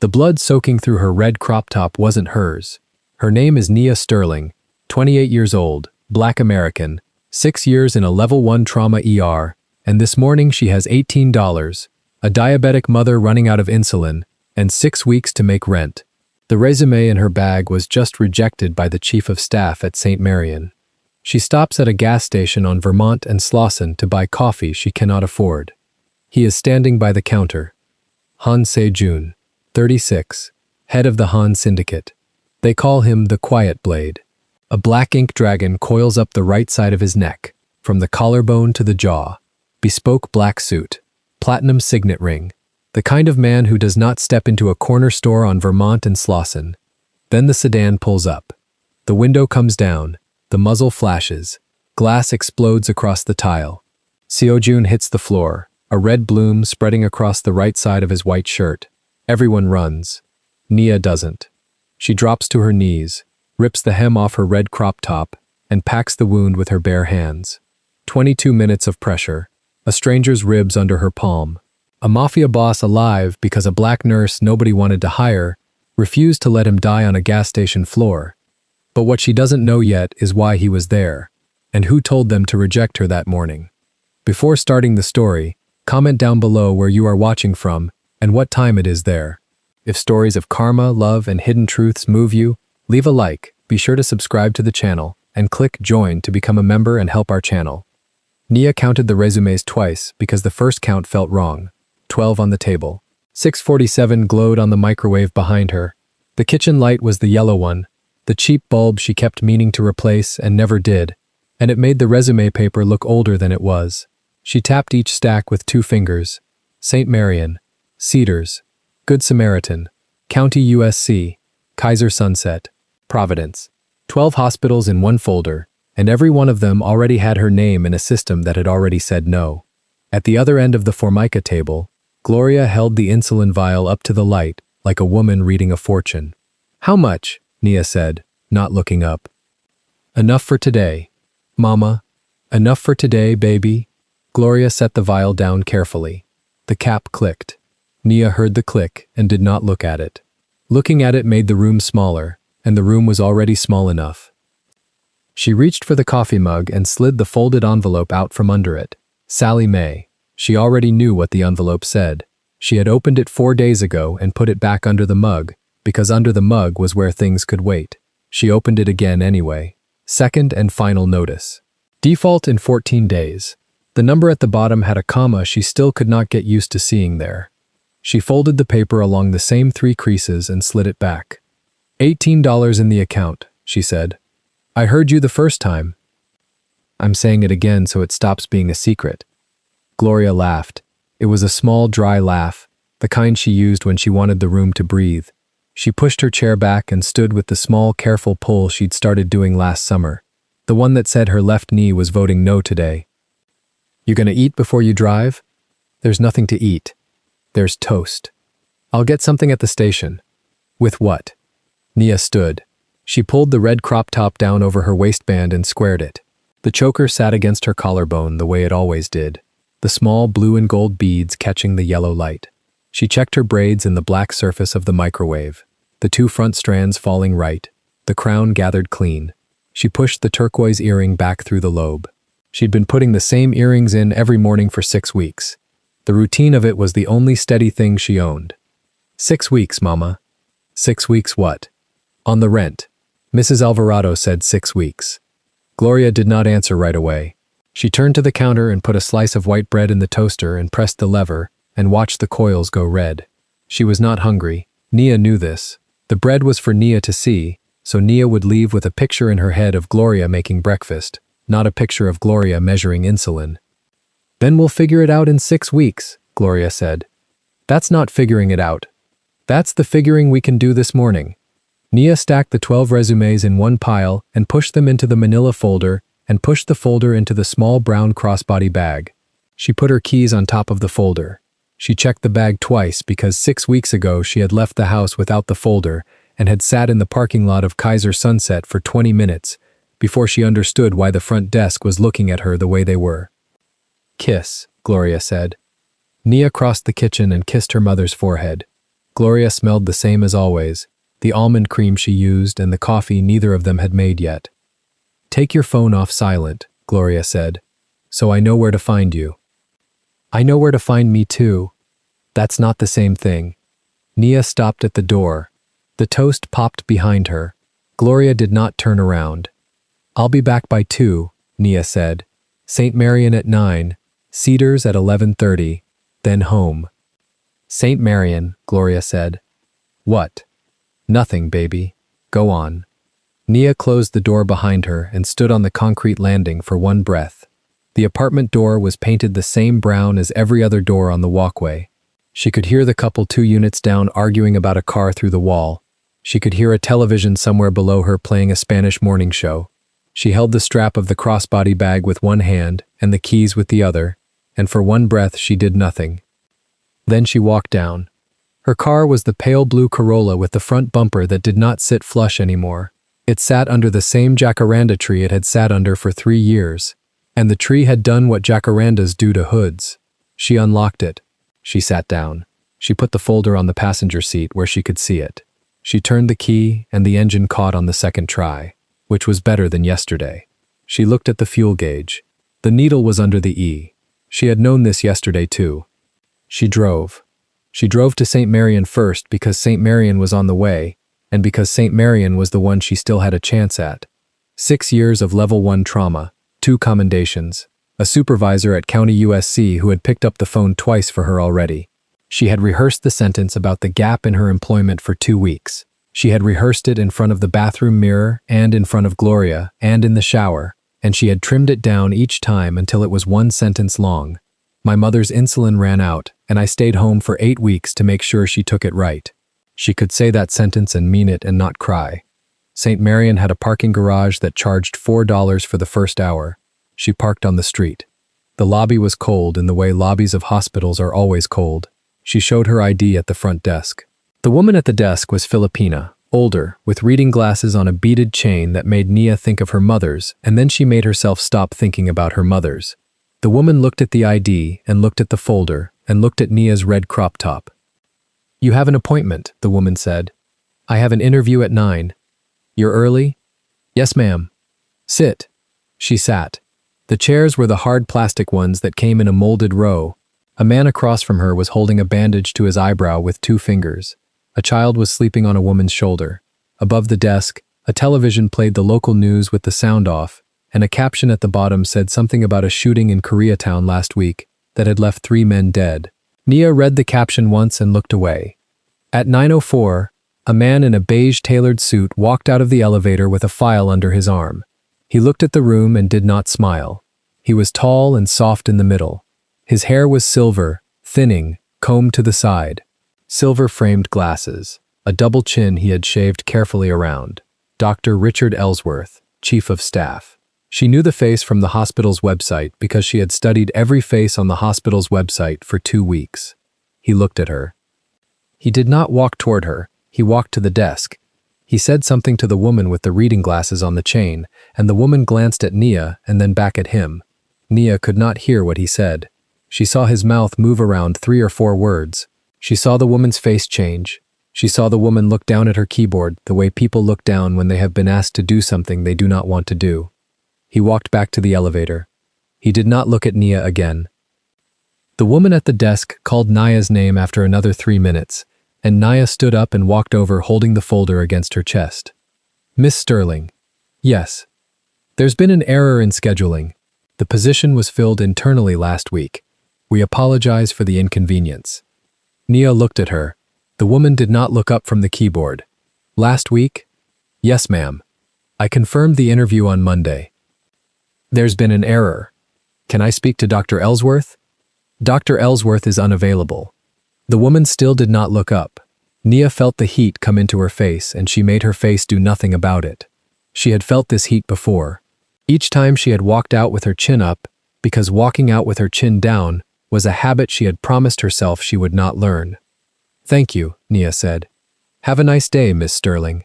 The blood soaking through her red crop top wasn't hers. Her name is Nia Sterling, 28 years old, Black American, 6 years in a Level 1 trauma ER, and this morning she has $18, a diabetic mother running out of insulin, and 6 weeks to make rent. The resume in her bag was just rejected by the chief of staff at St. Marion. She stops at a gas station on Vermont and Slauson to buy coffee she cannot afford. He is standing by the counter. Han Se-jun, 36, head of the Han Syndicate. They call him the Quiet Blade. A black ink dragon coils up the right side of his neck, from the collarbone to the jaw. Bespoke black suit, platinum signet ring. The kind of man who does not step into a corner store on Vermont and Slauson. Then the sedan pulls up. The window comes down, the muzzle flashes. Glass explodes across the tile. Se-jun hits the floor, a red bloom spreading across the right side of his white shirt. Everyone runs. Nia doesn't. She drops to her knees, rips the hem off her red crop top, and packs the wound with her bare hands. 22 minutes of pressure, a stranger's ribs under her palm. A mafia boss alive because a black nurse nobody wanted to hire refused to let him die on a gas station floor. But what she doesn't know yet is why he was there, and who told them to reject her that morning. Before starting the story, comment down below where you are watching from and what time it is there. If stories of karma, love, and hidden truths move you, leave a like, be sure to subscribe to the channel, and click join to become a member and help our channel. Nia counted the resumes twice because the first count felt wrong. 12 on the table. 647 glowed on the microwave behind her. The kitchen light was the yellow one, the cheap bulb she kept meaning to replace and never did, and it made the resume paper look older than it was. She tapped each stack with 2 fingers. St. Marion, Cedars, Good Samaritan, County USC, Kaiser Sunset, Providence. 12 hospitals in one folder, and every one of them already had her name in a system that had already said no. At the other end of the Formica table, Gloria held the insulin vial up to the light, like a woman reading a fortune. "How much?" Nia said, not looking up. "Enough for today, Mama. Enough for today, baby." Gloria set the vial down carefully. The cap clicked. Nia heard the click and did not look at it. Looking at it made the room smaller, and the room was already small enough. She reached for the coffee mug and slid the folded envelope out from under it. Sally Mae. She already knew what the envelope said. She had opened it 4 days ago and put it back under the mug, because under the mug was where things could wait. She opened it again anyway. Second and final notice. Default in 14 days. The number at the bottom had a comma she still could not get used to seeing there. She folded the paper along the same 3 creases and slid it back. $18 in the account, she said. "I heard you the first time." "I'm saying it again so it stops being a secret." Gloria laughed. It was a small, dry laugh, the kind she used when she wanted the room to breathe. She pushed her chair back and stood with the small, careful pull she'd started doing last summer, the one that said her left knee was voting no today. "You gonna eat before you drive?" "There's nothing to eat. There's toast." "I'll get something at the station." "With what?" Nia stood. She pulled the red crop top down over her waistband and squared it. The choker sat against her collarbone the way it always did, the small blue and gold beads catching the yellow light. She checked her braids in the black surface of the microwave, the 2 front strands falling right, the crown gathered clean. She pushed the turquoise earring back through the lobe. She'd been putting the same earrings in every morning for 6 weeks. The routine of it was the only steady thing she owned. 6 weeks, Mama." "6 weeks what?" "On the rent." Mrs. Alvarado said 6 weeks. Gloria did not answer right away. She turned to the counter and put a slice of white bread in the toaster and pressed the lever and watched the coils go red. She was not hungry. Nia knew this. The bread was for Nia to see, so Nia would leave with a picture in her head of Gloria making breakfast, not a picture of Gloria measuring insulin. "Then we'll figure it out in 6 weeks, Gloria said. "That's not figuring it out. That's the figuring we can do this morning." Nia stacked the 12 resumes in one pile and pushed them into the manila folder and pushed the folder into the small brown crossbody bag. She put her keys on top of the folder. She checked the bag twice because 6 weeks ago she had left the house without the folder and had sat in the parking lot of Kaiser Sunset for 20 minutes before she understood why the front desk was looking at her the way they were. "Kiss," Gloria said. Nia crossed the kitchen and kissed her mother's forehead. Gloria smelled the same as always, the almond cream she used and the coffee neither of them had made yet. "Take your phone off silent," Gloria said, "so I know where to find you." "I know where to find me too." "That's not the same thing." Nia stopped at the door. The toast popped behind her. Gloria did not turn around. "I'll be back by 2, Nia said. "St. Marian at 9, Cedars at 11:30, then home." "St. Marian," Gloria said. "What?" "Nothing, baby. Go on." Nia closed the door behind her and stood on the concrete landing for one breath. The apartment door was painted the same brown as every other door on the walkway. She could hear the couple 2 units down arguing about a car through the wall. She could hear a television somewhere below her playing a Spanish morning show. She held the strap of the crossbody bag with one hand and the keys with the other, and for one breath she did nothing. Then she walked down. Her car was the pale blue Corolla with the front bumper that did not sit flush anymore. It sat under the same jacaranda tree it had sat under for 3 years, and the tree had done what jacarandas do to hoods. She unlocked it. She sat down. She put the folder on the passenger seat where she could see it. She turned the key and the engine caught on the second try, which was better than yesterday. She looked at the fuel gauge. The needle was under the E. She had known this yesterday too. She drove. She drove to St. Marian first because St. Marian was on the way, and because St. Marian was the one she still had a chance at. 6 years of level 1 trauma, 2 commendations, a supervisor at County USC who had picked up the phone twice for her already. She had rehearsed the sentence about the gap in her employment for 2 weeks. She had rehearsed it in front of the bathroom mirror and in front of Gloria and in the shower, and she had trimmed it down each time until it was 1 sentence long. "My mother's insulin ran out, and I stayed home for 8 weeks to make sure she took it right." She could say that sentence and mean it and not cry. St. Marian had a parking garage that charged $4 for the first hour. She parked on the street. The lobby was cold in the way lobbies of hospitals are always cold. She showed her ID at the front desk. The woman at the desk was Filipina, older, with reading glasses on a beaded chain that made Nia think of her mother's, and then she made herself stop thinking about her mother's. The woman looked at the ID and looked at the folder and looked at Nia's red crop top. "You have an appointment," the woman said. "I have an interview at 9. "You're early?" "Yes, ma'am." "Sit." She sat. The chairs were the hard plastic ones that came in a molded row. A man across from her was holding a bandage to his eyebrow with 2 fingers. A child was sleeping on a woman's shoulder. Above the desk, a television played the local news with the sound off, and a caption at the bottom said something about a shooting in Koreatown last week that had left 3 men dead. Nia read the caption once and looked away. At 9:04, a man in a beige tailored suit walked out of the elevator with a file under his arm. He looked at the room and did not smile. He was tall and soft in the middle. His hair was silver, thinning, combed to the side. Silver-framed glasses, a double chin he had shaved carefully around. Dr. Richard Ellsworth, Chief of Staff. She knew the face from the hospital's website because she had studied every face on the hospital's website for 2 weeks. He looked at her. He did not walk toward her. He walked to the desk. He said something to the woman with the reading glasses on the chain, and the woman glanced at Nia and then back at him. Nia could not hear what he said. She saw his mouth move around 3 or 4 words. She saw the woman's face change. She saw the woman look down at her keyboard the way people look down when they have been asked to do something they do not want to do. He walked back to the elevator. He did not look at Nia again. The woman at the desk called Nia's name after another 3 minutes, and Nia stood up and walked over holding the folder against her chest. "Miss Sterling." "Yes." "There's been an error in scheduling. The position was filled internally last week. We apologize for the inconvenience." Nia looked at her. The woman did not look up from the keyboard. "Last week?" "Yes, ma'am. I confirmed the interview on Monday." "There's been an error. Can I speak to Dr. Ellsworth?" "Dr. Ellsworth is unavailable." The woman still did not look up. Nia felt the heat come into her face and she made her face do nothing about it. She had felt this heat before. Each time she had walked out with her chin up, because walking out with her chin down was a habit she had promised herself she would not learn. "Thank you," Nia said. "Have a nice day, Miss Sterling."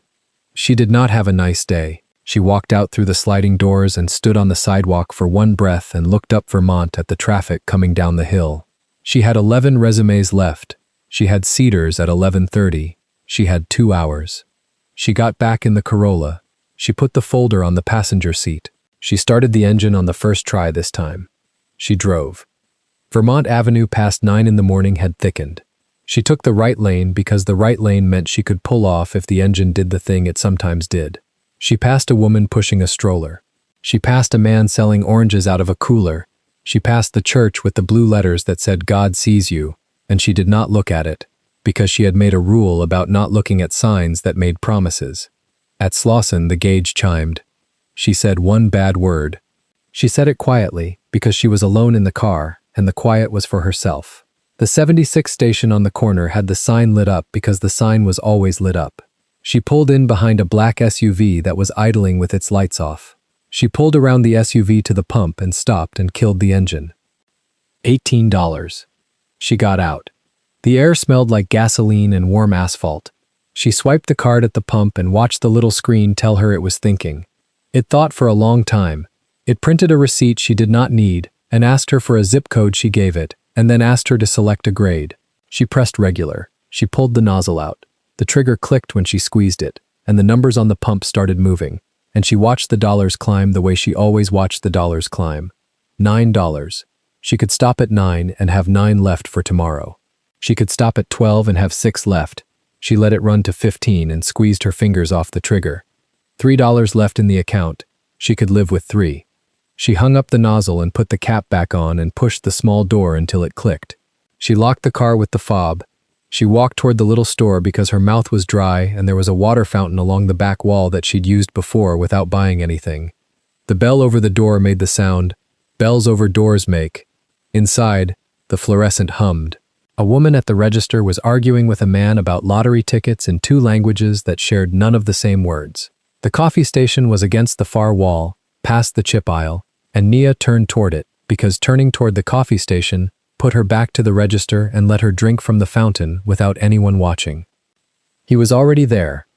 She did not have a nice day. She walked out through the sliding doors and stood on the sidewalk for one breath and looked up Vermont at the traffic coming down the hill. She had 11 resumes left. She had Cedars at 11:30. She had 2 hours. She got back in the Corolla. She put the folder on the passenger seat. She started the engine on the first try this time. She drove. Vermont Avenue past 9 in the morning had thickened. She took the right lane because the right lane meant she could pull off if the engine did the thing it sometimes did. She passed a woman pushing a stroller. She passed a man selling oranges out of a cooler. She passed the church with the blue letters that said God sees you, and she did not look at it, because she had made a rule about not looking at signs that made promises. At Slauson, the gauge chimed. She said one bad word. She said it quietly, because she was alone in the car, and the quiet was for herself. The 76 station on the corner had the sign lit up because the sign was always lit up. She pulled in behind a black SUV that was idling with its lights off. She pulled around the SUV to the pump and stopped and killed the engine. $18. She got out. The air smelled like gasoline and warm asphalt. She swiped the card at the pump and watched the little screen tell her it was thinking. It thought for a long time. It printed a receipt she did not need and asked her for a zip code. She gave it, and then asked her to select a grade. She pressed regular. She pulled the nozzle out. The trigger clicked when she squeezed it, and the numbers on the pump started moving, and she watched the dollars climb the way she always watched the dollars climb. $9. She could stop at 9 and have 9 left for tomorrow. She could stop at 12 and have 6 left. She let it run to 15 and squeezed her fingers off the trigger. $3 left in the account. She could live with 3. She hung up the nozzle and put the cap back on and pushed the small door until it clicked. She locked the car with the fob. She walked toward the little store because her mouth was dry and there was a water fountain along the back wall that she'd used before without buying anything. The bell over the door made the sound bells over doors make. Inside, the fluorescent hummed. A woman at the register was arguing with a man about lottery tickets in 2 languages that shared none of the same words. The coffee station was against the far wall, past the chip aisle, and Nia turned toward it because turning toward the coffee station put her back to the register and let her drink from the fountain without anyone watching. He was already there.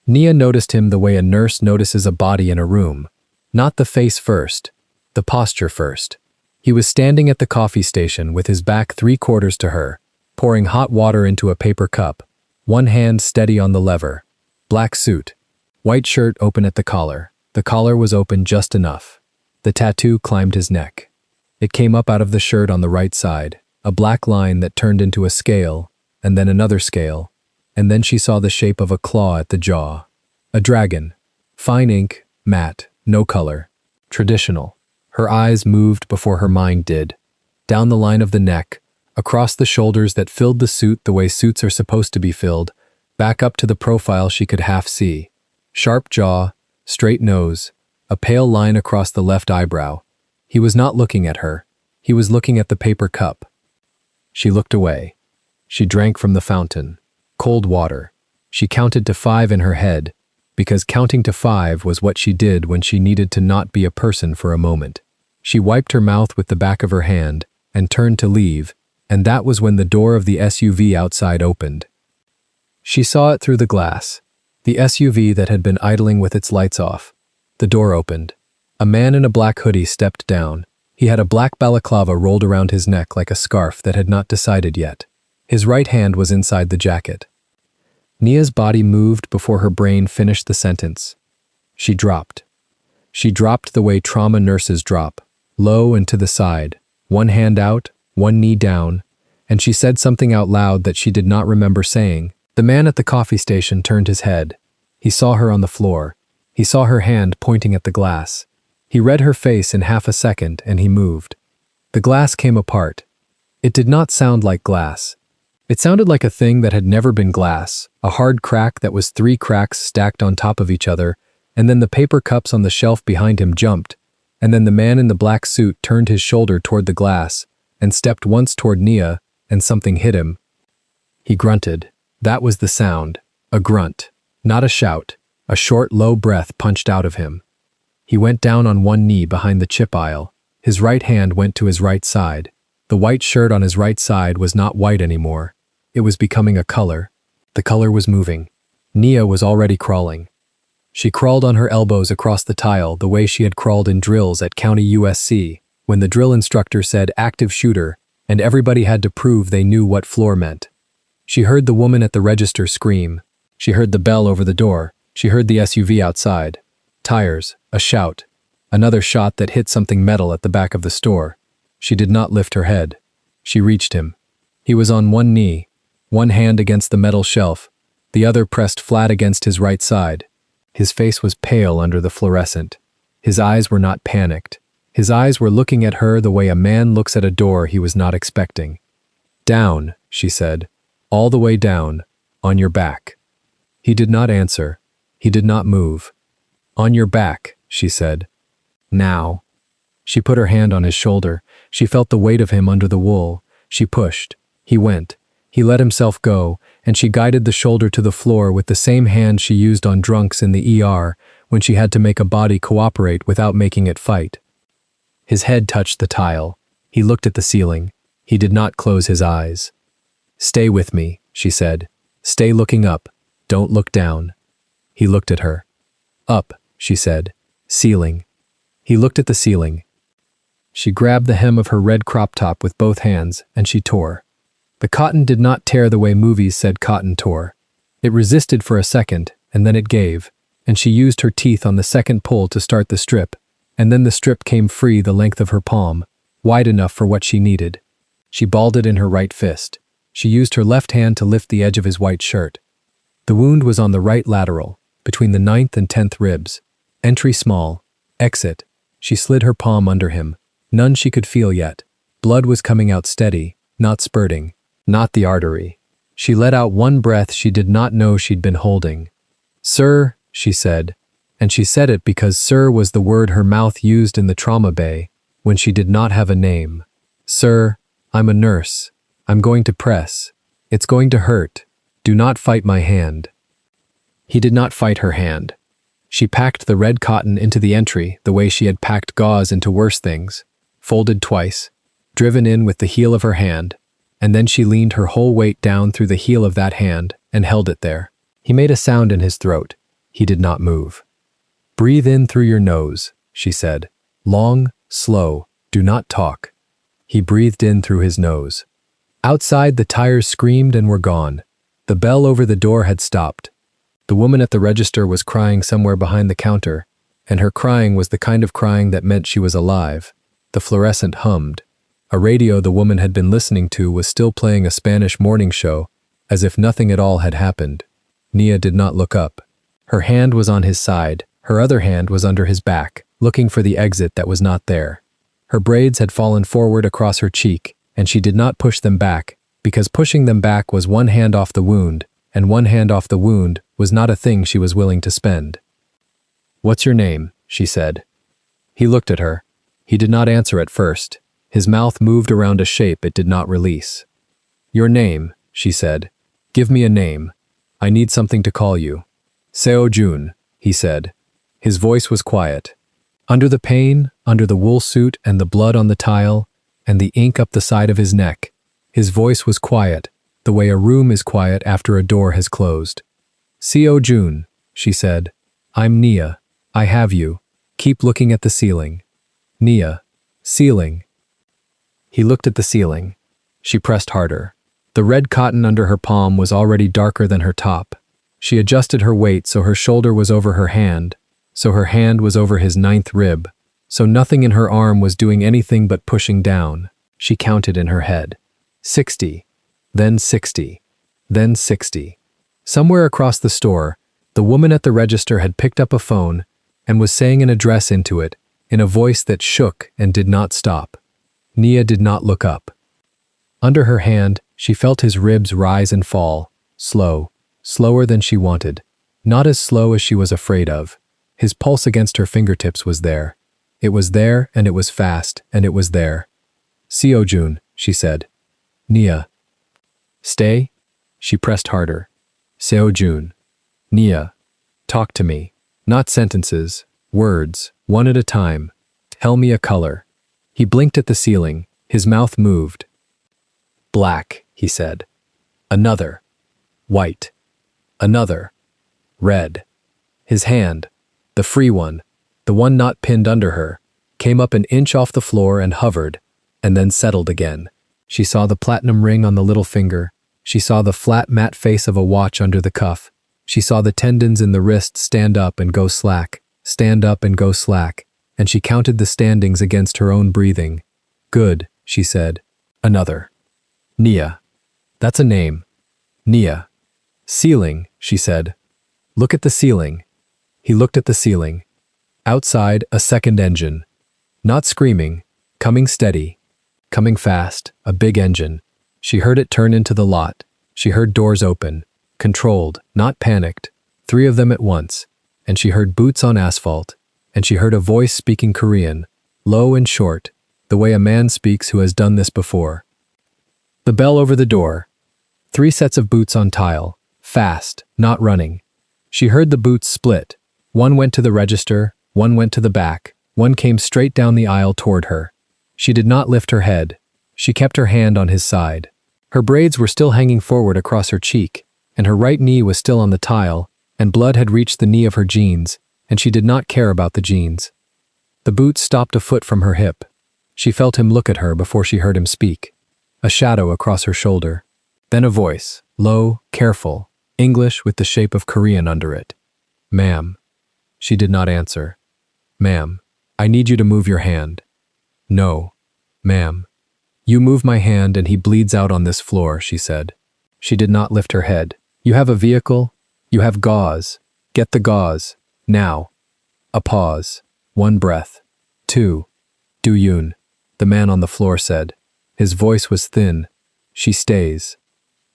Nia noticed him the way a nurse notices a body in a room. Not the face first, the posture first. He was standing at the coffee station with his back 3/4 to her, pouring hot water into a paper cup, one hand steady on the lever. Black suit. White shirt open at the collar. The collar was open just enough. The tattoo climbed his neck. It came up out of the shirt on the right side, a black line that turned into a scale, and then another scale, and then she saw the shape of a claw at the jaw. A dragon. Fine ink, matte, no color. Traditional. Her eyes moved before her mind did. Down the line of the neck, across the shoulders that filled the suit the way suits are supposed to be filled, back up to the profile she could half see. Sharp jaw, straight nose, a pale line across the left eyebrow. He was not looking at her. He was looking at the paper cup. She looked away. She drank from the fountain. Cold water. She counted to 5 in her head, because counting to 5 was what she did when she needed to not be a person for a moment. She wiped her mouth with the back of her hand and turned to leave, and that was when the door of the SUV outside opened. She saw it through the glass. The SUV that had been idling with its lights off. The door opened. A man in a black hoodie stepped down. He had a black balaclava rolled around his neck like a scarf that had not decided yet. His right hand was inside the jacket. Nia's body moved before her brain finished the sentence. She dropped. She dropped the way trauma nurses drop, low and to the side, one hand out, one knee down, and she said something out loud that she did not remember saying. The man at the coffee station turned his head. He saw her on the floor. He saw her hand pointing at the glass. He read her face in half a second and he moved. The glass came apart. It did not sound like glass. It sounded like a thing that had never been glass, a hard crack that was 3 cracks stacked on top of each other, and then the paper cups on the shelf behind him jumped, and then the man in the black suit turned his shoulder toward the glass and stepped once toward Nia, and something hit him. He grunted. That was the sound, a grunt, not a shout. A short, low breath punched out of him. He went down on one knee behind the chip aisle. His right hand went to his right side. The white shirt on his right side was not white anymore. It was becoming a color. The color was moving. Nia was already crawling. She crawled on her elbows across the tile the way she had crawled in drills at County USC, when the drill instructor said active shooter, and everybody had to prove they knew what floor meant. She heard the woman at the register scream. She heard the bell over the door. She heard the SUV outside. Tires, a shout. Another shot that hit something metal at the back of the store. She did not lift her head. She reached him. He was on one knee, one hand against the metal shelf, the other pressed flat against his right side. His face was pale under the fluorescent. His eyes were not panicked. His eyes were looking at her the way a man looks at a door he was not expecting. "Down," she said. "All the way down, on your back." He did not answer. He did not move. "On your back," she said. "Now." She put her hand on his shoulder. She felt the weight of him under the wool. She pushed. He went. He let himself go, and she guided the shoulder to the floor with the same hand she used on drunks in the ER when she had to make a body cooperate without making it fight. His head touched the tile. He looked at the ceiling. He did not close his eyes. "Stay with me," she said. "Stay looking up. Don't look down." He looked at her. "Up," she said. "Ceiling." He looked at the ceiling. She grabbed the hem of her red crop top with both hands, and she tore. The cotton did not tear the way movies said cotton tore. It resisted for a second, and then it gave, and she used her teeth on the second pull to start the strip, and then the strip came free the length of her palm, wide enough for what she needed. She balled it in her right fist. She used her left hand to lift the edge of his white shirt. The wound was on the right lateral, between the 9th and 10th ribs. Entry small. Exit. She slid her palm under him. None she could feel yet. Blood was coming out steady, not spurting, not the artery. She let out one breath she did not know she'd been holding. "Sir," she said, and she said it because sir was the word her mouth used in the trauma bay when she did not have a name. "Sir, I'm a nurse. I'm going to press. It's going to hurt. Do not fight my hand." He did not fight her hand. She packed the red cotton into the entry the way she had packed gauze into worse things, folded twice, driven in with the heel of her hand, and then she leaned her whole weight down through the heel of that hand and held it there. He made a sound in his throat. He did not move. "Breathe in through your nose," she said. "Long, slow, do not talk." He breathed in through his nose. Outside, the tires screamed and were gone. The bell over the door had stopped. The woman at the register was crying somewhere behind the counter, and her crying was the kind of crying that meant she was alive. The fluorescent hummed. A radio the woman had been listening to was still playing a Spanish morning show, as if nothing at all had happened. Nia did not look up. Her hand was on his side, her other hand was under his back, looking for the exit that was not there. Her braids had fallen forward across her cheek, and she did not push them back, because pushing them back was one hand off the wound, and one hand off the wound was not a thing she was willing to spend. "What's your name?" she said. He looked at her. He did not answer at first. His mouth moved around a shape it did not release. "Your name," she said. "Give me a name. I need something to call you." "Seo Jun," he said. His voice was quiet. Under the pain, under the wool suit and the blood on the tile, and the ink up the side of his neck, his voice was quiet, the way a room is quiet after a door has closed. "Seo Jun," she said. "I'm Nia. I have you. Keep looking at the ceiling." "Nia. Ceiling." He looked at the ceiling. She pressed harder. The red cotton under her palm was already darker than her top. She adjusted her weight so her shoulder was over her hand, so her hand was over his 9th rib, so nothing in her arm was doing anything but pushing down. She counted in her head. 60. Then 60. Then 60. Somewhere across the store, the woman at the register had picked up a phone and was saying an address into it in a voice that shook and did not stop. Nia did not look up. Under her hand, she felt his ribs rise and fall, slow, slower than she wanted, not as slow as she was afraid of. His pulse against her fingertips was there. It was there, and it was fast, and it was there. "Seo Jun," she said. "Nia." "Stay?" She pressed harder. "Seo Jun." "Nia. Talk to me. Not sentences, words, one at a time. Tell me a color." He blinked at the ceiling. His mouth moved. "Black," he said. "Another. White. Another. Red." His hand, the free one, the one not pinned under her, came up an inch off the floor and hovered, and then settled again. She saw the platinum ring on the little finger, She saw the flat matte face of a watch under the cuff. She saw the tendons in the wrist stand up and go slack, stand up and go slack, and she counted the standings against her own breathing. Good, she said. Another. Nia. That's a name. Nia. Ceiling, she said. Look at the ceiling. He looked at the ceiling. Outside, a second engine. Not screaming, coming steady, coming fast, a big engine. She heard it turn into the lot. She heard doors open, controlled, not panicked, 3 of them at once, and she heard boots on asphalt, and she heard a voice speaking Korean, low and short, the way a man speaks who has done this before. The bell over the door. 3 sets of boots on tile, fast, not running. She heard the boots split. One went to the register, one went to the back, one came straight down the aisle toward her. She did not lift her head. She kept her hand on his side. Her braids were still hanging forward across her cheek, and her right knee was still on the tile, and blood had reached the knee of her jeans, and she did not care about the jeans. The boots stopped a foot from her hip. She felt him look at her before she heard him speak. A shadow across her shoulder. Then a voice, low, careful, English with the shape of Korean under it. Ma'am. She did not answer. Ma'am, I need you to move your hand. No. Ma'am. You move my hand and he bleeds out on this floor, she said. She did not lift her head. You have a vehicle? You have gauze. Get the gauze. Now. A pause. 1 breath. 2. Do-yoon, the man on the floor said. His voice was thin. She stays.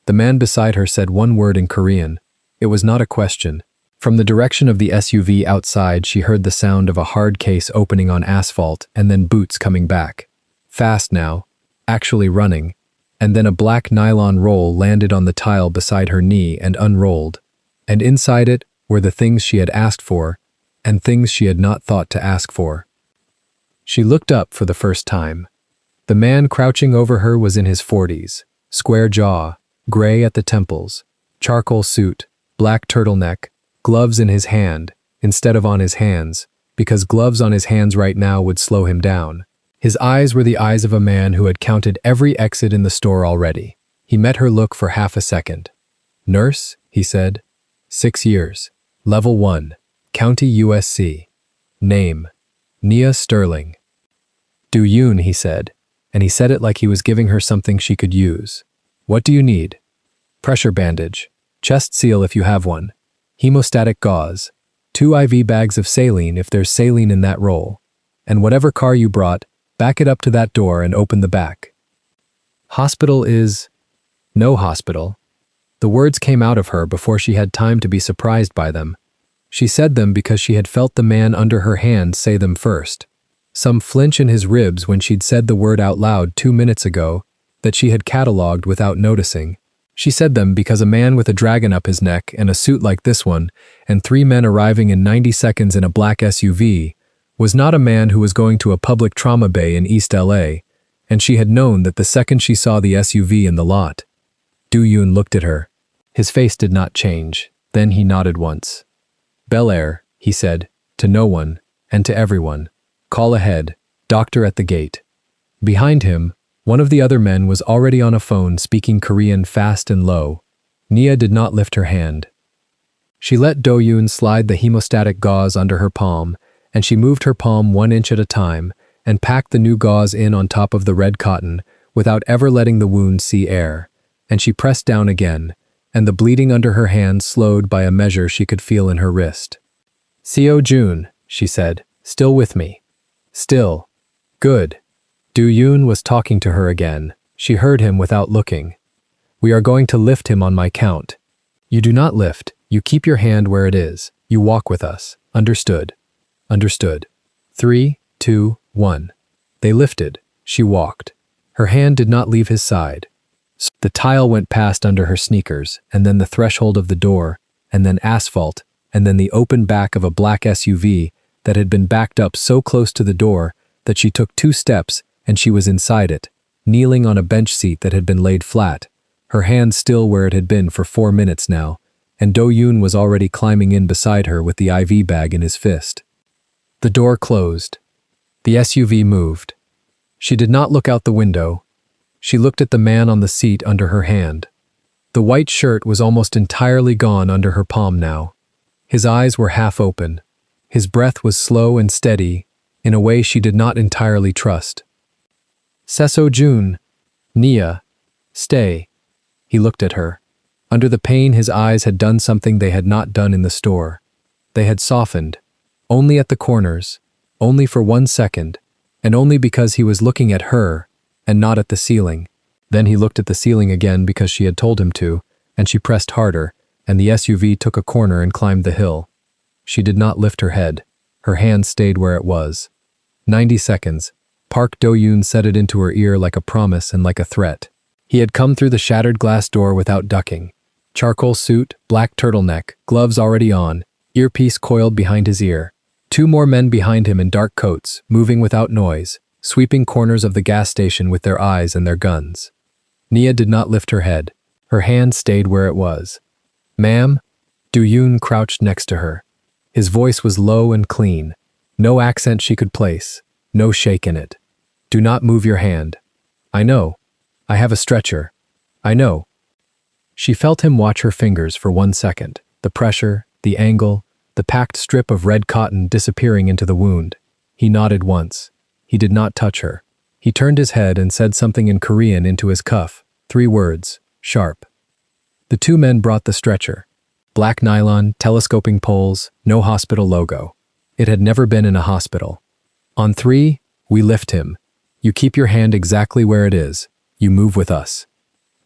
The man beside her said 1 word in Korean. It was not a question. From the direction of the SUV outside, she heard the sound of a hard case opening on asphalt and then boots coming back. Fast now, actually running, and then a black nylon roll landed on the tile beside her knee and unrolled, and inside it were the things she had asked for and things she had not thought to ask for. She looked up for the first time. The man crouching over her was in his 40s, square jaw, gray at the temples, charcoal suit, black turtleneck, gloves in his hand instead of on his hands, because gloves on his hands right now would slow him down. His eyes were the eyes of a man who had counted every exit in the store already. He met her look for half a second. Nurse, he said. 6 years. Level 1. County USC. Name. Nia Sterling. Do-yoon, he said, and he said it like he was giving her something she could use. What do you need? Pressure bandage. Chest seal if you have one. Hemostatic gauze. 2 IV bags of saline if there's saline in that roll. And whatever car you brought, back it up to that door and open the back. Hospital is... No hospital. The words came out of her before she had time to be surprised by them. She said them because she had felt the man under her hand say them first. Some flinch in his ribs when she'd said the word out loud 2 minutes ago that she had catalogued without noticing. She said them because a man with a dragon up his neck and a suit like this one, and 3 men arriving in 90 seconds in a black SUV, was not a man who was going to a public trauma bay in East LA, and she had known that the second she saw the SUV in the lot. Do-yoon looked at her. His face did not change. Then he nodded once. Bel Air, he said, to no one, and to everyone. Call ahead, doctor at the gate. Behind him, one of the other men was already on a phone speaking Korean fast and low. Nia did not lift her hand. She let Do-yoon slide the hemostatic gauze under her palm, and she moved her palm 1 inch at a time and packed the new gauze in on top of the red cotton without ever letting the wound see air, and she pressed down again, and the bleeding under her hand slowed by a measure she could feel in her wrist. Seo Jun, she said, still with me. Still. Good. Do-yoon was talking to her again. She heard him without looking. We are going to lift him on my count. You do not lift. You keep your hand where it is. You walk with us. Understood. Understood. 3, 2, 1. They lifted. She walked. Her hand did not leave his side. The tile went past under her sneakers, and then the threshold of the door, and then asphalt, and then the open back of a black SUV that had been backed up so close to the door that she took 2 steps and she was inside it, kneeling on a bench seat that had been laid flat, her hand still where it had been for 4 minutes now, and Do-yoon was already climbing in beside her with the IV bag in his fist. The door closed. The SUV moved. She did not look out the window. She looked at the man on the seat under her hand. The white shirt was almost entirely gone under her palm now. His eyes were half open. His breath was slow and steady, in a way she did not entirely trust. "Seso-jun. Nia. Stay." He looked at her. Under the pain, his eyes had done something they had not done in the store. They had softened, only at the corners, only for 1 second, and only because he was looking at her and not at the ceiling. Then he looked at the ceiling again because she had told him to, and she pressed harder, and the SUV took a corner and climbed the hill. She did not lift her head. Her hand stayed where it was. 90 seconds. Park Do-yoon said it into her ear like a promise and like a threat. He had come through the shattered glass door without ducking. Charcoal suit, black turtleneck, gloves already on, earpiece coiled behind his ear. 2 more men behind him in dark coats, moving without noise, sweeping corners of the gas station with their eyes and their guns. Nia did not lift her head. Her hand stayed where it was. "Ma'am?" Do-yoon crouched next to her. His voice was low and clean. No accent she could place. No shake in it. "Do not move your hand. I know. I have a stretcher. I know." She felt him watch her fingers for 1 second. The pressure, the angle, the packed strip of red cotton disappearing into the wound. He nodded once. He did not touch her. He turned his head and said something in Korean into his cuff. 3 words, sharp. The 2 men brought the stretcher. Black nylon, telescoping poles, no hospital logo. It had never been in a hospital. "On 3, we lift him. You keep your hand exactly where it is. You move with us.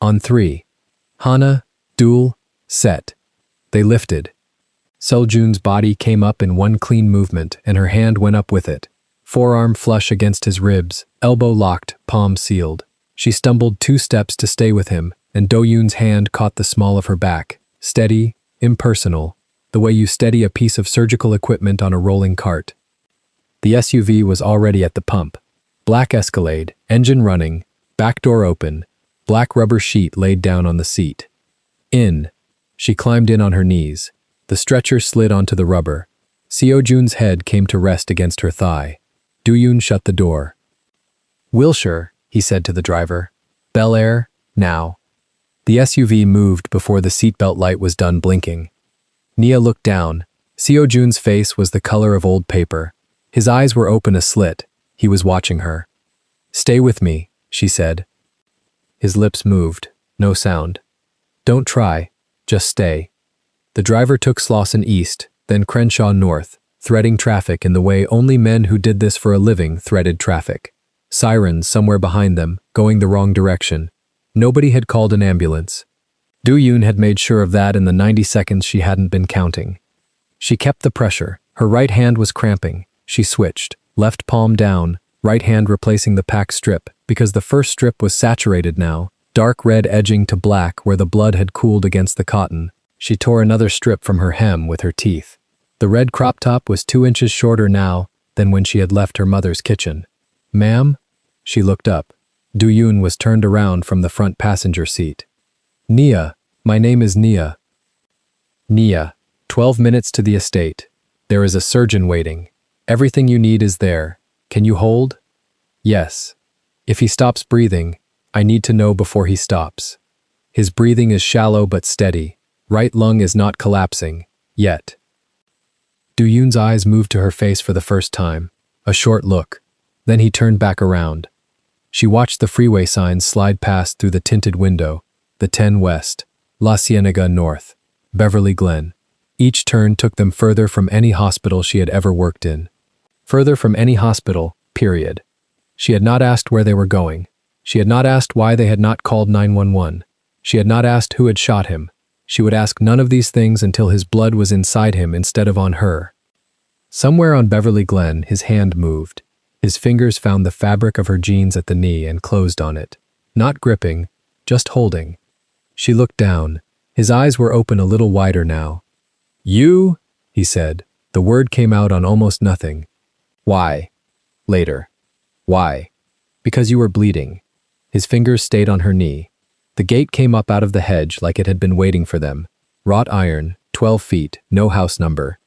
On 3. Hana, Dul, set." They lifted. Seol-jun's body came up in one clean movement, and her hand went up with it. Forearm flush against his ribs, elbow locked, palm sealed. She stumbled 2 steps to stay with him, and Do-yoon's hand caught the small of her back. Steady, impersonal, the way you steady a piece of surgical equipment on a rolling cart. The SUV was already at the pump. Black Escalade, engine running, back door open, black rubber sheet laid down on the seat. In. She climbed in on her knees. The stretcher slid onto the rubber. Seo-jun's head came to rest against her thigh. Do-yoon shut the door. "Wilshire," he said to the driver. "Bel Air, now." The SUV moved before the seatbelt light was done blinking. Nia looked down. Seo-jun's face was the color of old paper. His eyes were open a slit. He was watching her. "Stay with me," she said. His lips moved. No sound. "Don't try. Just stay." The driver took Slauson east, then Crenshaw north, threading traffic in the way only men who did this for a living threaded traffic. Sirens somewhere behind them, going the wrong direction. Nobody had called an ambulance. Do-yoon had made sure of that in the 90 seconds she hadn't been counting. She kept the pressure. Her right hand was cramping. She switched, left palm down, right hand replacing the pack strip, because the first strip was saturated now, dark red edging to black where the blood had cooled against the cotton. She tore another strip from her hem with her teeth. The red crop top was 2 inches shorter now than when she had left her mother's kitchen. "Ma'am?" She looked up. Do-yoon was turned around from the front passenger seat. "Nia, my name is Nia." "Nia, 12 minutes to the estate. There is a surgeon waiting. Everything you need is there. Can you hold?" "Yes. If he stops breathing, I need to know before he stops. His breathing is shallow but steady. Right lung is not collapsing. Yet." Do-yoon's eyes moved to her face for the first time. A short look. Then he turned back around. She watched the freeway signs slide past through the tinted window. The 10 West, La Cienega North, Beverly Glen. Each turn took them further from any hospital she had ever worked in. Further from any hospital, period. She had not asked where they were going. She had not asked why they had not called 911. She had not asked who had shot him. She would ask none of these things until his blood was inside him instead of on her. Somewhere on Beverly Glen, his hand moved. His fingers found the fabric of her jeans at the knee and closed on it. Not gripping, just holding. She looked down. His eyes were open a little wider now. "You?" he said. The word came out on almost nothing. "Why?" Later. "Why?" "Because you were bleeding." His fingers stayed on her knee. The gate came up out of the hedge like it had been waiting for them. Wrought iron, 12 feet, no house number.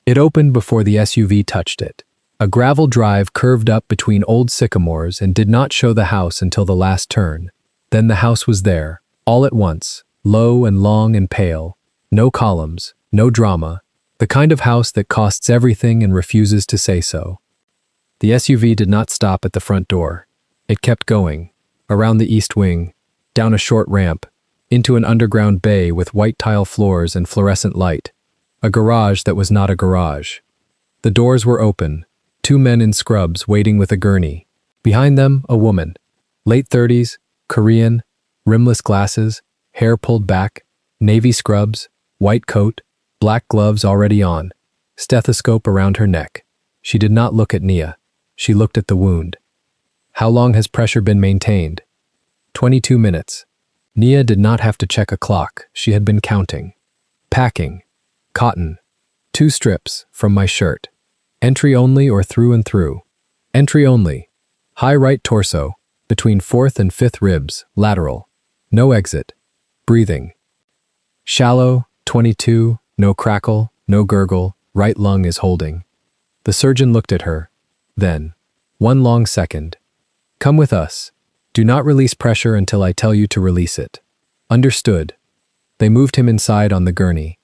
It opened before the SUV touched it. A gravel drive curved up between old sycamores and did not show the house until the last turn. Then the house was there, all at once, low and long and pale. No columns, no drama. The kind of house that costs everything and refuses to say so. The SUV did not stop at the front door. It kept going, around the east wing, down a short ramp, into an underground bay with white tile floors and fluorescent light. A garage that was not a garage. The doors were open, 2 men in scrubs waiting with a gurney. Behind them, a woman. Late 30s, Korean, rimless glasses, hair pulled back, navy scrubs, white coat, black gloves already on, stethoscope around her neck. She did not look at Nia. She looked at the wound. How long has pressure been maintained? 22 minutes. Nia did not have to check a clock. She had been counting. Packing. Cotton. 2 strips from my shirt. Entry only or through and through? Entry only. High right torso, between 4th and 5th ribs, lateral. No exit. Breathing. Shallow, 22, no crackle, no gurgle, right lung is holding. The surgeon looked at her. Then, 1 long second. Come with us. Do not release pressure until I tell you to release it. Understood. They moved him inside on the gurney.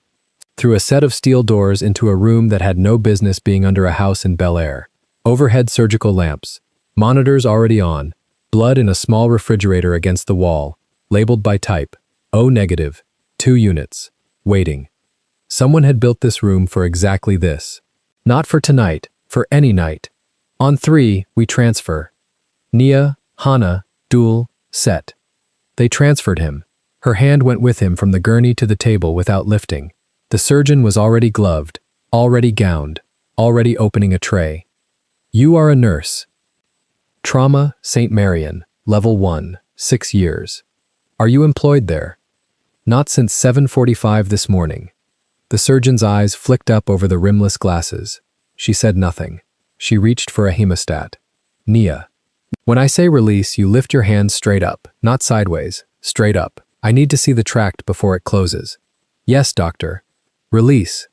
Through a set of steel doors into a room that had no business being under a house in Bel Air. Overhead surgical lamps. Monitors already on. Blood in a small refrigerator against the wall. Labeled by type. O negative. 2 units. Waiting. Someone had built this room for exactly this. Not for tonight, for any night. On 3, we transfer. Nia, Hana, dual, set. They transferred him. Her hand went with him from the gurney to the table without lifting. The surgeon was already gloved, already gowned, already opening a tray. You are a nurse. Trauma, St. Marian, level 1, 6 years. Are you employed there? Not since 7:45 this morning. The surgeon's eyes flicked up over the rimless glasses. She said nothing. She reached for a hemostat. Nia. When I say release, you lift your hands straight up, not sideways, straight up. I need to see the tract before it closes. Yes, doctor. Release.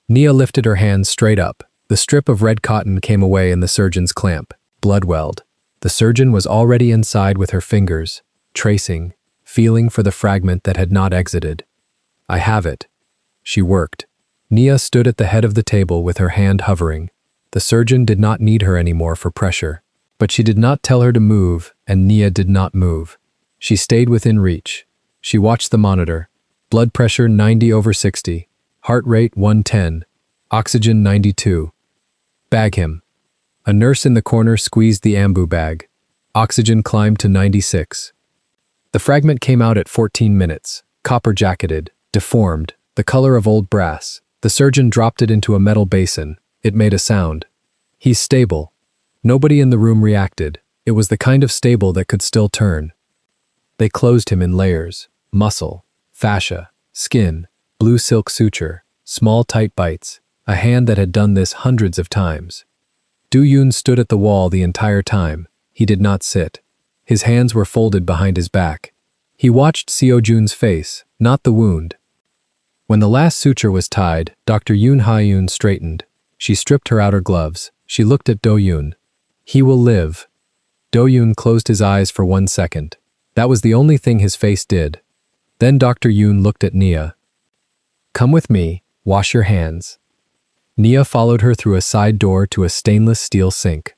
Nia lifted her hands straight up. The strip of red cotton came away in the surgeon's clamp. Blood welled. The surgeon was already inside with her fingers, tracing, feeling for the fragment that had not exited. I have it. She worked. Nia stood at the head of the table with her hand hovering. The surgeon did not need her anymore for pressure. But she did not tell her to move, and Nia did not move. She stayed within reach. She watched the monitor. Blood pressure 90/60. Heart rate 110. Oxygen 92. Bag him. A nurse in the corner squeezed the ambu bag. Oxygen climbed to 96. The fragment came out at 14 minutes. Copper-jacketed, deformed, the color of old brass. The surgeon dropped it into a metal basin. It made a sound. He's stable. Nobody in the room reacted. It was the kind of stable that could still turn. They closed him in layers. Muscle, fascia, skin, blue silk suture, small tight bites, a hand that had done this hundreds of times. Do-yoon stood at the wall the entire time. He did not sit. His hands were folded behind his back. He watched Seo-jun's face, not the wound. When the last suture was tied, Dr. Yoon Ha-yoon straightened. She stripped her outer gloves. She looked at Do-yoon. He will live. Do-yoon closed his eyes for 1 second. That was the only thing his face did. Then Dr. Yoon looked at Nia. Come with me, wash your hands. Nia followed her through a side door to a stainless steel sink.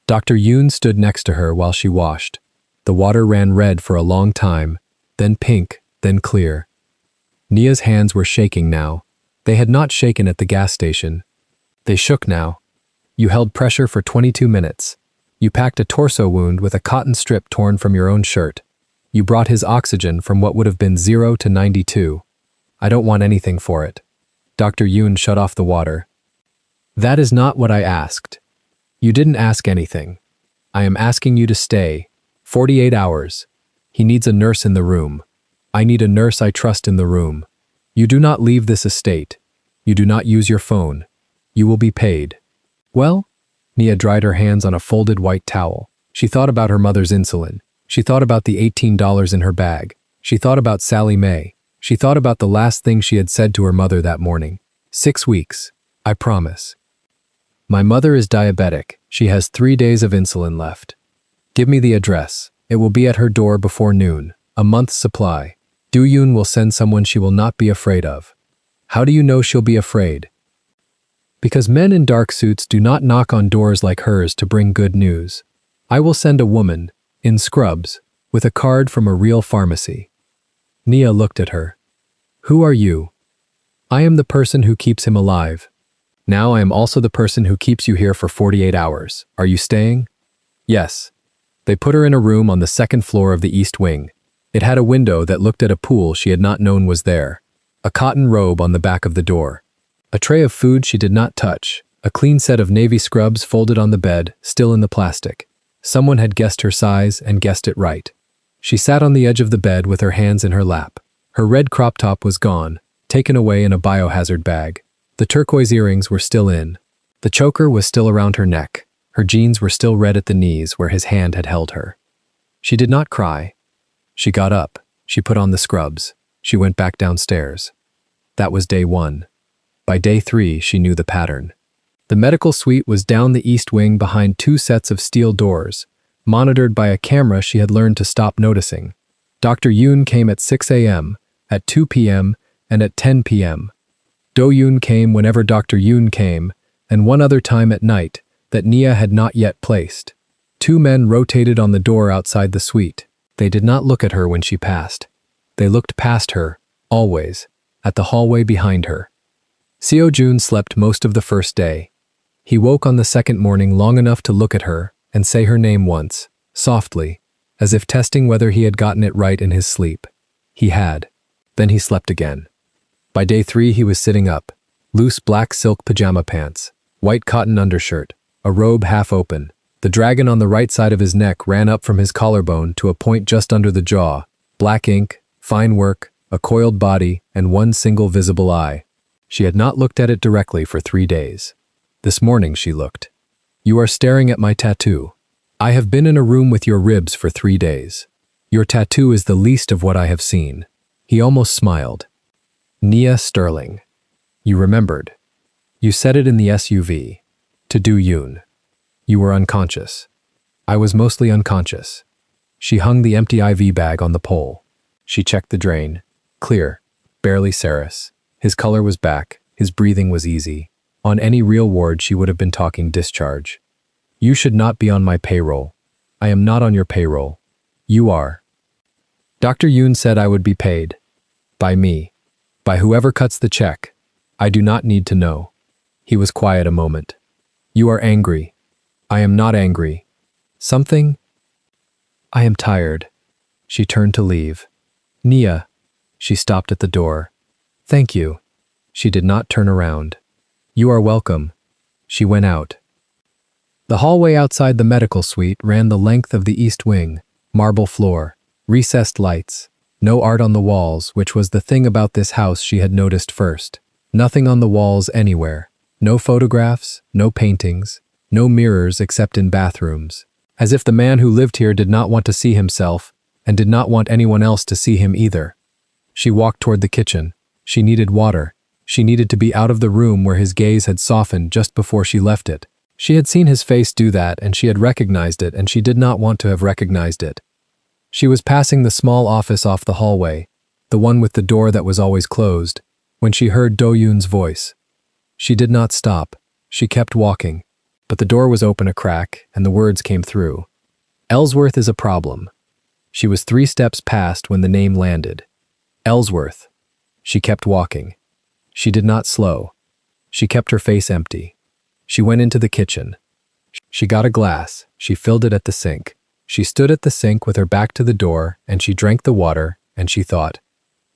Dr. Yoon stood next to her while she washed. The water ran red for a long time, then pink, then clear. Nia's hands were shaking now. They had not shaken at the gas station. They shook now. You held pressure for 22 minutes. You packed a torso wound with a cotton strip torn from your own shirt. You brought his oxygen from what would have been 0 to 92. I don't want anything for it. Dr. Yoon shut off the water. That is not what I asked. You didn't ask anything. I am asking you to stay. 48 hours. He needs a nurse in the room. I need a nurse I trust in the room. You do not leave this estate. You do not use your phone. You will be paid. Well? Nia dried her hands on a folded white towel. She thought about her mother's insulin. She thought about the $18 in her bag. She thought about Sally Mae. She thought about the last thing she had said to her mother that morning. 6 weeks. I promise. My mother is diabetic. She has 3 days of insulin left. Give me the address. It will be at her door before noon. A month's supply. Do-yoon will send someone she will not be afraid of. How do you know she'll be afraid? Because men in dark suits do not knock on doors like hers to bring good news. I will send a woman, in scrubs, with a card from a real pharmacy. Nia looked at her. Who are you? I am the person who keeps him alive. Now I am also the person who keeps you here for 48 hours. Are you staying? Yes. They put her in a room on the second floor of the east wing. It had a window that looked at a pool she had not known was there. A cotton robe on the back of the door. A tray of food she did not touch. A clean set of navy scrubs folded on the bed, still in the plastic. Someone had guessed her size and guessed it right. She sat on the edge of the bed with her hands in her lap. Her red crop top was gone, taken away in a biohazard bag. The turquoise earrings were still in. The choker was still around her neck. Her jeans were still red at the knees where his hand had held her. She did not cry. She got up. She put on the scrubs. She went back downstairs. That was day 1. By day 3, she knew the pattern. The medical suite was down the east wing behind 2 sets of steel doors, monitored by a camera she had learned to stop noticing. Dr. Yoon came at 6 a.m., at 2 p.m., and at 10 p.m. Do-yoon came whenever Dr. Yoon came, and one other time at night that Nia had not yet placed. 2 men rotated on the door outside the suite. They did not look at her when she passed. They looked past her, always, at the hallway behind her. Seo-jun slept most of the first day. He woke on the second morning long enough to look at her and say her name once, softly, as if testing whether he had gotten it right in his sleep. He had. Then he slept again. By day 3 he was sitting up, loose black silk pajama pants, white cotton undershirt, a robe half open. The dragon on the right side of his neck ran up from his collarbone to a point just under the jaw, black ink, fine work, a coiled body, and one single visible eye. She had not looked at it directly for 3 days. This morning she looked. You are staring at my tattoo. I have been in a room with your ribs for 3 days. Your tattoo is the least of what I have seen. He almost smiled. Nia Sterling. You remembered. You said it in the SUV. To Do-yoon. You were unconscious. I was mostly unconscious. She hung the empty IV bag on the pole. She checked the drain. Clear. Barely serous. His color was back. His breathing was easy. On any real ward she would have been talking discharge. You should not be on my payroll. I am not on your payroll. You are. Dr. Yoon said I would be paid. By me. By whoever cuts the check. I do not need to know. He was quiet a moment. You are angry. I am not angry. Something? I am tired. She turned to leave. Nia. She stopped at the door. Thank you. She did not turn around. You are welcome. She went out. The hallway outside the medical suite ran the length of the east wing, marble floor, recessed lights, no art on the walls, which was the thing about this house she had noticed first. Nothing on the walls anywhere. No photographs, no paintings, no mirrors except in bathrooms. As if the man who lived here did not want to see himself and did not want anyone else to see him either. She walked toward the kitchen. She needed water. She needed to be out of the room where his gaze had softened just before she left it. She had seen his face do that and she had recognized it and she did not want to have recognized it. She was passing the small office off the hallway, the one with the door that was always closed, when she heard Do-yoon's voice. She did not stop. She kept walking, but the door was open a crack and the words came through. Ellsworth is a problem. She was 3 steps past when the name landed. Ellsworth. She kept walking. She did not slow. She kept her face empty. She went into the kitchen. She got a glass. She filled it at the sink. She stood at the sink with her back to the door and she drank the water and she thought.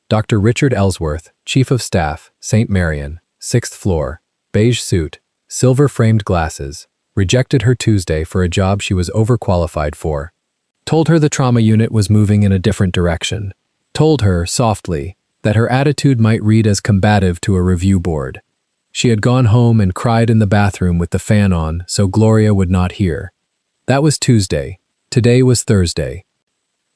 Dr. Richard Ellsworth, Chief of Staff, St. Marion, 6th floor, beige suit, silver-framed glasses, rejected her Tuesday for a job she was overqualified for. Told her the trauma unit was moving in a different direction. Told her, softly, that her attitude might read as combative to a review board. She had gone home and cried in the bathroom with the fan on so Gloria would not hear. That was Tuesday. Today was Thursday.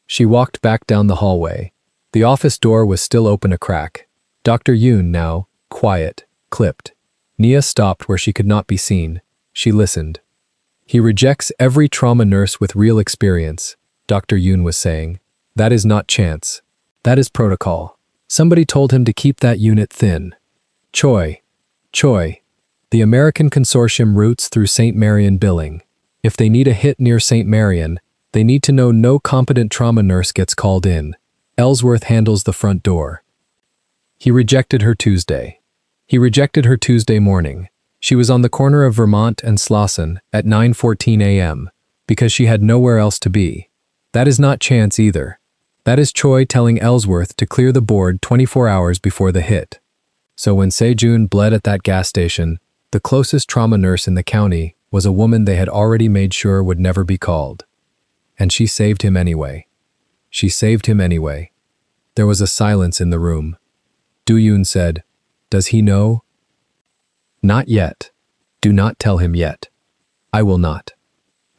She walked back down the hallway. The office door was still open a crack. Dr. Yoon now, quiet, clipped. Nia stopped where she could not be seen. She listened. He rejects every trauma nurse with real experience, Dr. Yoon was saying. That is not chance. That is protocol. Somebody told him to keep that unit thin. Choi. Choi. The American consortium routes through St. Marion billing. If they need a hit near St. Marion, they need to know no competent trauma nurse gets called in. Ellsworth handles the front door. He rejected her Tuesday. He rejected her Tuesday morning. She was on the corner of Vermont and Slauson at 9:14 a.m. because she had nowhere else to be. That is not chance either. That is Choi telling Ellsworth to clear the board 24 hours before the hit. So when Sejun bled at that gas station, the closest trauma nurse in the county was a woman they had already made sure would never be called. And she saved him anyway. She saved him anyway. There was a silence in the room. Do-yoon said, "Does he know?" "Not yet. Do not tell him yet." "I will not."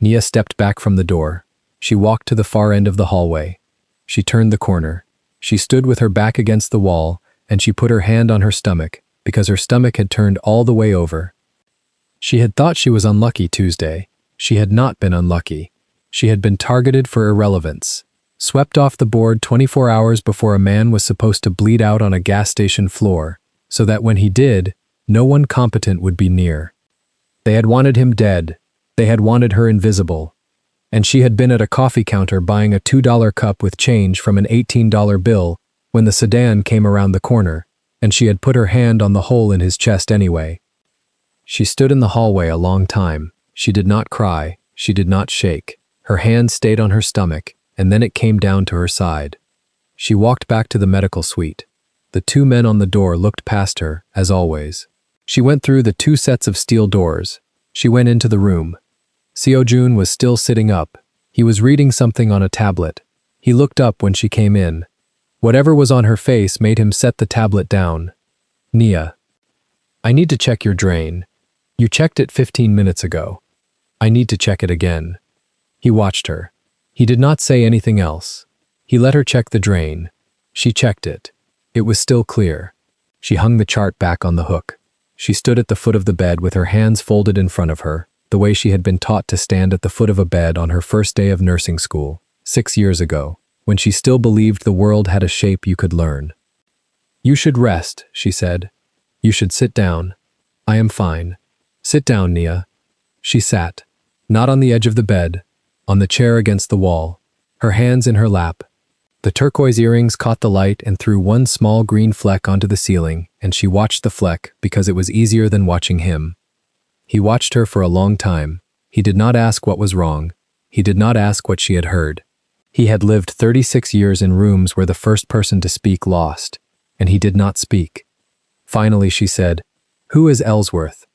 Nia stepped back from the door. She walked to the far end of the hallway. She turned the corner. She stood with her back against the wall, and she put her hand on her stomach, because her stomach had turned all the way over. She had thought she was unlucky Tuesday. She had not been unlucky. She had been targeted for irrelevance. Swept off the board 24 hours before a man was supposed to bleed out on a gas station floor, so that when he did, no one competent would be near. They had wanted him dead. They had wanted her invisible. And she had been at a coffee counter buying a $2 cup with change from an $18 bill when the sedan came around the corner, and she had put her hand on the hole in his chest anyway. She stood in the hallway a long time. She did not cry. She did not shake. Her hand stayed on her stomach, and then it came down to her side. She walked back to the medical suite. The two men on the door looked past her, as always. She went through the two sets of steel doors. She went into the room. Seo-jun was still sitting up. He was reading something on a tablet. He looked up when she came in. Whatever was on her face made him set the tablet down. "Nia, I need to check your drain. You checked it 15 minutes ago. I need to check it again." He watched her. He did not say anything else. He let her check the drain. She checked it. It was still clear. She hung the chart back on the hook. She stood at the foot of the bed with her hands folded in front of her, the way she had been taught to stand at the foot of a bed on her first day of nursing school, 6 years ago, when she still believed the world had a shape you could learn. "You should rest," she said. "You should sit down." "I am fine." "Sit down, Nia." She sat, not on the edge of the bed, on the chair against the wall, her hands in her lap. The turquoise earrings caught the light and threw one small green fleck onto the ceiling, and she watched the fleck because it was easier than watching him. He watched her for a long time. He did not ask what was wrong. He did not ask what she had heard. He had lived 36 years in rooms where the first person to speak lost, and he did not speak. Finally, she said, "Who is Ellsworth?"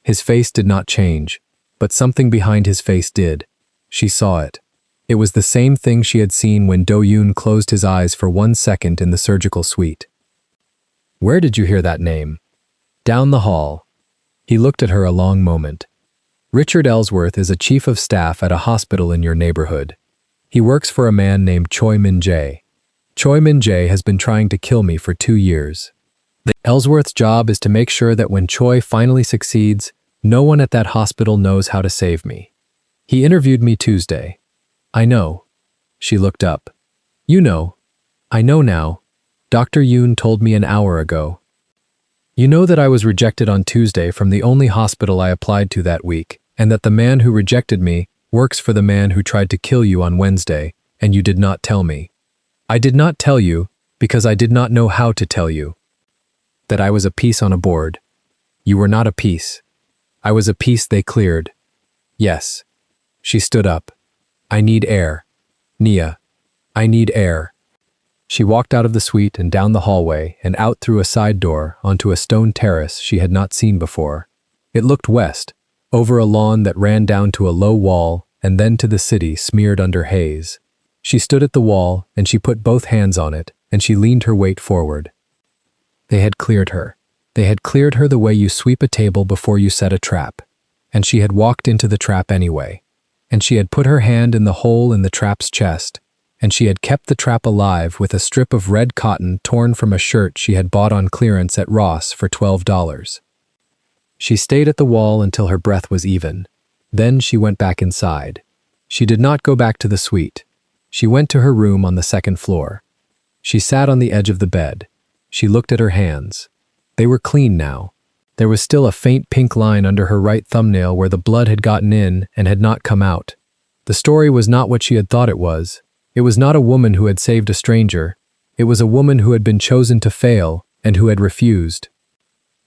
His face did not change, but something behind his face did. She saw it. It was the same thing she had seen when Do-yoon closed his eyes for 1 second in the surgical suite. "Where did you hear that name?" "Down the hall." He looked at her a long moment. "Richard Ellsworth is a chief of staff at a hospital in your neighborhood. He works for a man named Choi Min-jae. Choi Min-jae has been trying to kill me for 2 years. Ellsworth's job is to make sure that when Choi finally succeeds, no one at that hospital knows how to save me. He interviewed me Tuesday." "I know." She looked up. "You know." "I know now. Dr. Yoon told me an hour ago. You know that I was rejected on Tuesday from the only hospital I applied to that week, and that the man who rejected me works for the man who tried to kill you on Wednesday, and you did not tell me. I did not tell you because I did not know how to tell you. That I was a piece on a board. You were not a piece. I was a piece they cleared. Yes." She stood up. "I need air. Nia, I need air." She walked out of the suite and down the hallway and out through a side door onto a stone terrace she had not seen before. It looked west, over a lawn that ran down to a low wall and then to the city smeared under haze. She stood at the wall and she put both hands on it and she leaned her weight forward. They had cleared her. They had cleared her the way you sweep a table before you set a trap. And she had walked into the trap anyway. And she had put her hand in the hole in the trap's chest, and she had kept the trap alive with a strip of red cotton torn from a shirt she had bought on clearance at Ross for $12. She stayed at the wall until her breath was even. Then she went back inside. She did not go back to the suite. She went to her room on the second floor. She sat on the edge of the bed. She looked at her hands. They were clean now. There was still a faint pink line under her right thumbnail where the blood had gotten in and had not come out. The story was not what she had thought it was. It was not a woman who had saved a stranger. It was a woman who had been chosen to fail and who had refused.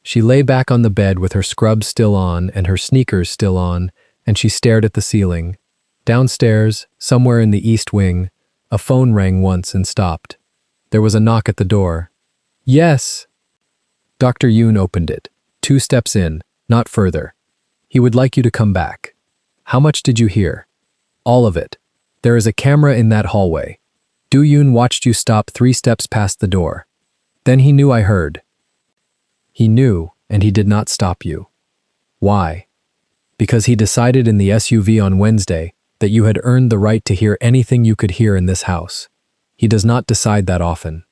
She lay back on the bed with her scrubs still on and her sneakers still on, and she stared at the ceiling. Downstairs, somewhere in the east wing, a phone rang once and stopped. There was a knock at the door. Yes. Dr. Yoon opened it. 2 steps in, not further. He would like you to come back. How much did you hear? All of it. There is a camera in that hallway. Do Yoon watched you stop 3 steps past the door. Then he knew I heard. He knew, and he did not stop you. Why? Because he decided in the SUV on Wednesday that you had earned the right to hear anything you could hear in this house. He does not decide that often.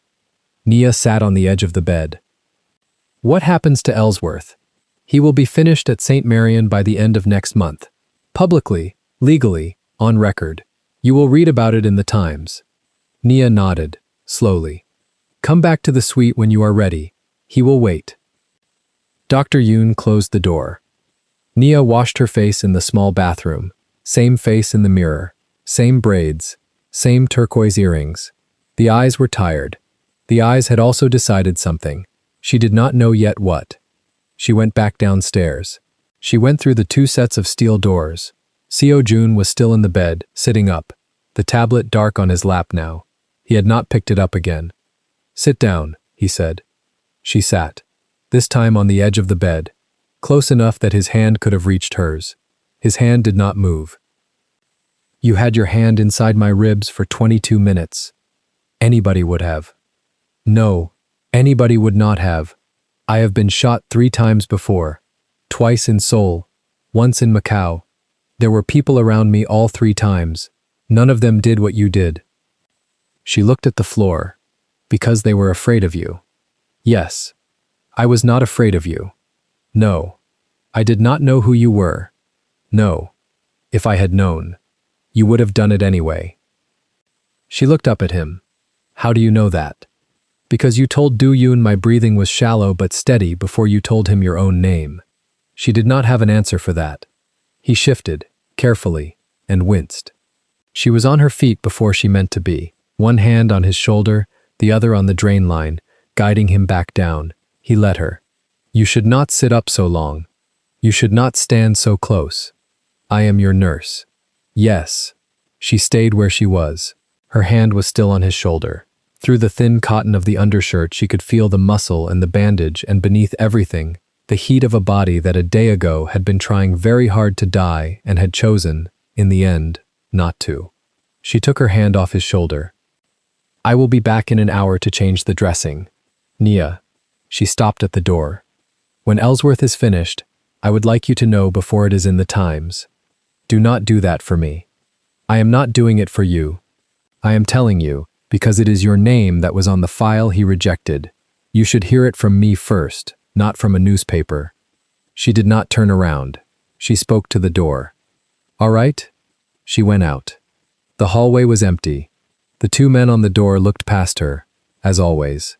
Nia sat on the edge of the bed. What happens to Ellsworth? He will be finished at St. Marion by the end of next month. Publicly, legally, on record. You will read about it in the Times. Nia nodded, slowly. Come back to the suite when you are ready. He will wait. Dr. Yoon closed the door. Nia washed her face in the small bathroom. Same face in the mirror. Same braids. Same turquoise earrings. The eyes were tired. The eyes had also decided something. She did not know yet what. She went back downstairs. She went through the 2 sets of steel doors. Seo Jun was still in the bed, sitting up, the tablet dark on his lap now. He had not picked it up again. Sit down, he said. She sat, this time on the edge of the bed, close enough that his hand could have reached hers. His hand did not move. You had your hand inside my ribs for 22 minutes. Anybody would have. No, anybody would not have. I have been shot 3 times before. Twice in Seoul, once in Macau. There were people around me all 3 times. None of them did what you did. She looked at the floor. Because they were afraid of you. Yes. I was not afraid of you. No. I did not know who you were. No. If I had known, you would have done it anyway. She looked up at him. How do you know that? Because you told Do Yoon my breathing was shallow but steady before you told him your own name. She did not have an answer for that. He shifted, carefully, and winced. She was on her feet before she meant to be, one hand on his shoulder, the other on the drain line, guiding him back down. He let her. You should not sit up so long. You should not stand so close. I am your nurse. Yes. She stayed where she was. Her hand was still on his shoulder. Through the thin cotton of the undershirt she could feel the muscle and the bandage, and beneath everything, the heat of a body that a day ago had been trying very hard to die and had chosen, in the end, not to. She took her hand off his shoulder. I will be back in an hour to change the dressing. Nia. She stopped at the door. When Ellsworth is finished, I would like you to know before it is in the Times. Do not do that for me. I am not doing it for you. I am telling you, because it is your name that was on the file he rejected. You should hear it from me first, not from a newspaper. She did not turn around. She spoke to the door. All right? She went out. The hallway was empty. The 2 men on the door looked past her, as always.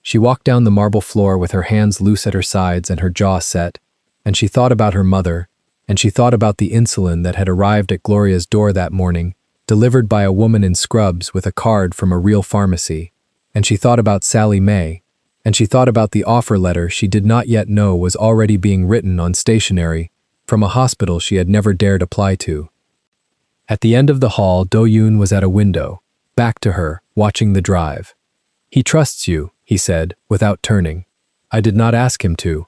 She walked down the marble floor with her hands loose at her sides and her jaw set, and she thought about her mother, and she thought about the insulin that had arrived at Gloria's door that morning, delivered by a woman in scrubs with a card from a real pharmacy, and she thought about Sally Mae, and she thought about the offer letter she did not yet know was already being written on stationery from a hospital she had never dared apply to. At the end of the hall, Do Yoon was at a window, back to her, watching the drive. He trusts you, he said, without turning. I did not ask him to.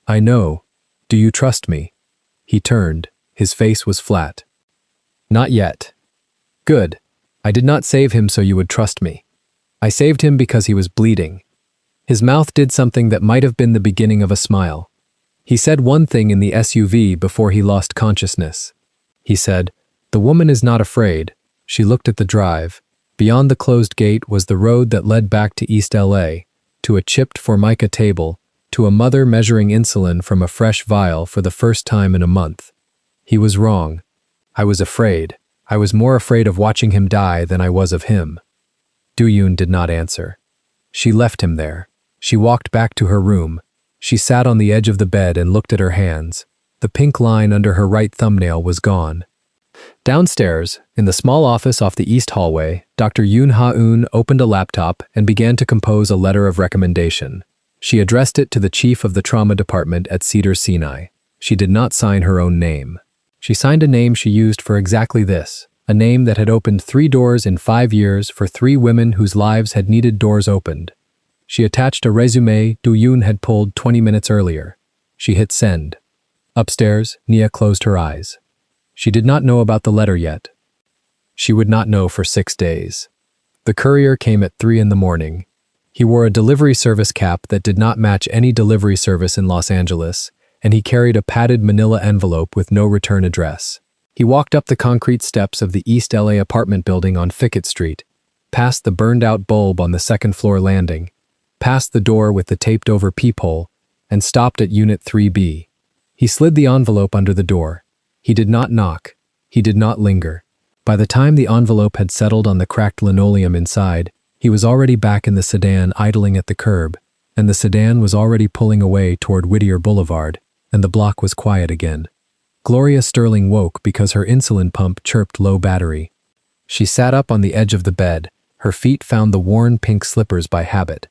I know. Do you trust me? He turned. His face was flat. Not yet. Good. I did not save him so you would trust me. I saved him because he was bleeding. His mouth did something that might have been the beginning of a smile. He said one thing in the SUV before he lost consciousness. He said, "The woman is not afraid." She looked at the drive. Beyond the closed gate was the road that led back to East LA, to a chipped Formica table, to a mother measuring insulin from a fresh vial for the first time in a month. He was wrong. I was afraid. I was more afraid of watching him die than I was of him. Du-yoon did not answer. She left him there. She walked back to her room. She sat on the edge of the bed and looked at her hands. The pink line under her right thumbnail was gone. Downstairs, in the small office off the east hallway, Dr. Yoon Ha-eun opened a laptop and began to compose a letter of recommendation. She addressed it to the chief of the trauma department at Cedars-Sinai. She did not sign her own name. She signed a name she used for exactly this, a name that had opened 3 doors in 5 years for 3 women whose lives had needed doors opened. She attached a resume Du-yoon had pulled 20 minutes earlier. She hit send. Upstairs, Nia closed her eyes. She did not know about the letter yet. She would not know for 6 days. The courier came at 3 in the morning. He wore a delivery service cap that did not match any delivery service in Los Angeles, and he carried a padded manila envelope with no return address. He walked up the concrete steps of the East LA apartment building on Fickett Street, past the burned-out bulb on the second-floor landing, past the door with the taped-over peephole, and stopped at Unit 3B. He slid the envelope under the door. He did not knock. He did not linger. By the time the envelope had settled on the cracked linoleum inside, he was already back in the sedan idling at the curb, and the sedan was already pulling away toward Whittier Boulevard, and the block was quiet again. Gloria Sterling woke because her insulin pump chirped low battery. She sat up on the edge of the bed. Her feet found the worn pink slippers by habit.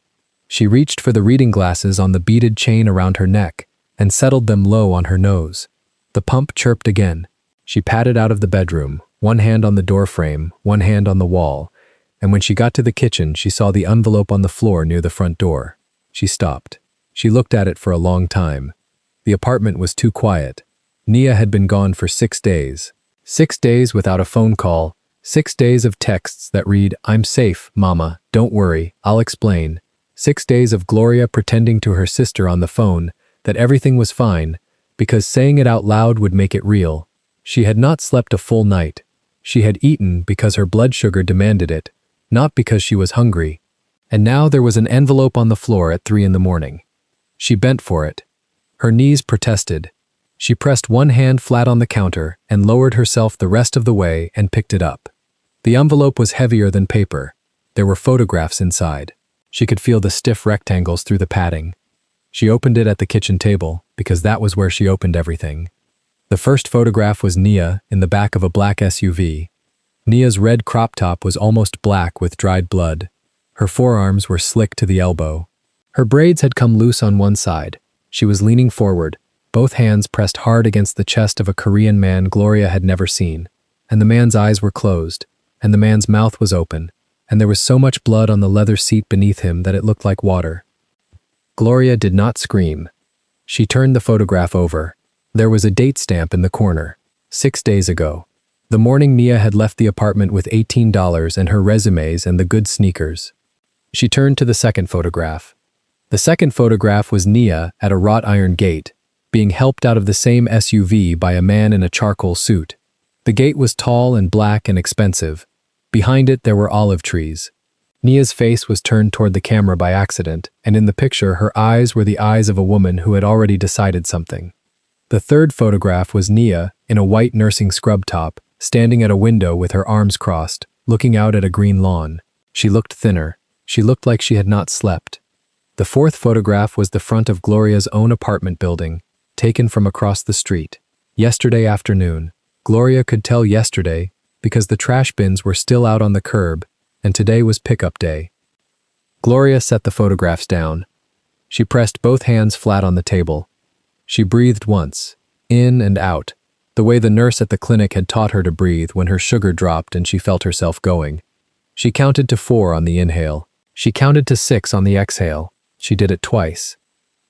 She reached for the reading glasses on the beaded chain around her neck and settled them low on her nose. The pump chirped again. She padded out of the bedroom, one hand on the door frame, one hand on the wall, and when she got to the kitchen, she saw the envelope on the floor near the front door. She stopped. She looked at it for a long time. The apartment was too quiet. Nia had been gone for 6 days. 6 days without a phone call. 6 days of texts that read, "I'm safe, Mama, don't worry, I'll explain." 6 days of Gloria pretending to her sister on the phone that everything was fine, because saying it out loud would make it real. She had not slept a full night. She had eaten because her blood sugar demanded it, not because she was hungry. And now there was an envelope on the floor at 3 in the morning. She bent for it. Her knees protested. She pressed one hand flat on the counter and lowered herself the rest of the way and picked it up. The envelope was heavier than paper. There were photographs inside. She could feel the stiff rectangles through the padding. She opened it at the kitchen table, because that was where she opened everything. The first photograph was Nia in the back of a black SUV. Nia's red crop top was almost black with dried blood. Her forearms were slick to the elbow. Her braids had come loose on one side. She was leaning forward, both hands pressed hard against the chest of a Korean man Gloria had never seen. And the man's eyes were closed, and the man's mouth was open, and there was so much blood on the leather seat beneath him that it looked like water. Gloria did not scream. She turned the photograph over. There was a date stamp in the corner. 6 days ago. The morning Nia had left the apartment with $18 and her resumes and the good sneakers. She turned to the second photograph. The second photograph was Nia at a wrought iron gate, being helped out of the same SUV by a man in a charcoal suit. The gate was tall and black and expensive. Behind it there were olive trees. Nia's face was turned toward the camera by accident, and in the picture her eyes were the eyes of a woman who had already decided something. The third photograph was Nia, in a white nursing scrub top, standing at a window with her arms crossed, looking out at a green lawn. She looked thinner. She looked like she had not slept. The fourth photograph was the front of Gloria's own apartment building, taken from across the street. Yesterday afternoon. Gloria could tell yesterday because the trash bins were still out on the curb, and today was pickup day. Gloria set the photographs down. She pressed both hands flat on the table. She breathed once, in and out, the way the nurse at the clinic had taught her to breathe when her sugar dropped and she felt herself going. She counted to 4 on the inhale. She counted to 6 on the exhale. She did it twice.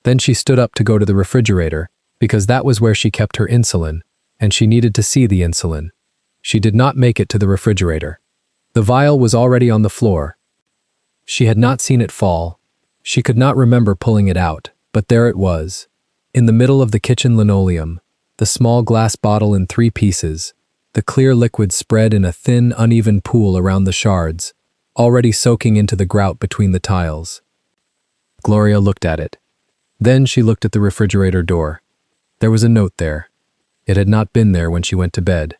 Then she stood up to go to the refrigerator, because that was where she kept her insulin, and she needed to see the insulin. She did not make it to the refrigerator. The vial was already on the floor. She had not seen it fall. She could not remember pulling it out, but there it was. In the middle of the kitchen linoleum, the small glass bottle in 3 pieces, the clear liquid spread in a thin, uneven pool around the shards, already soaking into the grout between the tiles. Gloria looked at it. Then she looked at the refrigerator door. There was a note there. It had not been there when she went to bed.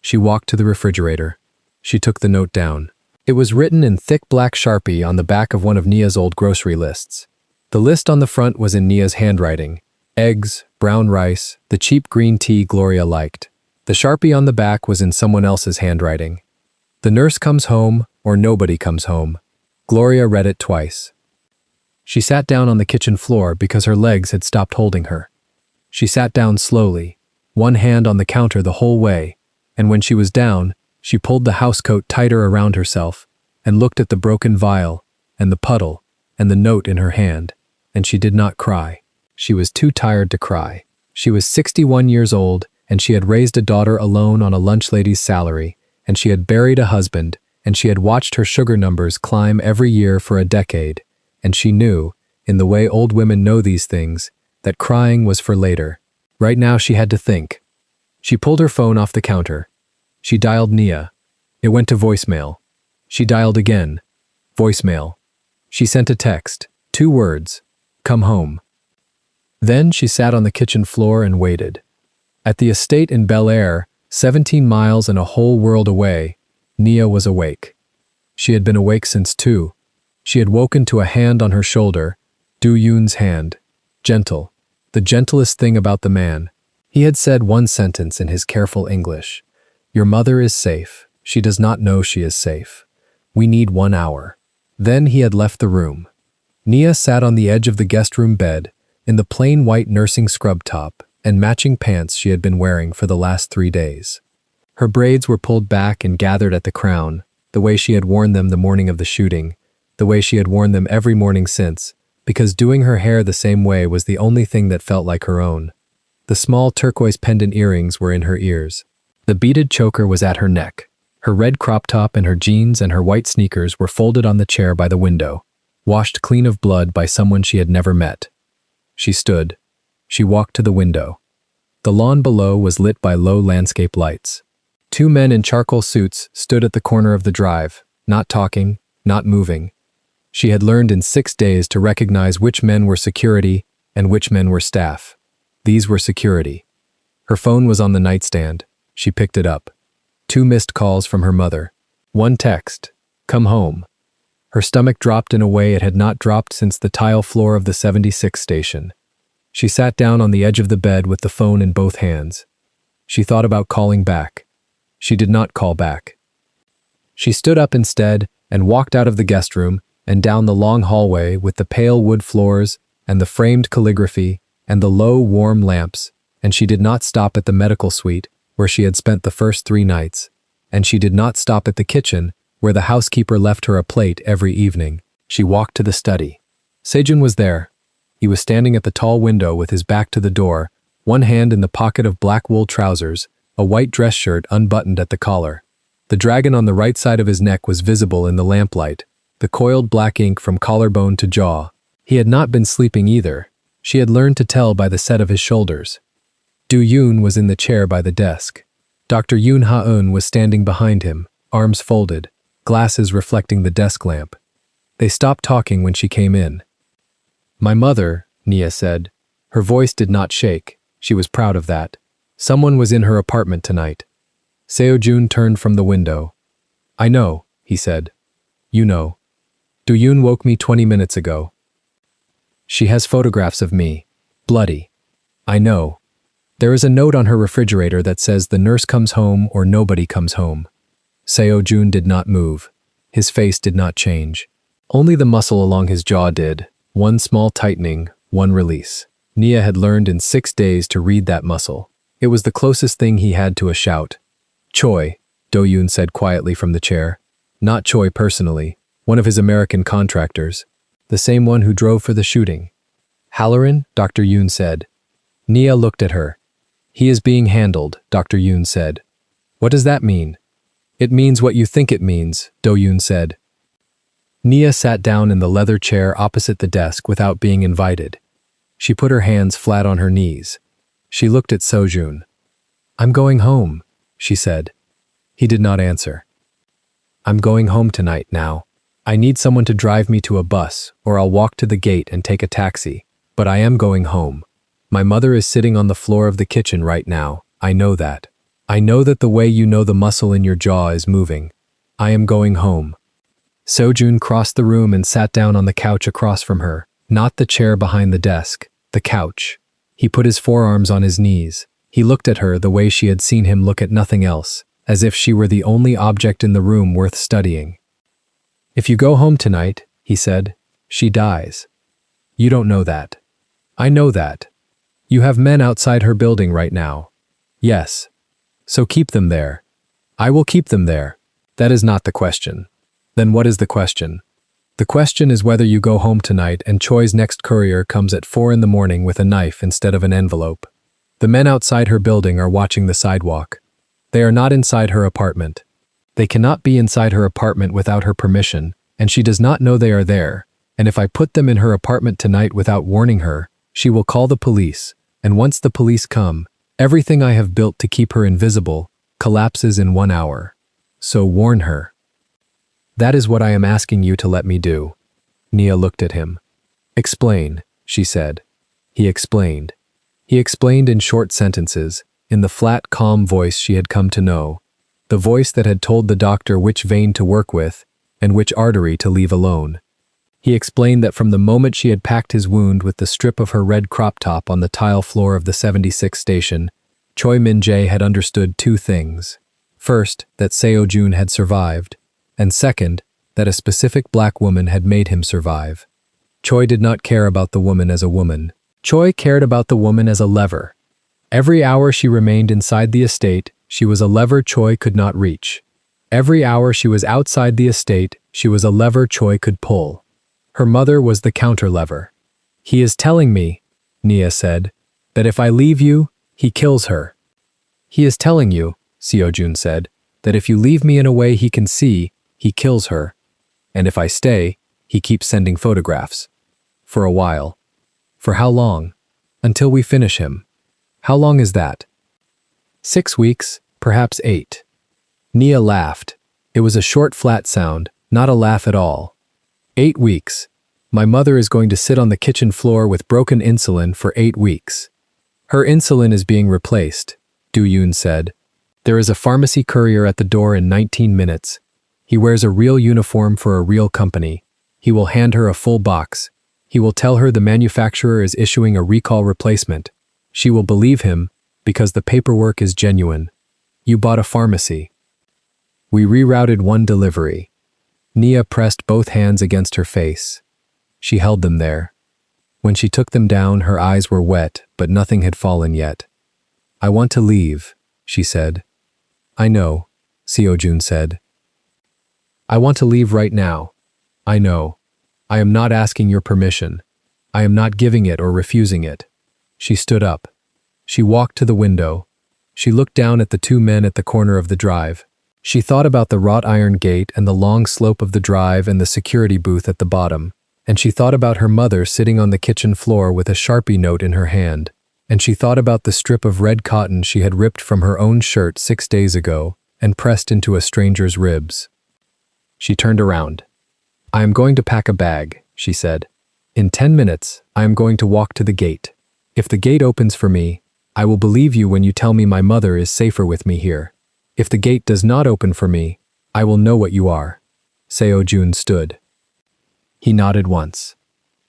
She walked to the refrigerator. She took the note down. It was written in thick black Sharpie on the back of one of Nia's old grocery lists. The list on the front was in Nia's handwriting. Eggs, brown rice, the cheap green tea Gloria liked. The Sharpie on the back was in someone else's handwriting. The nurse comes home, or nobody comes home. Gloria read it twice. She sat down on the kitchen floor because her legs had stopped holding her. She sat down slowly, one hand on the counter the whole way, and when she was down, she pulled the housecoat tighter around herself and looked at the broken vial and the puddle and the note in her hand, and she did not cry. She was too tired to cry. She was 61 years old, and she had raised a daughter alone on a lunch lady's salary, and she had buried a husband, and she had watched her sugar numbers climb every year for a decade, and she knew, in the way old women know these things, that crying was for later. Right now she had to think. She pulled her phone off the counter. She dialed Nia. It went to voicemail. She dialed again. Voicemail. She sent a text. 2 words. Come home. Then she sat on the kitchen floor and waited. At the estate in Bel Air, 17 miles and a whole world away, Nia was awake. She had been awake since 2. She had woken to a hand on her shoulder, Du Yun's hand. Gentle. The gentlest thing about the man. He had said one sentence in his careful English. Your mother is safe. She does not know she is safe. We need 1 hour. Then he had left the room. Nia sat on the edge of the guest room bed, in the plain white nursing scrub top and matching pants she had been wearing for the last 3 days. Her braids were pulled back and gathered at the crown, the way she had worn them the morning of the shooting, the way she had worn them every morning since, because doing her hair the same way was the only thing that felt like her own. The small turquoise pendant earrings were in her ears. The beaded choker was at her neck. Her red crop top and her jeans and her white sneakers were folded on the chair by the window, washed clean of blood by someone she had never met. She stood. She walked to the window. The lawn below was lit by low landscape lights. 2 men in charcoal suits stood at the corner of the drive, not talking, not moving. She had learned in 6 days to recognize which men were security and which men were staff. These were security. Her phone was on the nightstand. She picked it up. 2 missed calls from her mother. 1 text. Come home. Her stomach dropped in a way it had not dropped since the tile floor of the 76 station. She sat down on the edge of the bed with the phone in both hands. She thought about calling back. She did not call back. She stood up instead and walked out of the guest room and down the long hallway with the pale wood floors and the framed calligraphy and the low, warm lamps, and she did not stop at the medical suite where she had spent the first 3 nights, and she did not stop at the kitchen where the housekeeper left her a plate every evening. She walked to the study. Sejun was there. He was standing at the tall window with his back to the door, one hand in the pocket of black wool trousers, a white dress shirt unbuttoned at the collar. The dragon on the right side of his neck was visible in the lamplight, the coiled black ink from collarbone to jaw. He had not been sleeping either. She had learned to tell by the set of his shoulders. Du Yun was in the chair by the desk. Dr. Yoon Ha-eun was standing behind him, arms folded, glasses reflecting the desk lamp. They stopped talking when she came in. My mother, Nia said. Her voice did not shake. She was proud of that. Someone was in her apartment tonight. Seo-jun turned from the window. I know, he said. You know. Du Yun woke me 20 minutes ago. She has photographs of me. Bloody. I know. There is a note on her refrigerator that says the nurse comes home or nobody comes home. Seo-jun did not move. His face did not change. Only the muscle along his jaw did. 1 small tightening, 1 release. Nia had learned in 6 days to read that muscle. It was the closest thing he had to a shout. Choi, Do-yoon said quietly from the chair. Not Choi personally, one of his American contractors. The same one who drove for the shooting. Halloran, Dr. Yoon said. Nia looked at her. He is being handled, Dr. Yoon said. What does that mean? It means what you think it means, Do-yoon said. Nia sat down in the leather chair opposite the desk without being invited. She put her hands flat on her knees. She looked at Seo-jun. I'm going home, she said. He did not answer. I'm going home tonight now. I need someone to drive me to a bus, or I'll walk to the gate and take a taxi. But I am going home. My mother is sitting on the floor of the kitchen right now. I know that. I know that the way you know the muscle in your jaw is moving. I am going home. Sojun crossed the room and sat down on the couch across from her, not the chair behind the desk, the couch. He put his forearms on his knees. He looked at her the way she had seen him look at nothing else, as if she were the only object in the room worth studying. "If you go home tonight," he said, "she dies. You don't know that. I know that. You have men outside her building right now. Yes. So keep them there. I will keep them there. That is not the question. Then what is the question? The question is whether you go home tonight and Choi's next courier comes at 4 in the morning with a knife instead of an envelope. The men outside her building are watching the sidewalk. They are not inside her apartment. They cannot be inside her apartment without her permission, and she does not know they are there, and if I put them in her apartment tonight without warning her, she will call the police, and once the police come, everything I have built to keep her invisible collapses in 1 hour. So warn her." "That is what I am asking you to let me do." Nia looked at him. "Explain," she said. He explained. He explained in short sentences, in the flat, calm voice she had come to know, the voice that had told the doctor which vein to work with and which artery to leave alone. He explained that from the moment she had packed his wound with the strip of her red crop top on the tile floor of the 76 station, Choi Min-jae had understood 2 things. First, that Seo-jun had survived, and second, that a specific black woman had made him survive. Choi did not care about the woman as a woman. Choi cared about the woman as a lever. Every hour she remained inside the estate, she was a lever Choi could not reach. Every hour she was outside the estate, she was a lever Choi could pull. Her mother was the counter lever. "He is telling me," Nia said, "that if I leave you, he kills her." "He is telling you," Seo-jun said, "that if you leave me in a way he can see, he kills her. And if I stay, he keeps sending photographs. For a while. For how long? Until we finish him. How long is that?" 6 weeks, perhaps 8. Nia laughed. It was a short, flat sound, not a laugh at all. 8 weeks. My mother is going to sit on the kitchen floor with broken insulin for 8 weeks. "Her insulin is being replaced," Du-yoon said. "There is a pharmacy courier at the door in 19 minutes. He wears a real uniform for a real company. He will hand her a full box. He will tell her the manufacturer is issuing a recall replacement. She will believe him because the paperwork is genuine. You bought a pharmacy." We rerouted 1 delivery. Nia pressed both hands against her face. She held them there. When she took them down, her eyes were wet, but nothing had fallen yet. "I want to leave," she said. "I know," Seo-jun said. "I want to leave right now. I know. I am not asking your permission. I am not giving it or refusing it." She stood up. She walked to the window. She looked down at the 2 men at the corner of the drive. She thought about the wrought iron gate and the long slope of the drive and the security booth at the bottom. And she thought about her mother sitting on the kitchen floor with a Sharpie note in her hand. And she thought about the strip of red cotton she had ripped from her own shirt 6 days ago and pressed into a stranger's ribs. She turned around. "I am going to pack a bag," she said. "In 10 minutes, I am going to walk to the gate. If the gate opens for me, I will believe you when you tell me my mother is safer with me here. If the gate does not open for me, I will know what you are." Seo-jun stood. He nodded once.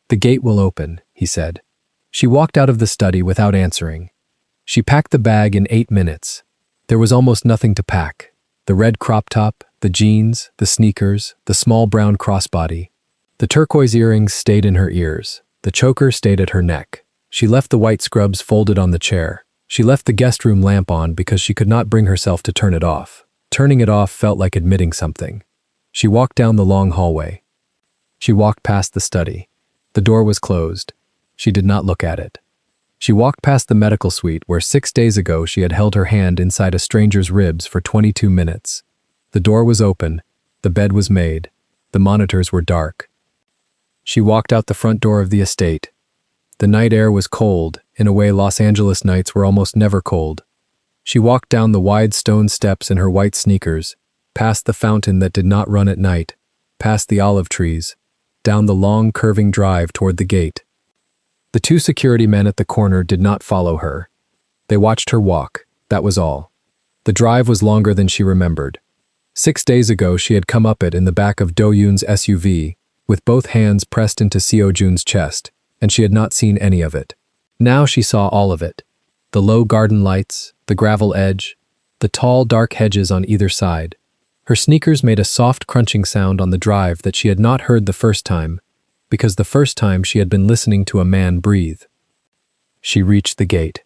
"The gate will open," he said. She walked out of the study without answering. She packed the bag in 8 minutes. There was almost nothing to pack. The red crop top, the jeans, the sneakers, the small brown crossbody. The turquoise earrings stayed in her ears. The choker stayed at her neck. She left the white scrubs folded on the chair. She left the guest room lamp on because she could not bring herself to turn it off. Turning it off felt like admitting something. She walked down the long hallway. She walked past the study. The door was closed. She did not look at it. She walked past the medical suite where 6 days ago she had held her hand inside a stranger's ribs for 22 minutes. The door was open. The bed was made. The monitors were dark. She walked out the front door of the estate. The night air was cold, in a way Los Angeles nights were almost never cold. She walked down the wide stone steps in her white sneakers, past the fountain that did not run at night, past the olive trees, down the long curving drive toward the gate. The 2 security men at the corner did not follow her. They watched her walk, that was all. The drive was longer than she remembered. 6 days ago she had come up it in the back of Do-yoon's SUV, with both hands pressed into Seo-jun's chest, and she had not seen any of it. Now she saw all of it. The low garden lights, the gravel edge, the tall dark hedges on either side. Her sneakers made a soft crunching sound on the drive that she had not heard the first time, because the first time she had been listening to a man breathe. She reached the gate.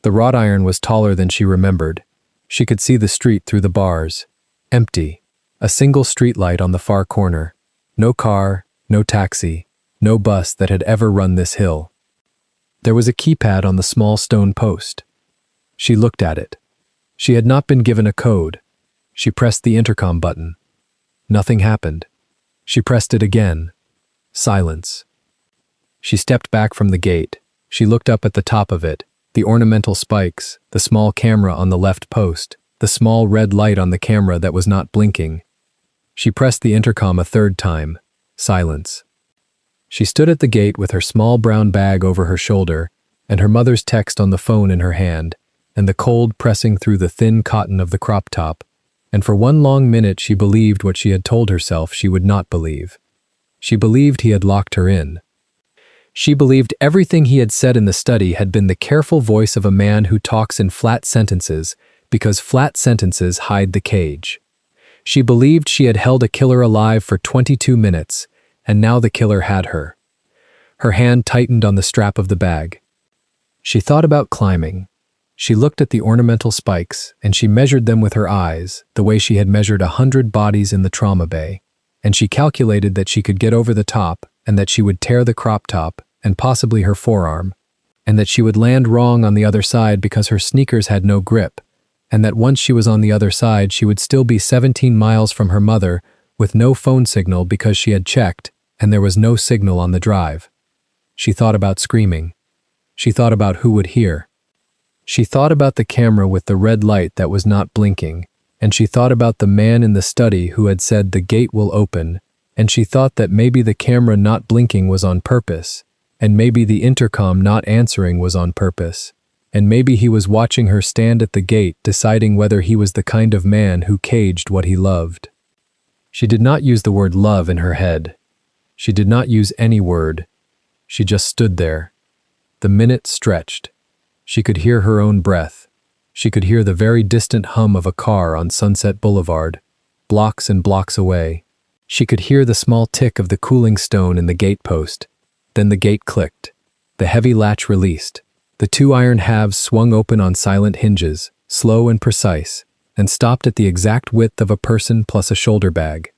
The wrought iron was taller than she remembered. She could see the street through the bars. Empty. A single street light on the far corner. No car, no taxi, no bus that had ever run this hill. There was a keypad on the small stone post. She looked at it. She had not been given a code. She pressed the intercom button. Nothing happened. She pressed it again. Silence. She stepped back from the gate. She looked up at the top of it, the ornamental spikes, the small camera on the left post, the small red light on the camera that was not blinking. She pressed the intercom a third time. Silence. She stood at the gate with her small brown bag over her shoulder and her mother's text on the phone in her hand, and the cold pressing through the thin cotton of the crop top, and for one long minute she believed what she had told herself she would not believe. She believed he had locked her in. She believed everything he had said in the study had been the careful voice of a man who talks in flat sentences because flat sentences hide the cage. She believed she had held a killer alive for 22 minutes, and now the killer had her. Her hand tightened on the strap of the bag. She thought about climbing. She looked at the ornamental spikes, and she measured them with her eyes, the way she had measured 100 bodies in the trauma bay, and she calculated that she could get over the top, and that she would tear the crop top, and possibly her forearm, and that she would land wrong on the other side because her sneakers had no grip, and that once she was on the other side she would still be 17 miles from her mother with no phone signal because she had checked, and there was no signal on the drive. She thought about screaming. She thought about who would hear. She thought about the camera with the red light that was not blinking, and she thought about the man in the study who had said the gate will open, and she thought that maybe the camera not blinking was on purpose, and maybe the intercom not answering was on purpose, and maybe he was watching her stand at the gate deciding whether he was the kind of man who caged what he loved. She did not use the word love in her head. She did not use any word. She just stood there. The minute stretched. She could hear her own breath. She could hear the very distant hum of a car on Sunset Boulevard, blocks and blocks away. She could hear the small tick of the cooling stone in the gate post. Then the gate clicked. The heavy latch released. The two iron halves swung open on silent hinges, slow and precise, and stopped at the exact width of a person plus a shoulder bag.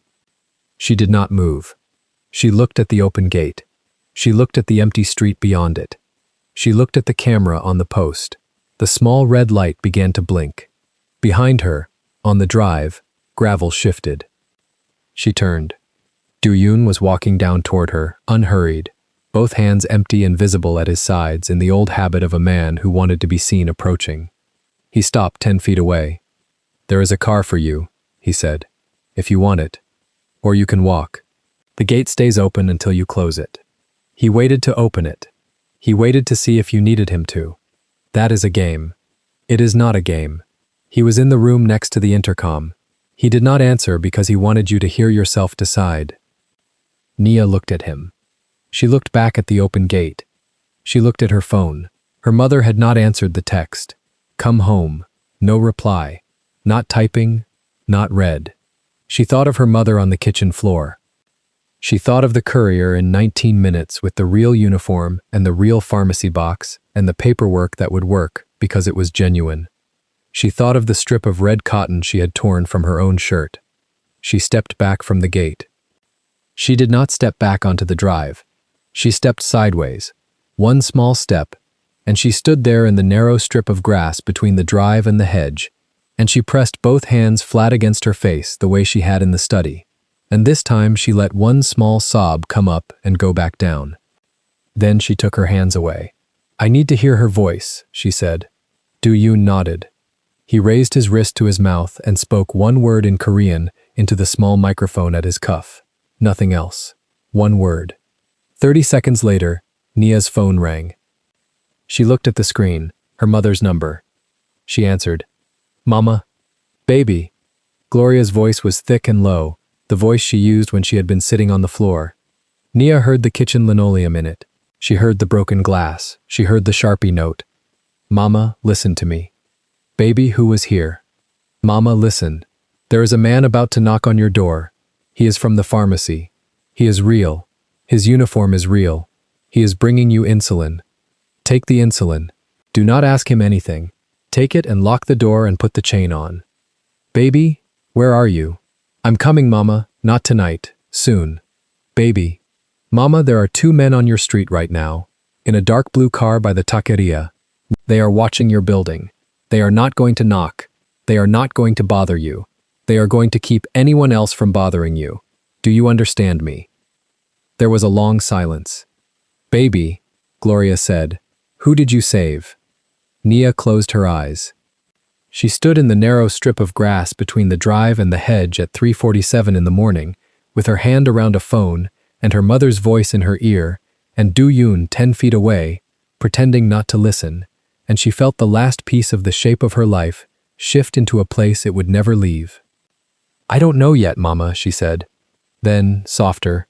She did not move. She looked at the open gate. She looked at the empty street beyond it. She looked at the camera on the post. The small red light began to blink. Behind her, on the drive, gravel shifted. She turned. Do-yoon was walking down toward her, unhurried, both hands empty and visible at his sides in the old habit of a man who wanted to be seen approaching. He stopped 10 feet away. "There is a car for you," he said, "if you want it. Or you can walk. The gate stays open until you close it." He waited to open it. He waited to see if you needed him to. That is a game. It is not a game. He was in the room next to the intercom. He did not answer because he wanted you to hear yourself decide. Nia looked at him. She looked back at the open gate. She looked at her phone. Her mother had not answered the text. Come home. No reply. Not typing. Not read. She thought of her mother on the kitchen floor. She thought of the courier in 19 minutes with the real uniform and the real pharmacy box and the paperwork that would work because it was genuine. She thought of the strip of red cotton she had torn from her own shirt. She stepped back from the gate. She did not step back onto the drive. She stepped sideways, one small step, and she stood there in the narrow strip of grass between the drive and the hedge, and she pressed both hands flat against her face the way she had in the study. And this time she let one small sob come up and go back down. Then she took her hands away. "I need to hear her voice," she said. Do-yoon nodded. He raised his wrist to his mouth and spoke one word in Korean into the small microphone at his cuff. Nothing else. One word. 30 seconds later, Nia's phone rang. She looked at the screen, her mother's number. She answered. "Mama." "Baby." Gloria's voice was thick and low, the voice she used when she had been sitting on the floor. Nia heard the kitchen linoleum in it. She heard the broken glass. She heard the Sharpie note. Mama, listen to me. Baby, who was here? Mama, listen. There is a man about to knock on your door. He is from the pharmacy. He is real. His uniform is real. He is bringing you insulin. Take the insulin. Do not ask him anything. Take it and lock the door and put the chain on. Baby, where are you? I'm coming, Mama. Not tonight. Soon. Baby. Mama, there are 2 men on your street right now, in a dark blue car by the taqueria. They are watching your building. They are not going to knock. They are not going to bother you. They are going to keep anyone else from bothering you. Do you understand me? There was a long silence. Baby, Gloria said, who did you save? Nia closed her eyes. She stood in the narrow strip of grass between the drive and the hedge at 3:47 in the morning, with her hand around a phone and her mother's voice in her ear, and Du Yun 10 feet away, pretending not to listen, and she felt the last piece of the shape of her life shift into a place it would never leave. I don't know yet, Mama, she said. Then, softer,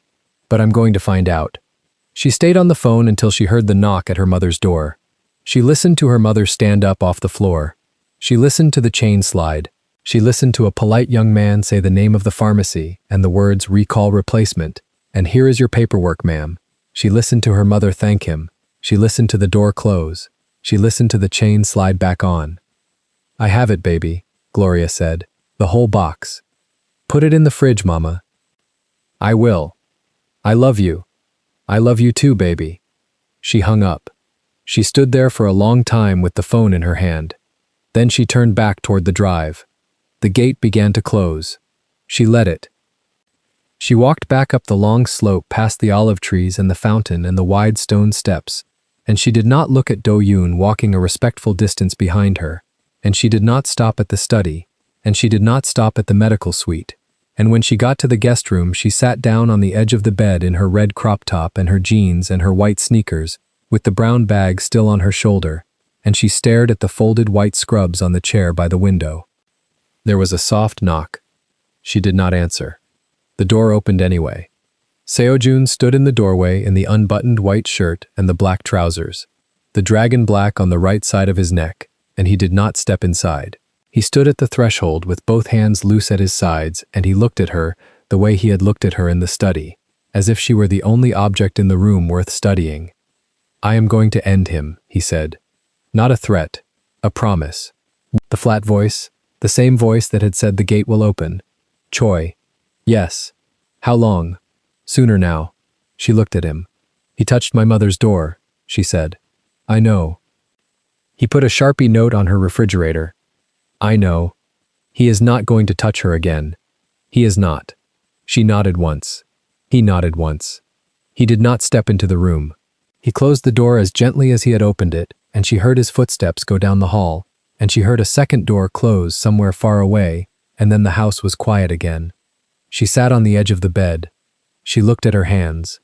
but I'm going to find out. She stayed on the phone until she heard the knock at her mother's door. She listened to her mother stand up off the floor. She listened to the chain slide. She listened to a polite young man say the name of the pharmacy and the words recall replacement, and here is your paperwork, ma'am. She listened to her mother thank him. She listened to the door close. She listened to the chain slide back on. I have it, baby, Gloria said. The whole box. Put it in the fridge, Mama. I will. I love you. I love you too, baby. She hung up. She stood there for a long time with the phone in her hand. Then she turned back toward the drive. The gate began to close. She let it. She walked back up the long slope past the olive trees and the fountain and the wide stone steps, and she did not look at Do Yoon walking a respectful distance behind her, and she did not stop at the study, and she did not stop at the medical suite, and when she got to the guest room she sat down on the edge of the bed in her red crop top and her jeans and her white sneakers, with the brown bag still on her shoulder, and she stared at the folded white scrubs on the chair by the window. There was a soft knock. She did not answer. The door opened anyway. Seojun stood in the doorway in the unbuttoned white shirt and the black trousers, the dragon black on the right side of his neck, and he did not step inside. He stood at the threshold with both hands loose at his sides, and he looked at her the way he had looked at her in the study, as if she were the only object in the room worth studying. I am going to end him, he said. Not a threat, a promise. The flat voice, the same voice that had said the gate will open. Choi. Yes. How long? Sooner now. She looked at him. He touched my mother's door, she said. I know. He put a Sharpie note on her refrigerator. I know. He is not going to touch her again. He is not. She nodded once. He nodded once. He did not step into the room. He closed the door as gently as he had opened it, and she heard his footsteps go down the hall, and she heard a second door close somewhere far away, and then the house was quiet again. She sat on the edge of the bed. She looked at her hands.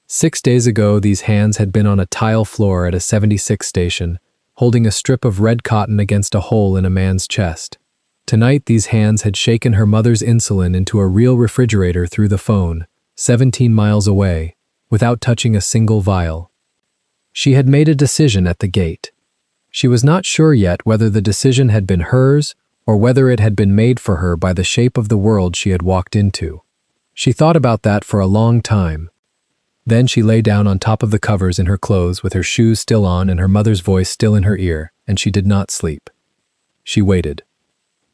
6 days ago, these hands had been on a tile floor at a 76 station, holding a strip of red cotton against a hole in a man's chest. Tonight, these hands had shaken her mother's insulin into a real refrigerator through the phone, 17 miles away, without touching a single vial. She had made a decision at the gate. She was not sure yet whether the decision had been hers or whether it had been made for her by the shape of the world she had walked into. She thought about that for a long time. Then she lay down on top of the covers in her clothes with her shoes still on and her mother's voice still in her ear, and she did not sleep. She waited.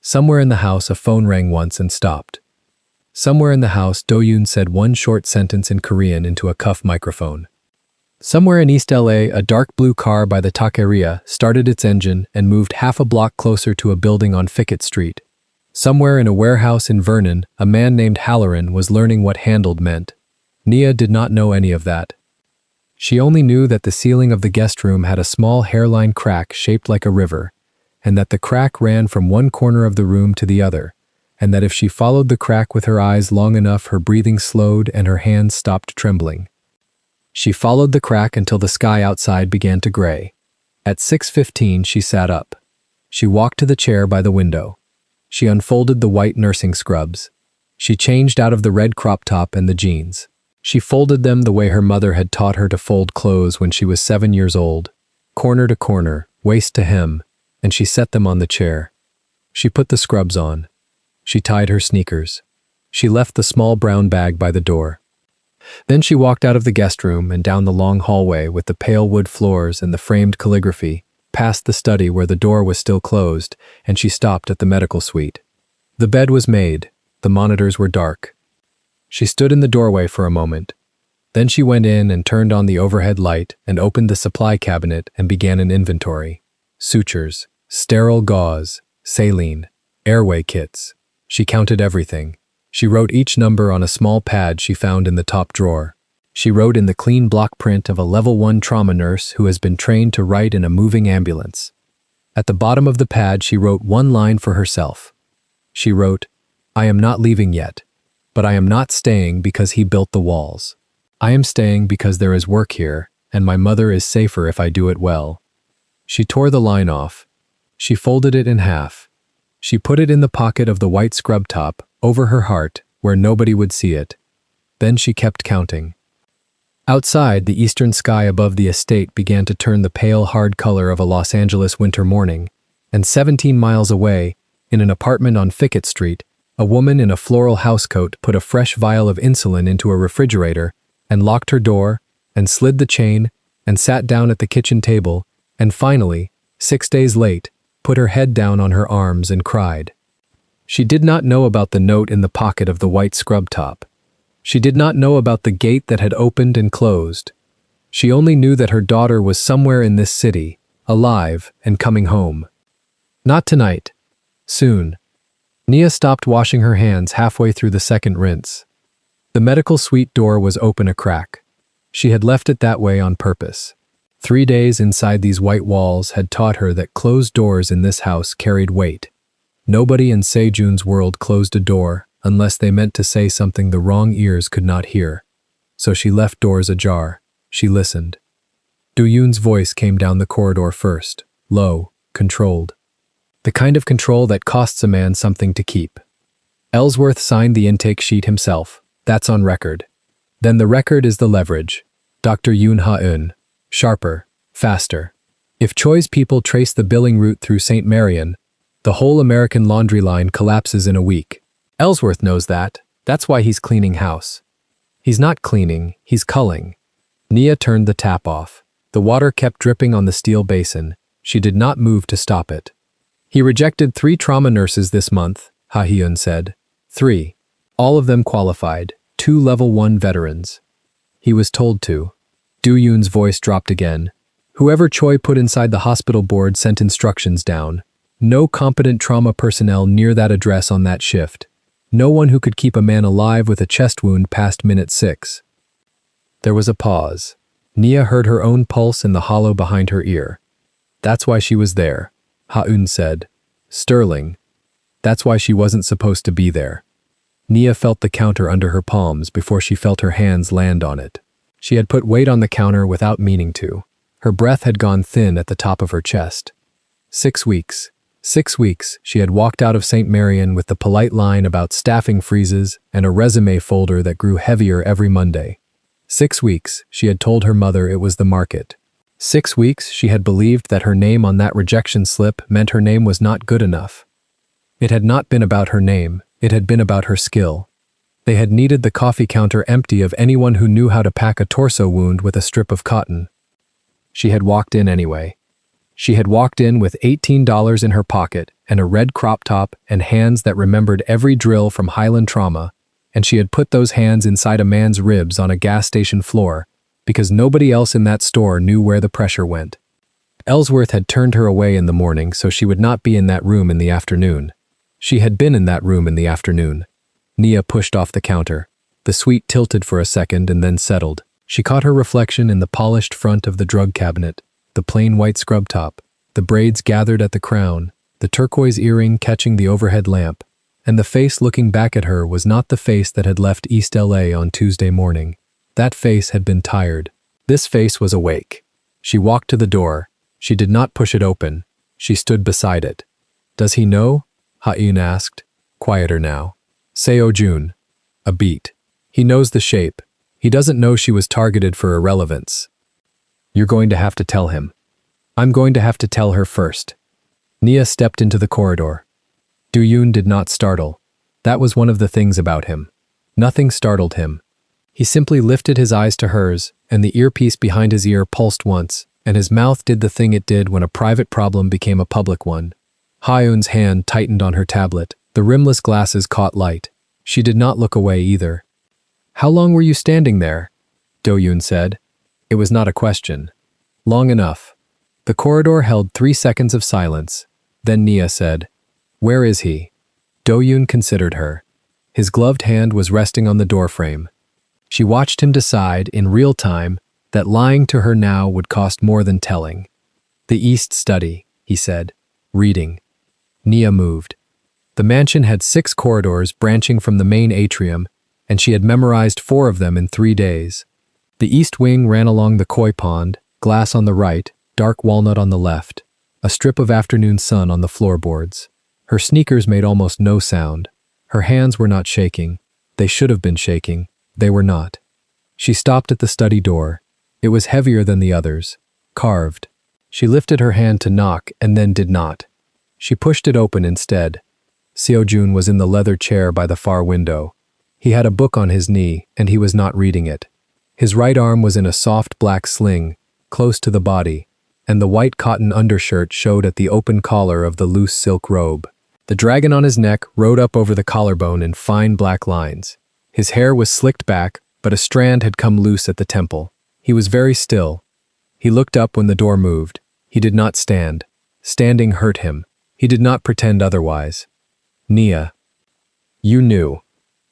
Somewhere in the house a phone rang once and stopped. Somewhere in the house Do Yoon said one short sentence in Korean into a cuff microphone. Somewhere in East LA, a dark blue car by the taqueria started its engine and moved half a block closer to a building on Fickett Street. Somewhere in a warehouse in Vernon, a man named Halloran was learning what handled meant. Nia did not know any of that. She only knew that the ceiling of the guest room had a small hairline crack shaped like a river, and that the crack ran from one corner of the room to the other, and that if she followed the crack with her eyes long enough, her breathing slowed and her hands stopped trembling. She followed the crack until the sky outside began to gray. At 6:15 she sat up. She walked to the chair by the window. She unfolded the white nursing scrubs. She changed out of the red crop top and the jeans. She folded them the way her mother had taught her to fold clothes when she was 7 years old, corner to corner, waist to hem, and she set them on the chair. She put the scrubs on. She tied her sneakers. She left the small brown bag by the door. Then she walked out of the guest room and down the long hallway with the pale wood floors and the framed calligraphy, past the study where the door was still closed, and she stopped at the medical suite. The bed was made. The monitors were dark. She stood in the doorway for a moment. Then she went in and turned on the overhead light and opened the supply cabinet and began an inventory. Sutures, sterile gauze, saline, airway kits. She counted everything. She wrote each number on a small pad she found in the top drawer. She wrote in the clean block print of a level 1 trauma nurse who has been trained to write in a moving ambulance. At the bottom of the pad she wrote one line for herself. She wrote, "I am not leaving yet, but I am not staying because he built the walls. I am staying because there is work here, and my mother is safer if I do it well." She tore the line off. She folded it in half. She put it in the pocket of the white scrub top, over her heart, where nobody would see it. Then she kept counting. Outside, the eastern sky above the estate began to turn the pale, hard color of a Los Angeles winter morning, and 17 miles away, in an apartment on Fickett Street, a woman in a floral housecoat put a fresh vial of insulin into a refrigerator and locked her door and slid the chain and sat down at the kitchen table and finally, 6 days late, put her head down on her arms and cried. She did not know about the note in the pocket of the white scrub top. She did not know about the gate that had opened and closed. She only knew that her daughter was somewhere in this city, alive and coming home. Not tonight. Soon. Nia stopped washing her hands halfway through the second rinse. The medical suite door was open a crack. She had left it that way on purpose. 3 days inside these white walls had taught her that closed doors in this house carried weight. Nobody in Sejun's world closed a door unless they meant to say something the wrong ears could not hear. So she left doors ajar. She listened. Do-yoon's voice came down the corridor first, low, controlled. The kind of control that costs a man something to keep. Ellsworth signed the intake sheet himself. That's on record. Then the record is the leverage. Dr. Yoon Ha-eun. Sharper. Faster. If Choi's people trace the billing route through St. Marion, the whole American laundry line collapses in a week. Ellsworth knows that. That's why he's cleaning house. He's not cleaning, he's culling. Nia turned the tap off. The water kept dripping on the steel basin. She did not move to stop it. He rejected 3 trauma nurses this month, Ha-hyun said. 3. All of them qualified, 2 level 1 veterans. He was told to. Do-yoon's voice dropped again. Whoever Choi put inside the hospital board sent instructions down. No competent trauma personnel near that address on that shift. No one who could keep a man alive with a chest wound past minute 6. There was a pause. Nia heard her own pulse in the hollow behind her ear. That's why she was there, Ha-eun said. Sterling. That's why she wasn't supposed to be there. Nia felt the counter under her palms before she felt her hands land on it. She had put weight on the counter without meaning to. Her breath had gone thin at the top of her chest. 6 weeks. 6 weeks, she had walked out of St. Marion with the polite line about staffing freezes and a resume folder that grew heavier every Monday. 6 weeks, she had told her mother it was the market. 6 weeks, she had believed that her name on that rejection slip meant her name was not good enough. It had not been about her name, it had been about her skill. They had needed the coffee counter empty of anyone who knew how to pack a torso wound with a strip of cotton. She had walked in anyway. She had walked in with $18 in her pocket and a red crop top and hands that remembered every drill from Highland Trauma, and she had put those hands inside a man's ribs on a gas station floor because nobody else in that store knew where the pressure went. Ellsworth had turned her away in the morning so she would not be in that room in the afternoon. She had been in that room in the afternoon. Nia pushed off the counter. The suite tilted for a second and then settled. She caught her reflection in the polished front of the drug cabinet, the plain white scrub top, the braids gathered at the crown, the turquoise earring catching the overhead lamp, and the face looking back at her was not the face that had left East LA on Tuesday morning. That face had been tired. This face was awake. She walked to the door. She did not push it open. She stood beside it. Does he know? Ha-Eun asked. Quieter now. Seo-jun. A beat. He knows the shape. He doesn't know she was targeted for irrelevance. You're going to have to tell him. I'm going to have to tell her first. Nia stepped into the corridor. Do-yoon did not startle. That was one of the things about him. Nothing startled him. He simply lifted his eyes to hers, and the earpiece behind his ear pulsed once, and his mouth did the thing it did when a private problem became a public one. Ha-Eun's hand tightened on her tablet. The rimless glasses caught light. She did not look away either. How long were you standing there? Do-yoon said. It was not a question. Long enough. The corridor held 3 seconds of silence. Then Nia said, Where is he? Do-yoon considered her. His gloved hand was resting on the doorframe. She watched him decide, in real time, that lying to her now would cost more than telling. The East Study, he said, reading. Nia moved. The mansion had 6 corridors branching from the main atrium, and she had memorized 4 of them in 3 days. The east wing ran along the koi pond, glass on the right, dark walnut on the left, a strip of afternoon sun on the floorboards. Her sneakers made almost no sound. Her hands were not shaking. They should have been shaking. They were not. She stopped at the study door. It was heavier than the others, carved. She lifted her hand to knock and then did not. She pushed it open instead. Seo-jun was in the leather chair by the far window. He had a book on his knee, and he was not reading it. His right arm was in a soft black sling, close to the body, and the white cotton undershirt showed at the open collar of the loose silk robe. The dragon on his neck rode up over the collarbone in fine black lines. His hair was slicked back, but a strand had come loose at the temple. He was very still. He looked up when the door moved. He did not stand. Standing hurt him. He did not pretend otherwise. Nia. You knew.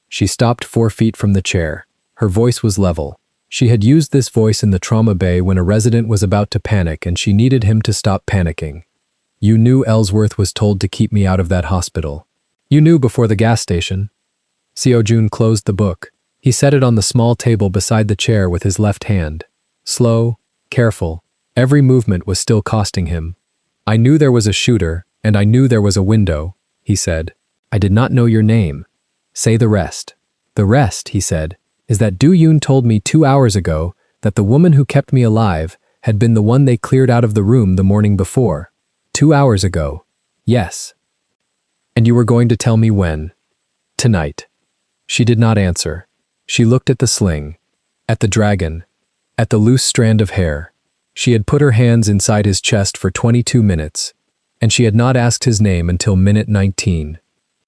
She stopped 4 feet from the chair. Her voice was level. She had used this voice in the trauma bay when a resident was about to panic and she needed him to stop panicking. You knew Ellsworth was told to keep me out of that hospital. You knew before the gas station. Seo-jun closed the book. He set it on the small table beside the chair with his left hand. Slow, careful. Every movement was still costing him. I knew there was a shooter, and I knew there was a window, he said. I did not know your name. Say the rest. The rest, he said, is that Do-yoon told me 2 hours ago that the woman who kept me alive had been the one they cleared out of the room the morning before. 2 hours ago. Yes. And you were going to tell me when? Tonight. She did not answer. She looked at the sling, at the dragon, at the loose strand of hair. She had put her hands inside his chest for 22 minutes, and she had not asked his name until minute 19.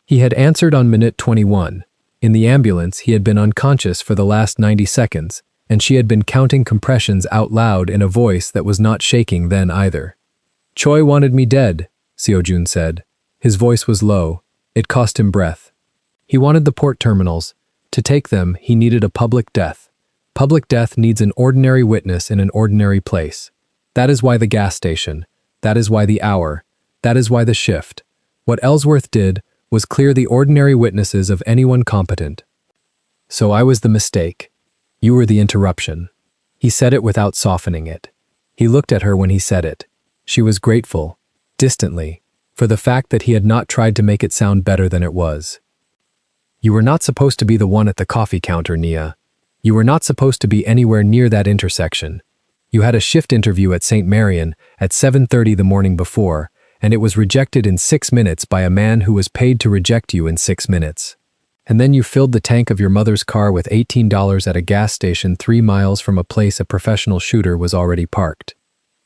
He had answered on minute 21. In the ambulance, he had been unconscious for the last 90 seconds, and she had been counting compressions out loud in a voice that was not shaking then either. Choi wanted me dead, Seo-jun said. His voice was low. It cost him breath. He wanted the port terminals. To take them, he needed a public death. Public death needs an ordinary witness in an ordinary place. That is why the gas station. That is why the hour. That is why the shift. What Ellsworth did was clear the ordinary witnesses of anyone competent. So I was the mistake. You were the interruption. He said it without softening it. He looked at her when he said it. She was grateful, distantly, for the fact that he had not tried to make it sound better than it was. You were not supposed to be the one at the coffee counter, Nia. You were not supposed to be anywhere near that intersection. You had a shift interview at St. Marion at 7:30 the morning before, and it was rejected in 6 minutes by a man who was paid to reject you in 6 minutes. And then you filled the tank of your mother's car with $18 at a gas station 3 miles from a place a professional shooter was already parked.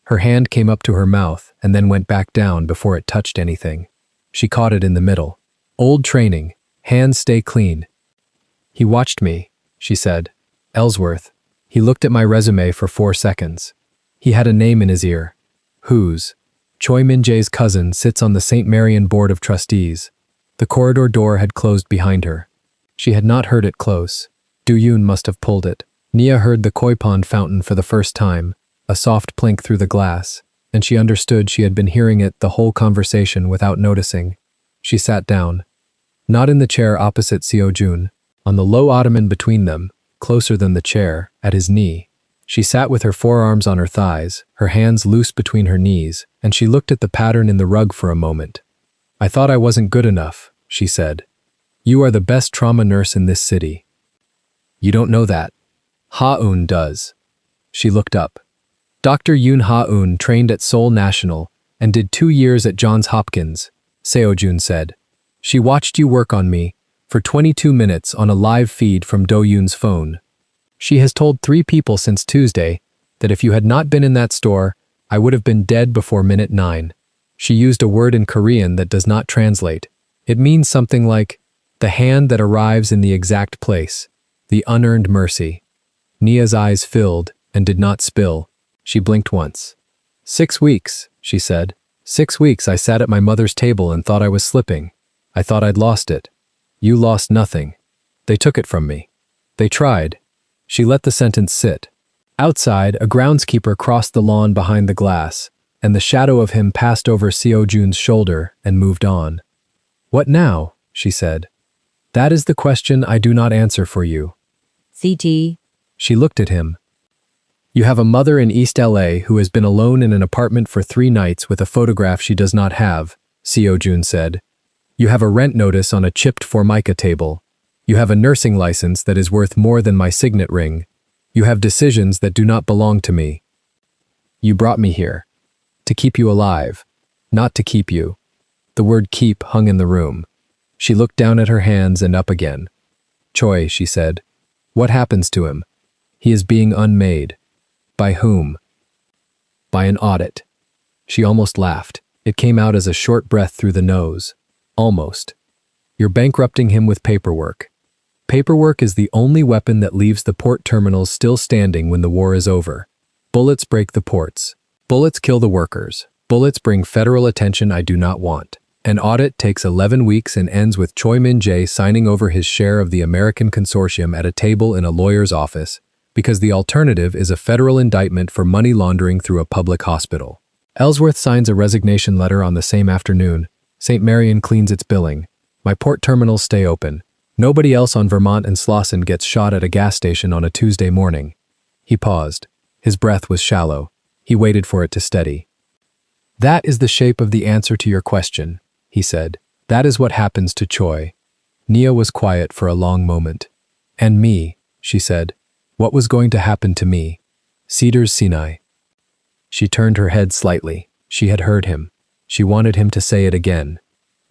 Her hand came up to her mouth and then went back down before it touched anything. She caught it in the middle. Old training. Hands stay clean. He watched me, she said. Ellsworth. He looked at my resume for 4 seconds. He had a name in his ear. Whose? Choi Min-jae's cousin sits on the St. Marion Board of Trustees. The corridor door had closed behind her. She had not heard it close. Do-yoon must have pulled it. Nia heard the koi pond fountain for the first time, a soft plink through the glass, and she understood she had been hearing it the whole conversation without noticing. She sat down. Not in the chair opposite Seo-jun, on the low ottoman between them, closer than the chair, at his knee. She sat with her forearms on her thighs, her hands loose between her knees, and she looked at the pattern in the rug for a moment. I thought I wasn't good enough, she said. You are the best trauma nurse in this city. You don't know that. Ha-eun does. She looked up. Dr. Yoon Ha-eun trained at Seoul National and did 2 years at Johns Hopkins, Seo-jun said. She watched you work on me for 22 minutes on a live feed from Do-yoon's phone. She has told 3 people since Tuesday that if you had not been in that store, I would have been dead before minute 9. She used a word in Korean that does not translate. It means something like, the hand that arrives in the exact place, the unearned mercy. Nia's eyes filled and did not spill. She blinked once. 6 weeks, she said. 6 weeks I sat at my mother's table and thought I was slipping. I thought I'd lost it. You lost nothing. They took it from me. They tried. She let the sentence sit. Outside, a groundskeeper crossed the lawn behind the glass, and the shadow of him passed over Seo-jun's shoulder and moved on. What now? She said. That is the question I do not answer for you. CT. She looked at him. You have a mother in East LA who has been alone in an apartment for 3 nights with a photograph she does not have, Seo-jun said. You have a rent notice on a chipped Formica table. You have a nursing license that is worth more than my signet ring. You have decisions that do not belong to me. You brought me here. To keep you alive. Not to keep you. The word keep hung in the room. She looked down at her hands and up again. Choi, she said. What happens to him? He is being unmade. By whom? By an audit. She almost laughed. It came out as a short breath through the nose. Almost. You're bankrupting him with paperwork. Paperwork is the only weapon that leaves the port terminals still standing when the war is over. Bullets break the ports. Bullets kill the workers. Bullets bring federal attention I do not want. An audit takes 11 weeks and ends with Choi Min-jae signing over his share of the American consortium at a table in a lawyer's office, because the alternative is a federal indictment for money laundering through a public hospital. Ellsworth signs a resignation letter on the same afternoon. St. Marion cleans its billing. My port terminals stay open. Nobody else on Vermont and Slauson gets shot at a gas station on a Tuesday morning. He paused. His breath was shallow. He waited for it to steady. That is the shape of the answer to your question, he said. That is what happens to Choi. Nia was quiet for a long moment. And me, she said. What was going to happen to me? Cedars Sinai. She turned her head slightly. She had heard him. She wanted him to say it again.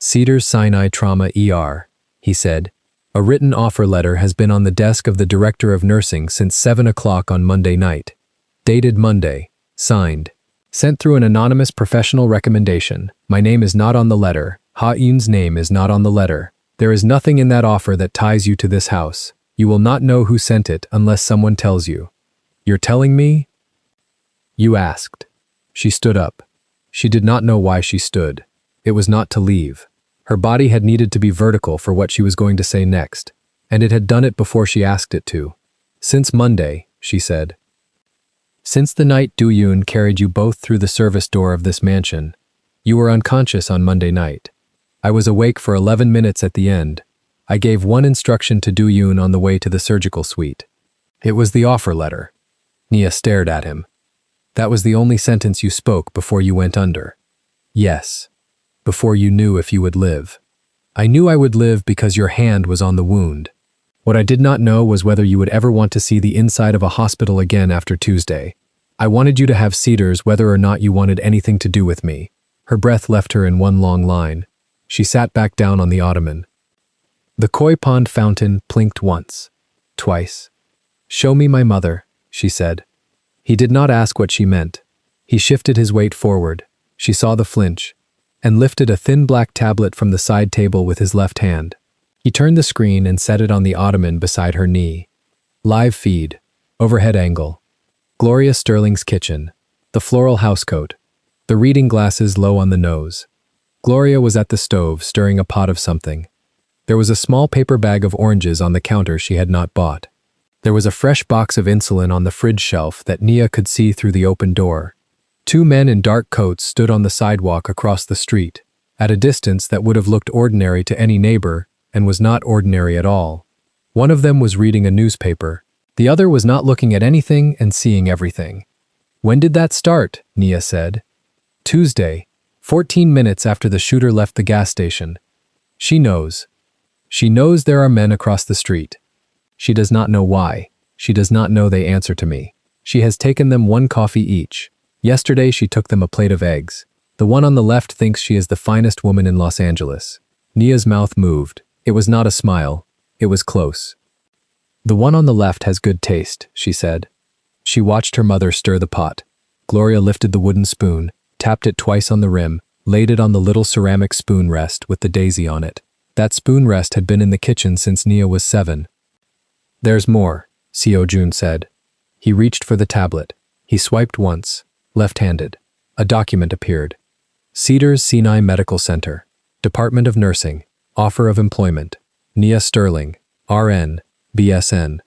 Cedars Sinai Trauma ER, he said. A written offer letter has been on the desk of the director of nursing since 7 o'clock on Monday night. Dated Monday. Signed. Sent through an anonymous professional recommendation. My name is not on the letter. Ha-eun's name is not on the letter. There is nothing in that offer that ties you to this house. You will not know who sent it unless someone tells you. You're telling me? You asked. She stood up. She did not know why she stood. It was not to leave. Her body had needed to be vertical for what she was going to say next, and it had done it before she asked it to. Since Monday, she said. Since the night Do-yoon carried you both through the service door of this mansion, you were unconscious on Monday night. I was awake for 11 minutes at the end. I gave one instruction to Do-yoon on the way to the surgical suite. It was the offer letter. Nia stared at him. That was the only sentence you spoke before you went under. Yes. Before you knew if you would live. I knew I would live because your hand was on the wound. What I did not know was whether you would ever want to see the inside of a hospital again after Tuesday. I wanted you to have Cedars whether or not you wanted anything to do with me. Her breath left her in one long line. She sat back down on the ottoman. The koi pond fountain plinked once. Twice. Show me my mother, she said. He did not ask what she meant. He shifted his weight forward. She saw the flinch, and lifted a thin black tablet from the side table with his left hand. He turned the screen and set it on the ottoman beside her knee. Live feed. Overhead angle. Gloria Sterling's kitchen. The floral housecoat. The reading glasses low on the nose. Gloria was at the stove stirring a pot of something. There was a small paper bag of oranges on the counter she had not bought. There was a fresh box of insulin on the fridge shelf that Nia could see through the open door. 2 men in dark coats stood on the sidewalk across the street, at a distance that would have looked ordinary to any neighbor and was not ordinary at all. One of them was reading a newspaper. The other was not looking at anything and seeing everything. When did that start? Nia said. Tuesday. 14 minutes after the shooter left the gas station. She knows. She knows there are men across the street. She does not know why. She does not know they answer to me. She has taken them one coffee each. Yesterday she took them a plate of eggs. The one on the left thinks she is the finest woman in Los Angeles. Nia's mouth moved. It was not a smile. It was close. The one on the left has good taste, she said. She watched her mother stir the pot. Gloria lifted the wooden spoon, tapped it twice on the rim, laid it on the little ceramic spoon rest with the daisy on it. That spoon rest had been in the kitchen since Nia was 7. There's more, Seo-jun said. He reached for the tablet. He swiped once, left-handed. A document appeared. Cedars Sinai Medical Center, Department of Nursing, Offer of Employment, Nia Sterling, RN, BSN.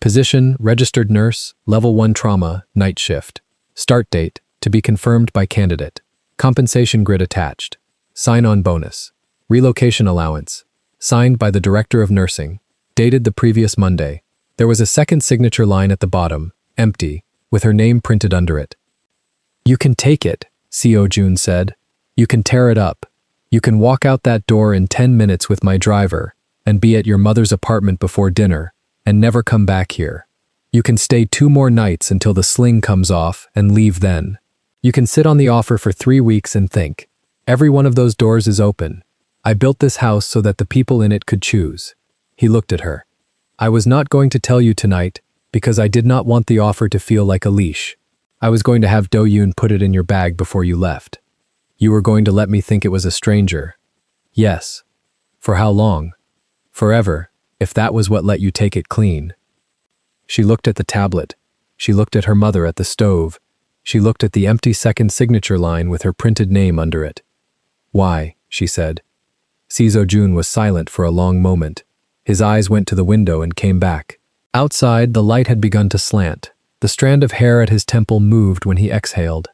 Position, Registered Nurse, Level 1 Trauma, Night Shift. Start date, to be confirmed by candidate. Compensation grid attached. Sign-on bonus. Relocation allowance. Signed by the Director of Nursing. Dated the previous Monday. There was a second signature line at the bottom, empty, with her name printed under it. You can take it, Seo-jun said. You can tear it up. You can walk out that door in 10 minutes with my driver, and be at your mother's apartment before dinner, and never come back here. You can stay 2 more nights until the sling comes off and leave then. You can sit on the offer for 3 weeks and think. Every one of those doors is open. I built this house so that the people in it could choose. He looked at her. I was not going to tell you tonight because I did not want the offer to feel like a leash. I was going to have Do-yoon put it in your bag before you left. You were going to let me think it was a stranger. Yes. For how long? Forever, if that was what let you take it clean. She looked at the tablet. She looked at her mother at the stove. She looked at the empty second signature line with her printed name under it. Why, she said. Seo-jun was silent for a long moment. His eyes went to the window and came back. Outside, the light had begun to slant. The strand of hair at his temple moved when he exhaled.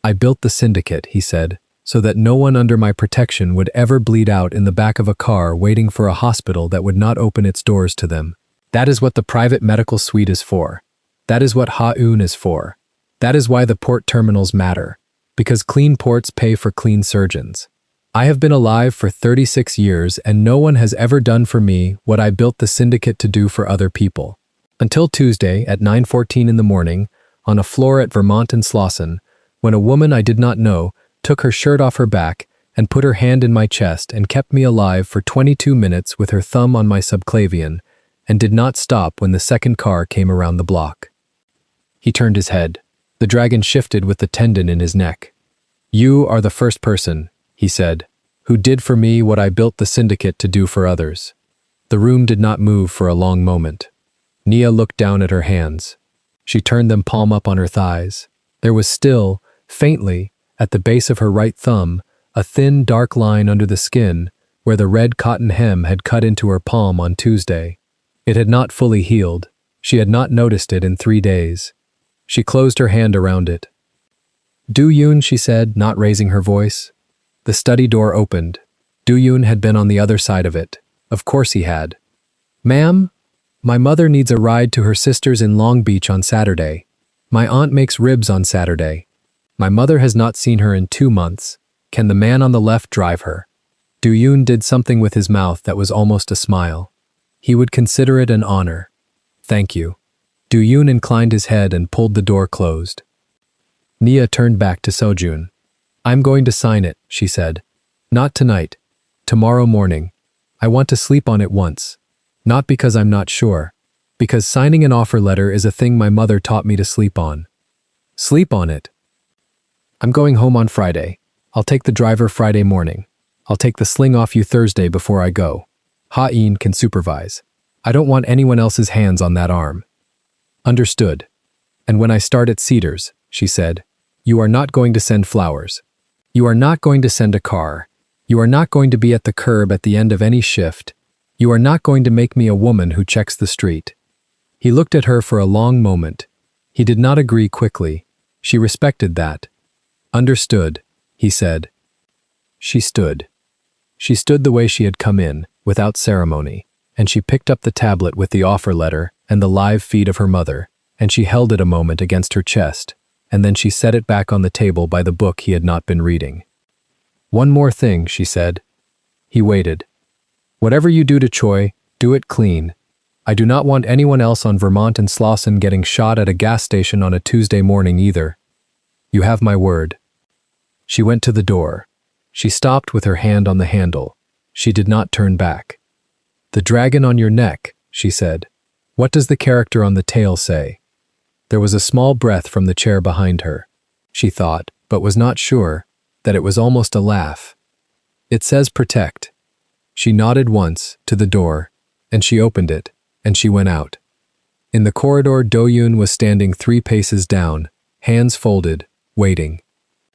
I built the syndicate, he said, so that no one under my protection would ever bleed out in the back of a car waiting for a hospital that would not open its doors to them. That is what the private medical suite is for. That is what Ha-eun is for. That is why the port terminals matter. Because clean ports pay for clean surgeons. I have been alive for 36 years and no one has ever done for me what I built the syndicate to do for other people. Until Tuesday at 9:14 in the morning, on a floor at Vermont and Slauson, when a woman I did not know took her shirt off her back and put her hand in my chest and kept me alive for 22 minutes with her thumb on my subclavian and did not stop when the second car came around the block. He turned his head. The dragon shifted with the tendon in his neck. You are the first person, he said, who did for me what I built the syndicate to do for others. The room did not move for a long moment. Nia looked down at her hands. She turned them palm up on her thighs. There was still, faintly, at the base of her right thumb, a thin, dark line under the skin where the red cotton hem had cut into her palm on Tuesday. It had not fully healed. She had not noticed it in 3 days. She closed her hand around it. Do-yoon, she said, not raising her voice. The study door opened. Do-yoon had been on the other side of it. Of course he had. Ma'am? My mother needs a ride to her sister's in Long Beach on Saturday. My aunt makes ribs on Saturday. My mother has not seen her in 2 months. Can the man on the left drive her? Do-yoon did something with his mouth that was almost a smile. He would consider it an honor. Thank you. Do-yoon inclined his head and pulled the door closed. Nia turned back to Seo-jun. I'm going to sign it, she said. Not tonight. Tomorrow morning. I want to sleep on it once. Not because I'm not sure. Because signing an offer letter is a thing my mother taught me to sleep on. Sleep on it. I'm going home on Friday. I'll take the driver Friday morning. I'll take the sling off you Thursday before I go. Ha-eun can supervise. I don't want anyone else's hands on that arm. Understood. And when I start at Cedars, she said, you are not going to send flowers. You are not going to send a car. You are not going to be at the curb at the end of any shift. You are not going to make me a woman who checks the street. He looked at her for a long moment. He did not agree quickly. She respected that. Understood, he said. She stood. She stood the way she had come in, without ceremony, and she picked up the tablet with the offer letter and the live feed of her mother, and she held it a moment against her chest, and then she set it back on the table by the book he had not been reading. "One more thing," she said. He waited. "Whatever you do to Choi, do it clean. I do not want anyone else on Vermont and Slauson getting shot at a gas station on a Tuesday morning either. You have my word." She went to the door. She stopped with her hand on the handle. She did not turn back. "The dragon on your neck," she said. "What does the character on the tail say?" There was a small breath from the chair behind her. She thought, but was not sure, that it was almost a laugh. "It says protect." She nodded once, to the door, and she opened it, and she went out. In the corridor, Do-yoon was standing 3 paces down, hands folded, waiting.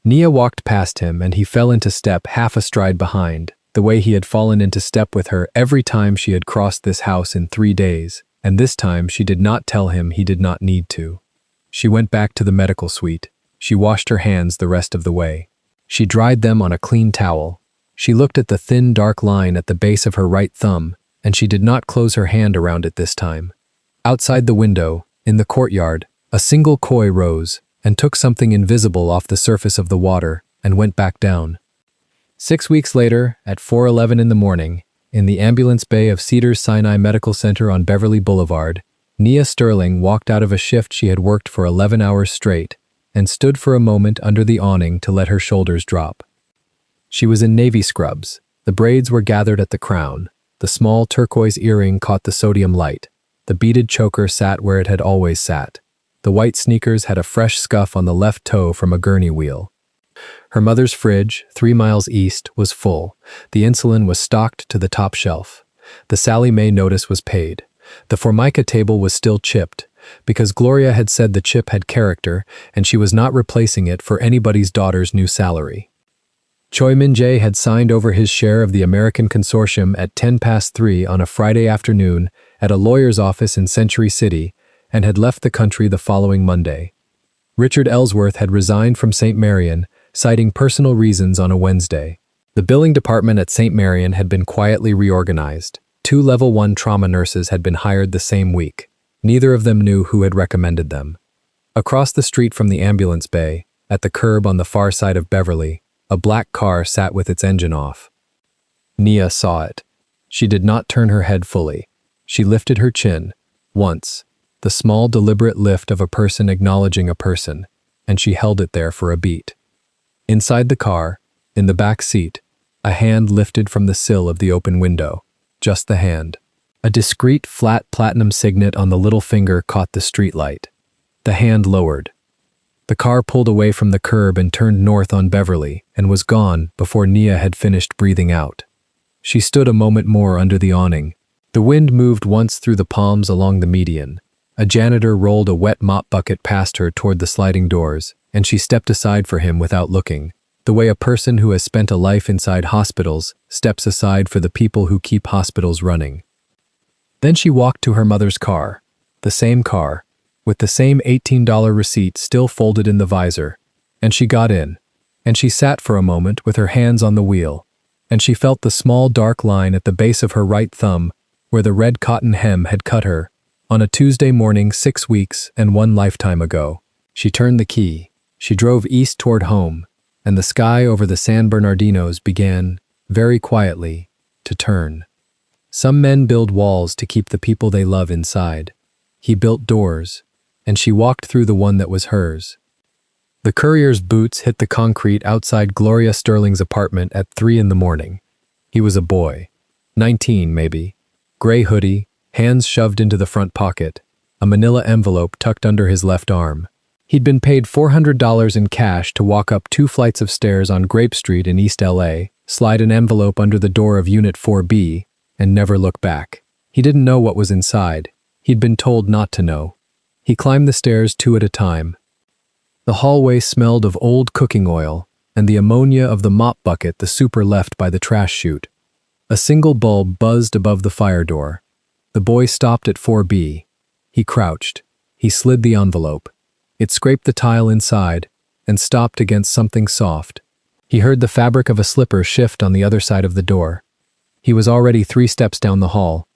Nia walked past him and he fell into step half a stride behind, the way he had fallen into step with her every time she had crossed this house in 3 days, and this time she did not tell him he did not need to. She went back to the medical suite. She washed her hands the rest of the way. She dried them on a clean towel. She looked at the thin dark line at the base of her right thumb, and she did not close her hand around it this time. Outside the window, in the courtyard, a single koi rose and took something invisible off the surface of the water and went back down. 6 weeks later, at 4:11 in the morning, in the ambulance bay of Cedars-Sinai Medical Center on Beverly Boulevard, Nia Sterling walked out of a shift she had worked for 11 hours straight and stood for a moment under the awning to let her shoulders drop. She was in navy scrubs. The braids were gathered at the crown. The small turquoise earring caught the sodium light. The beaded choker sat where it had always sat. The white sneakers had a fresh scuff on the left toe from a gurney wheel. Her mother's fridge, 3 miles east, was full. The insulin was stocked to the top shelf. The Sally Mae notice was paid. The Formica table was still chipped, because Gloria had said the chip had character and she was not replacing it for anybody's daughter's new salary. Choi Min-jae had signed over his share of the American consortium at 3:10 on a Friday afternoon at a lawyer's office in Century City and had left the country the following Monday. Richard Ellsworth had resigned from St. Marian, citing personal reasons on a Wednesday. The billing department at St. Marian had been quietly reorganized. 2 level 1 trauma nurses had been hired the same week. Neither of them knew who had recommended them. Across the street from the ambulance bay, at the curb on the far side of Beverly, a black car sat with its engine off. Nia saw it. She did not turn her head fully. She lifted her chin, once, the small deliberate lift of a person acknowledging a person, and she held it there for a beat. Inside the car, in the back seat, a hand lifted from the sill of the open window. Just the hand. A discreet, flat platinum signet on the little finger caught the streetlight. The hand lowered. The car pulled away from the curb and turned north on Beverly and was gone before Nia had finished breathing out. She stood a moment more under the awning. The wind moved once through the palms along the median. A janitor rolled a wet mop bucket past her toward the sliding doors, and she stepped aside for him without looking, the way a person who has spent a life inside hospitals steps aside for the people who keep hospitals running. Then she walked to her mother's car, the same car, with the same $18 receipt still folded in the visor, and she got in, and she sat for a moment with her hands on the wheel, and she felt the small dark line at the base of her right thumb where the red cotton hem had cut her on a Tuesday morning 6 weeks and 1 lifetime ago. She turned the key. She drove east toward home, and the sky over the San Bernardinos began, very quietly, to turn. Some men build walls to keep the people they love inside. He built doors, and she walked through the one that was hers. The courier's boots hit the concrete outside Gloria Sterling's apartment at 3 in the morning. He was a boy, 19 maybe, gray hoodie, hands shoved into the front pocket, a manila envelope tucked under his left arm. He'd been paid $400 in cash to walk up 2 flights of stairs on Grape Street in East LA, slide an envelope under the door of Unit 4B, and never look back. He didn't know what was inside. He'd been told not to know. He climbed the stairs 2 at a time. The hallway smelled of old cooking oil and the ammonia of the mop bucket the super left by the trash chute. A single bulb buzzed above the fire door. The boy stopped at 4B. He crouched. He slid the envelope. It scraped the tile inside and stopped against something soft. He heard the fabric of a slipper shift on the other side of the door. He was already 3 steps down the hall.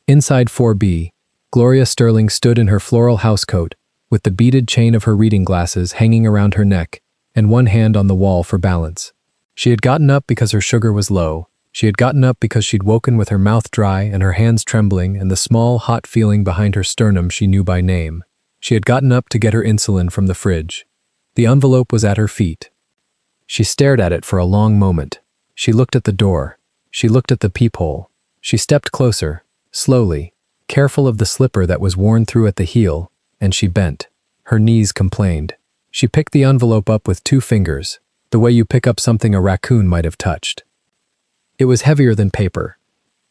Inside 4B, Gloria Sterling stood in her floral housecoat, with the beaded chain of her reading glasses hanging around her neck and one hand on the wall for balance. She had gotten up because her sugar was low. She had gotten up because she'd woken with her mouth dry and her hands trembling and the small, hot feeling behind her sternum she knew by name. She had gotten up to get her insulin from the fridge. The envelope was at her feet. She stared at it for a long moment. She looked at the door. She looked at the peephole. She stepped closer, slowly, careful of the slipper that was worn through at the heel, and she bent. Her knees complained. She picked the envelope up with 2 fingers, the way you pick up something a raccoon might have touched. It was heavier than paper.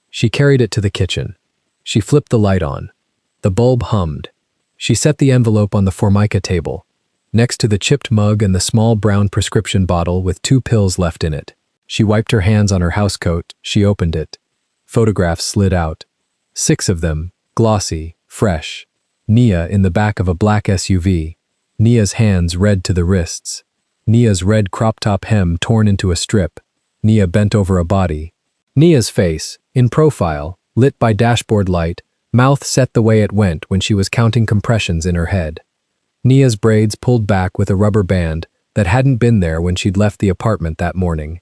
She carried it to the kitchen. She flipped the light on. The bulb hummed. She set the envelope on the Formica table, next to the chipped mug and the small brown prescription bottle with 2 pills left in it. She wiped her hands on her housecoat. She opened it. Photographs slid out. 6 of them, glossy, fresh. Nia in the back of a black SUV. Nia's hands red to the wrists. Nia's red crop top hem torn into a strip. Nia bent over a body. Nia's face, in profile, lit by dashboard light, mouth set the way it went when she was counting compressions in her head. Nia's braids pulled back with a rubber band that hadn't been there when she'd left the apartment that morning.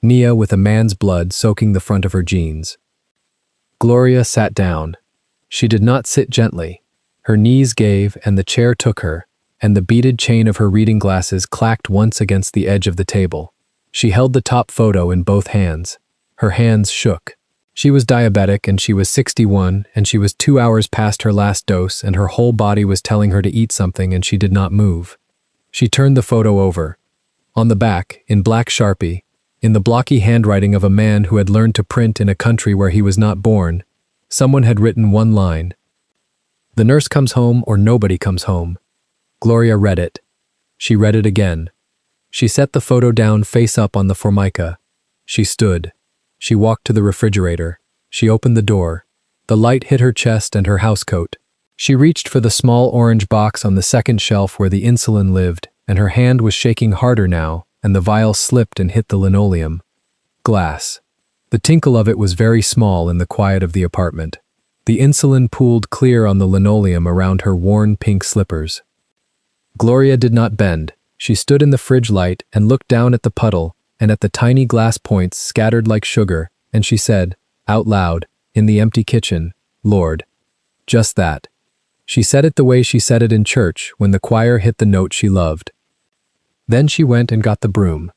Nia with a man's blood soaking the front of her jeans. Gloria sat down. She did not sit gently. Her knees gave and the chair took her, and the beaded chain of her reading glasses clacked once against the edge of the table. She held the top photo in both hands. Her hands shook. She was diabetic and she was 61 and she was 2 hours past her last dose and her whole body was telling her to eat something and she did not move. She turned the photo over. On the back, in black Sharpie, in the blocky handwriting of a man who had learned to print in a country where he was not born, someone had written one line. "The nurse comes home or nobody comes home." Gloria read it. She read it again. She set the photo down face up on the Formica. She stood. She walked to the refrigerator. She opened the door. The light hit her chest and her housecoat. She reached for the small orange box on the second shelf where the insulin lived, and her hand was shaking harder now, and the vial slipped and hit the linoleum. Glass. The tinkle of it was very small in the quiet of the apartment. The insulin pooled clear on the linoleum around her worn pink slippers. Gloria did not bend. She stood in the fridge light and looked down at the puddle and at the tiny glass points scattered like sugar, and she said, out loud, in the empty kitchen, "Lord." Just that. She said it the way she said it in church when the choir hit the note she loved. Then she went and got the broom.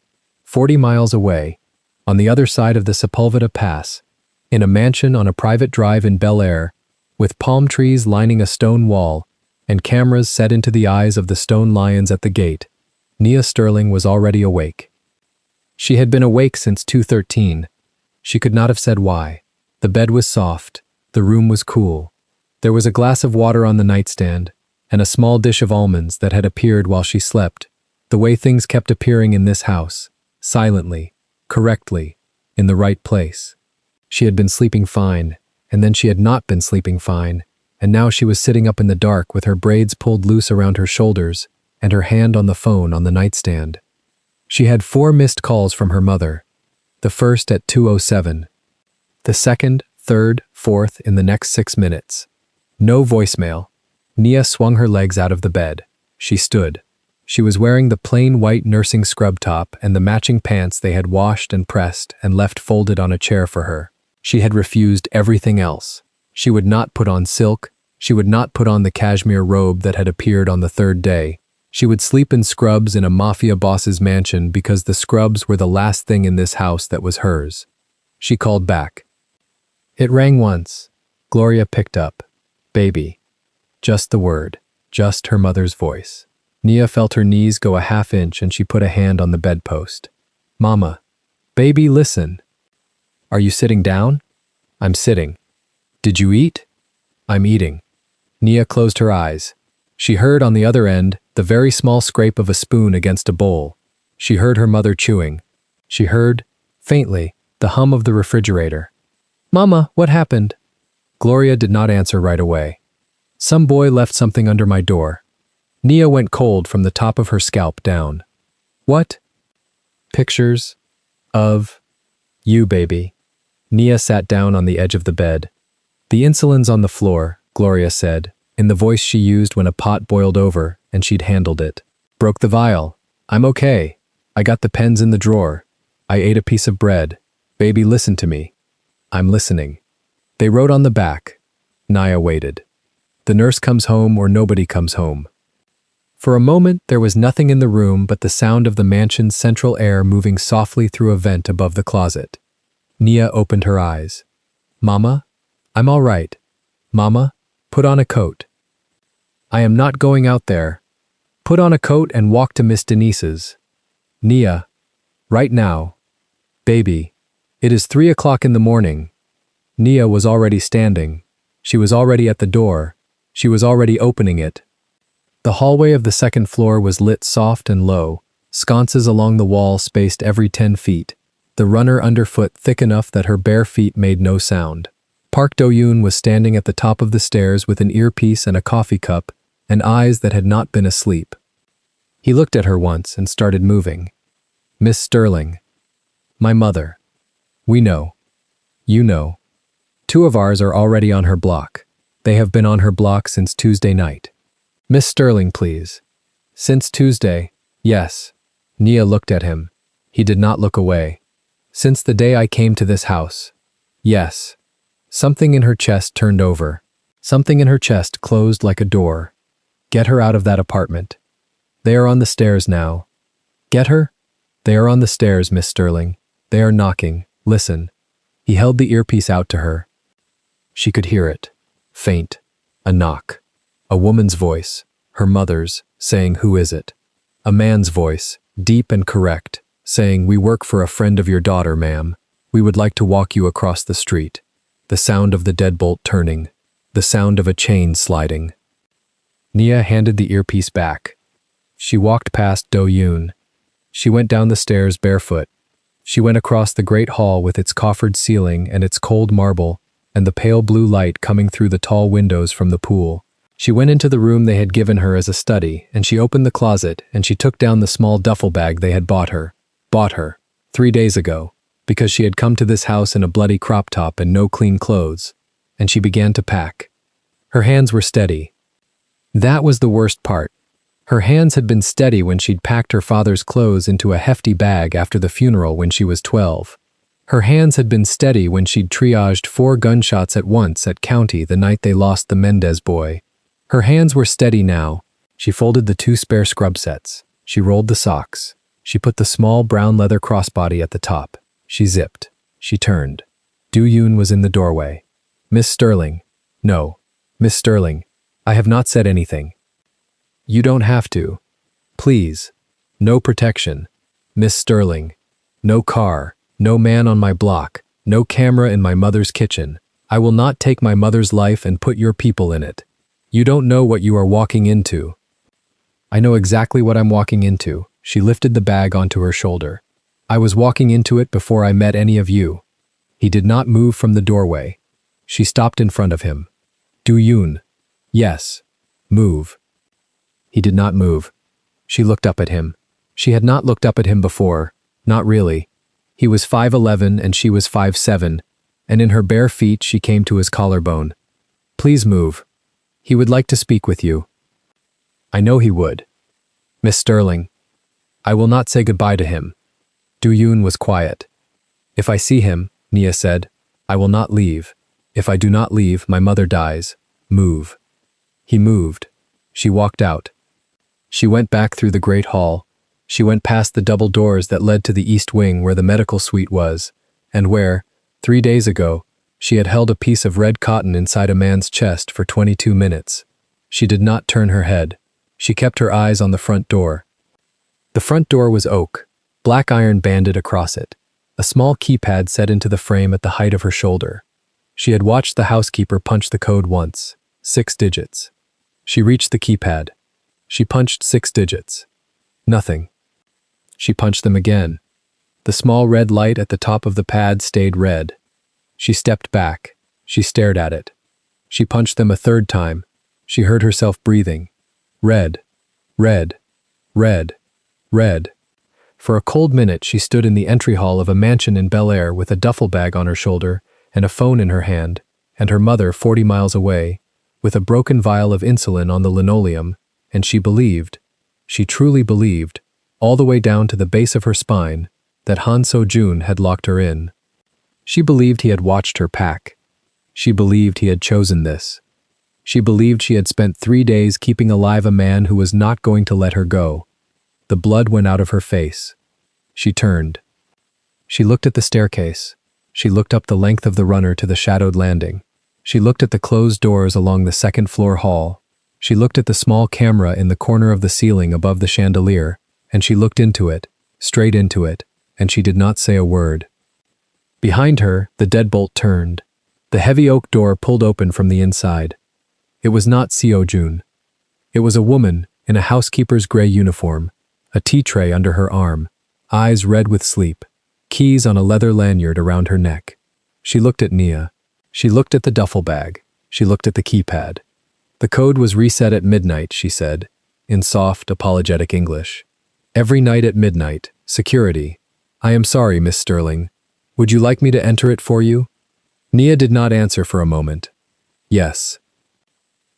40 miles away, on the other side of the Sepulveda Pass, in a mansion on a private drive in Bel Air, with palm trees lining a stone wall and cameras set into the eyes of the stone lions at the gate, Nia Sterling was already awake. She had been awake since 2:13. She could not have said why. The bed was soft. The room was cool. There was a glass of water on the nightstand and a small dish of almonds that had appeared while she slept, the way things kept appearing in this house, silently, correctly, in the right place. She had been sleeping fine, and then she had not been sleeping fine, and now she was sitting up in the dark with her braids pulled loose around her shoulders and her hand on the phone on the nightstand. She had 4 missed calls from her mother, the first at 2:07, the second, third, fourth in the next 6 minutes. No voicemail. Nia swung her legs out of the bed. She stood. She was wearing the plain white nursing scrub top and the matching pants they had washed and pressed and left folded on a chair for her. She had refused everything else. She would not put on silk. She would not put on the cashmere robe that had appeared on the 3rd day. She would sleep in scrubs in a Mafia boss's mansion because the scrubs were the last thing in this house that was hers. She called back. It rang once. Gloria picked up. Baby. Just the word. Just her mother's voice. Nia felt her knees go a half inch and she put a hand on the bedpost. Mama. Baby, listen. Are you sitting down? I'm sitting. Did you eat? I'm eating. Nia closed her eyes. She heard on the other end the very small scrape of a spoon against a bowl. She heard her mother chewing. She heard, faintly, the hum of the refrigerator. Mama, what happened? Gloria did not answer right away. Some boy left something under my door. Nia went cold from the top of her scalp down. What? Pictures of you, baby. Nia sat down on the edge of the bed. The insulin's on the floor, Gloria said, in the voice she used when a pot boiled over and she'd handled it. Broke the vial. I'm okay. I got the pens in the drawer. I ate a piece of bread. Baby, listen to me. I'm listening. They wrote on the back. Nia waited. The nurse comes home or nobody comes home. For a moment, there was nothing in the room but the sound of the mansion's central air moving softly through a vent above the closet. Nia opened her eyes. Mama? I'm all right. Mama, put on a coat. I am not going out there. Put on a coat and walk to Miss Denise's. Nia, right now. Baby, it is 3 o'clock in the morning. Nia was already standing. She was already at the door. She was already opening it. The hallway of the second floor was lit soft and low, sconces along the wall spaced every 10 feet, the runner underfoot thick enough that her bare feet made no sound. Park Do-yoon was standing at the top of the stairs with an earpiece and a coffee cup, and eyes that had not been asleep. He looked at her once and started moving. Miss Sterling. My mother. We know. You know. 2 of ours are already on her block. They have been on her block since Tuesday night. Miss Sterling, please. Since Tuesday, yes. Nia looked at him. He did not look away. Since the day I came to this house. Yes. Something in her chest turned over. Something in her chest closed like a door. Get her out of that apartment. They are on the stairs now. Get her? They are on the stairs, Miss Sterling. They are knocking. Listen. He held the earpiece out to her. She could hear it. Faint. A knock. A woman's voice, her mother's, saying, "Who is it?" A man's voice, deep and correct, saying, "We work for a friend of your daughter, ma'am. We would like to walk you across the street." The sound of the deadbolt turning. The sound of a chain sliding. Nia handed the earpiece back. She walked past Do-yoon. She went down the stairs barefoot. She went across the great hall with its coffered ceiling and its cold marble and the pale blue light coming through the tall windows from the pool. She went into the room they had given her as a study, and she opened the closet, and she took down the small duffel bag they had bought her, 3 days ago, because she had come to this house in a bloody crop top and no clean clothes, and she began to pack. Her hands were steady. That was the worst part. Her hands had been steady when she'd packed her father's clothes into a hefty bag after the funeral when she was 12. Her hands had been steady when she'd triaged 4 gunshots at once at County the night they lost the Mendez boy. Her hands were steady now. She folded the 2 spare scrub sets. She rolled the socks. She put the small brown leather crossbody at the top. She zipped. She turned. Do-yoon was in the doorway. Miss Sterling. No. Miss Sterling. I have not said anything. You don't have to. Please. No protection. Miss Sterling. No car. No man on my block. No camera in my mother's kitchen. I will not take my mother's life and put your people in it. You don't know what you are walking into. I know exactly what I'm walking into. She lifted the bag onto her shoulder. I was walking into it before I met any of you. He did not move from the doorway. She stopped in front of him. Do-yoon. Yes. Move. He did not move. She looked up at him. She had not looked up at him before. Not really. He was 5'11" and she was 5'7", and in her bare feet she came to his collarbone. Please move. He would like to speak with you. I know he would. Miss Sterling. I will not say goodbye to him. Do-yoon was quiet. If I see him, Nia said, I will not leave. If I do not leave, my mother dies. Move. He moved. She walked out. She went back through the great hall. She went past the double doors that led to the east wing where the medical suite was, and where, 3 days ago, she had held a piece of red cotton inside a man's chest for 22 minutes. She did not turn her head. She kept her eyes on the front door. The front door was oak, black iron banded across it, a small keypad set into the frame at the height of her shoulder. She had watched the housekeeper punch the code once, 6 digits. She reached the keypad. She punched 6 digits. Nothing. She punched them again. The small red light at the top of the pad stayed red. She stepped back. She stared at it. She punched them a 3rd time. She heard herself breathing. Red. Red. Red. Red. For a cold minute she stood in the entry hall of a mansion in Bel Air with a duffel bag on her shoulder and a phone in her hand, and her mother 40 miles away, with a broken vial of insulin on the linoleum, and she believed, she truly believed, all the way down to the base of her spine, that Han So-jun had locked her in. She believed he had watched her pack. She believed he had chosen this. She believed she had spent 3 days keeping alive a man who was not going to let her go. The blood went out of her face. She turned. She looked at the staircase. She looked up the length of the runner to the shadowed landing. She looked at the closed doors along the second-floor hall. She looked at the small camera in the corner of the ceiling above the chandelier, and she looked into it, straight into it, and she did not say a word. Behind her, the deadbolt turned. The heavy oak door pulled open from the inside. It was not Seo-jun. It was a woman in a housekeeper's gray uniform, a tea tray under her arm, eyes red with sleep, keys on a leather lanyard around her neck. She looked at Nia. She looked at the duffel bag. She looked at the keypad. The code was reset at midnight, she said, in soft, apologetic English. Every night at midnight, security. I am sorry, Miss Sterling. Would you like me to enter it for you? Nia did not answer for a moment. Yes.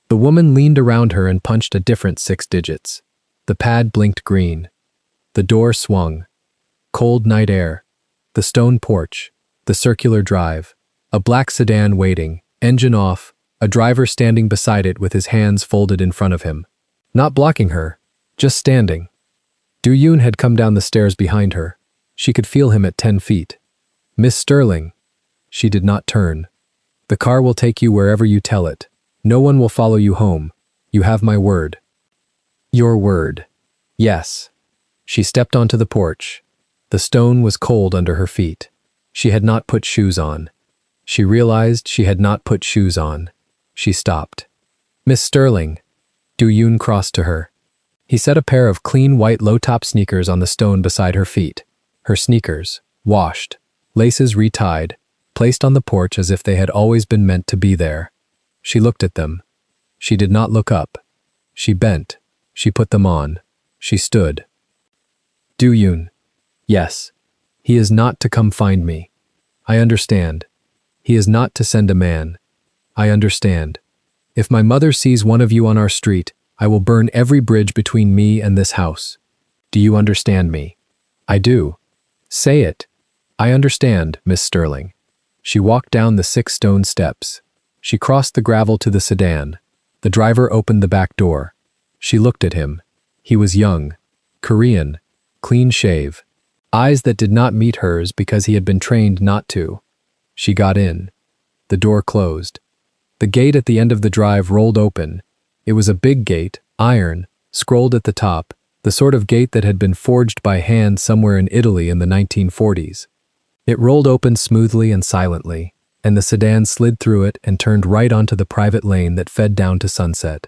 The woman leaned around her and punched a different 6 digits. The pad blinked green. The door swung. Cold night air. The stone porch. The circular drive. A black sedan waiting, engine off, a driver standing beside it with his hands folded in front of him. Not blocking her, just standing. Do-yoon had come down the stairs behind her. She could feel him at 10 feet. Miss Sterling. She did not turn. The car will take you wherever you tell it. No one will follow you home. You have my word. Your word. Yes. She stepped onto the porch. The stone was cold under her feet. She had not put shoes on. She realized she had not put shoes on. She stopped. Miss Sterling. Do-yoon crossed to her. He set a pair of clean white low-top sneakers on the stone beside her feet. Her sneakers, washed, laces retied, placed on the porch as if they had always been meant to be there. She looked at them. She did not look up. She bent. She put them on. She stood. Do-yoon. Yes. He is not to come find me. I understand. He is not to send a man. I understand. If my mother sees one of you on our street, I will burn every bridge between me and this house. Do you understand me? I do. Say it. I understand, Miss Sterling. She walked down the 6 stone steps. She crossed the gravel to the sedan. The driver opened the back door. She looked at him. He was young, Korean, clean shave, eyes that did not meet hers because he had been trained not to. She got in. The door closed. The gate at the end of the drive rolled open. It was a big gate, iron, scrolled at the top, the sort of gate that had been forged by hand somewhere in Italy in the 1940s. It rolled open smoothly and silently, and the sedan slid through it and turned right onto the private lane that fed down to Sunset.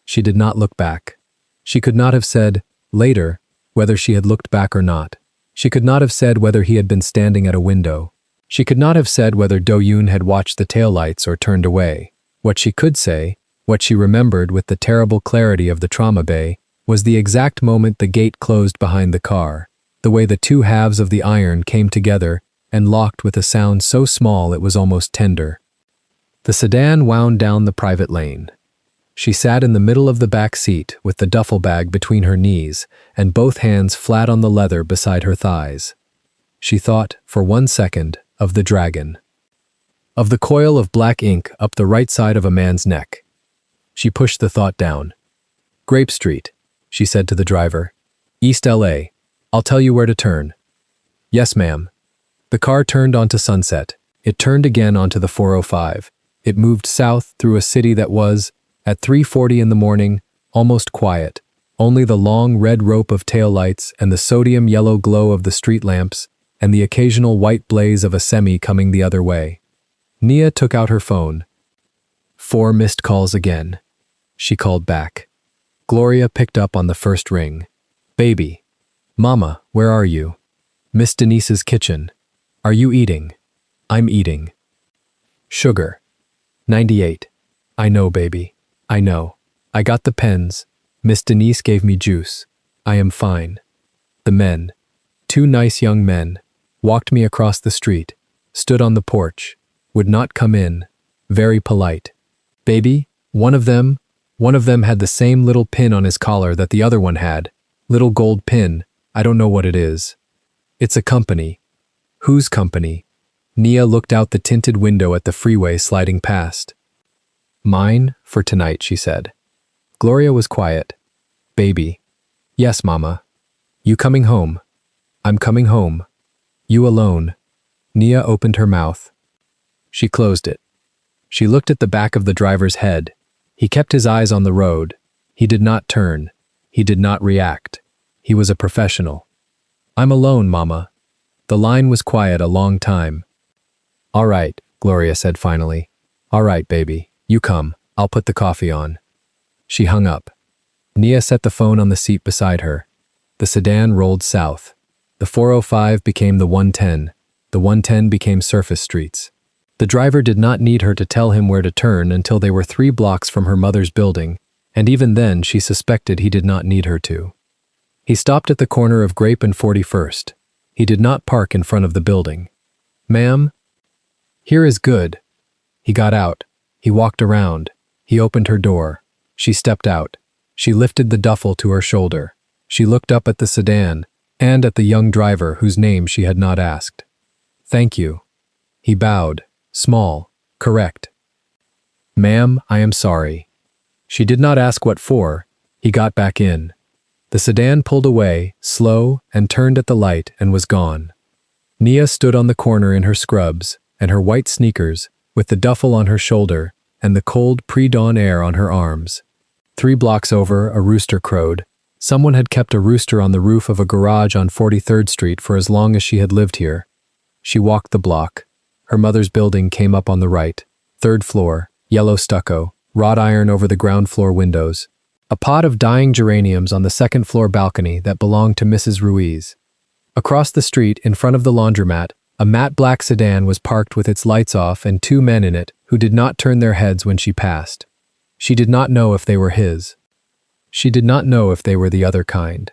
She did not look back. She could not have said, later, whether she had looked back or not. She could not have said whether he had been standing at a window. She could not have said whether Do-yoon had watched the taillights or turned away. What she could say, what she remembered with the terrible clarity of the trauma bay, was the exact moment the gate closed behind the car, the way the 2 halves of the iron came together and locked with a sound so small it was almost tender. The sedan wound down the private lane. She sat in the middle of the back seat with the duffel bag between her knees and both hands flat on the leather beside her thighs. She thought, for 1 second, of the dragon. Of the coil of black ink up the right side of a man's neck. She pushed the thought down. Grape Street, she said to the driver. East LA. I'll tell you where to turn. Yes, ma'am. The car turned onto Sunset. It turned again onto the 405. It moved south through a city that was, at 3:40 in the morning, almost quiet. Only the long red rope of taillights and the sodium yellow glow of the street lamps and the occasional white blaze of a semi coming the other way. Nia took out her phone. 4 missed calls again. She called back. Gloria picked up on the first ring. Baby. Mama, where are you? Miss Denise's kitchen. Are you eating? I'm eating. Sugar. 98. I know, baby. I know. I got the pens. Miss Denise gave me juice. I am fine. The men, 2 nice young men, walked me across the street, stood on the porch, would not come in, very polite. Baby, one of them had the same little pin on his collar that the other one had, little gold pin, I don't know what it is. It's a company. Whose company? Nia looked out the tinted window at the freeway sliding past. Mine, for tonight, she said. Gloria was quiet. Baby. Yes, Mama. You coming home? I'm coming home. You alone. Nia opened her mouth. She closed it. She looked at the back of the driver's head. He kept his eyes on the road. He did not turn. He did not react. He was a professional. I'm alone, Mama. The line was quiet a long time. All right, Gloria said finally. All right, baby. You come. I'll put the coffee on. She hung up. Nia set the phone on the seat beside her. The sedan rolled south. The 405 became the 110. The 110 became surface streets. The driver did not need her to tell him where to turn until they were 3 blocks from her mother's building, and even then she suspected he did not need her to. He stopped at the corner of Grape and 41st. He did not park in front of the building. Ma'am? Here is good. He got out. He walked around. He opened her door. She stepped out. She lifted the duffel to her shoulder. She looked up at the sedan and at the young driver whose name she had not asked. Thank you. He bowed. Small. Correct. Ma'am, I am sorry. She did not ask what for. He got back in. The sedan pulled away, slow, and turned at the light and was gone. Nia stood on the corner in her scrubs and her white sneakers, with the duffel on her shoulder and the cold pre-dawn air on her arms. 3 blocks over, a rooster crowed. Someone had kept a rooster on the roof of a garage on 43rd Street for as long as she had lived here. She walked the block. Her mother's building came up on the right. 3rd floor, yellow stucco, wrought iron over the ground floor windows. A pot of dying geraniums on the 2nd floor balcony that belonged to Mrs. Ruiz. Across the street, in front of the laundromat, a matte black sedan was parked with its lights off and 2 men in it who did not turn their heads when she passed. She did not know if they were his. She did not know if they were the other kind.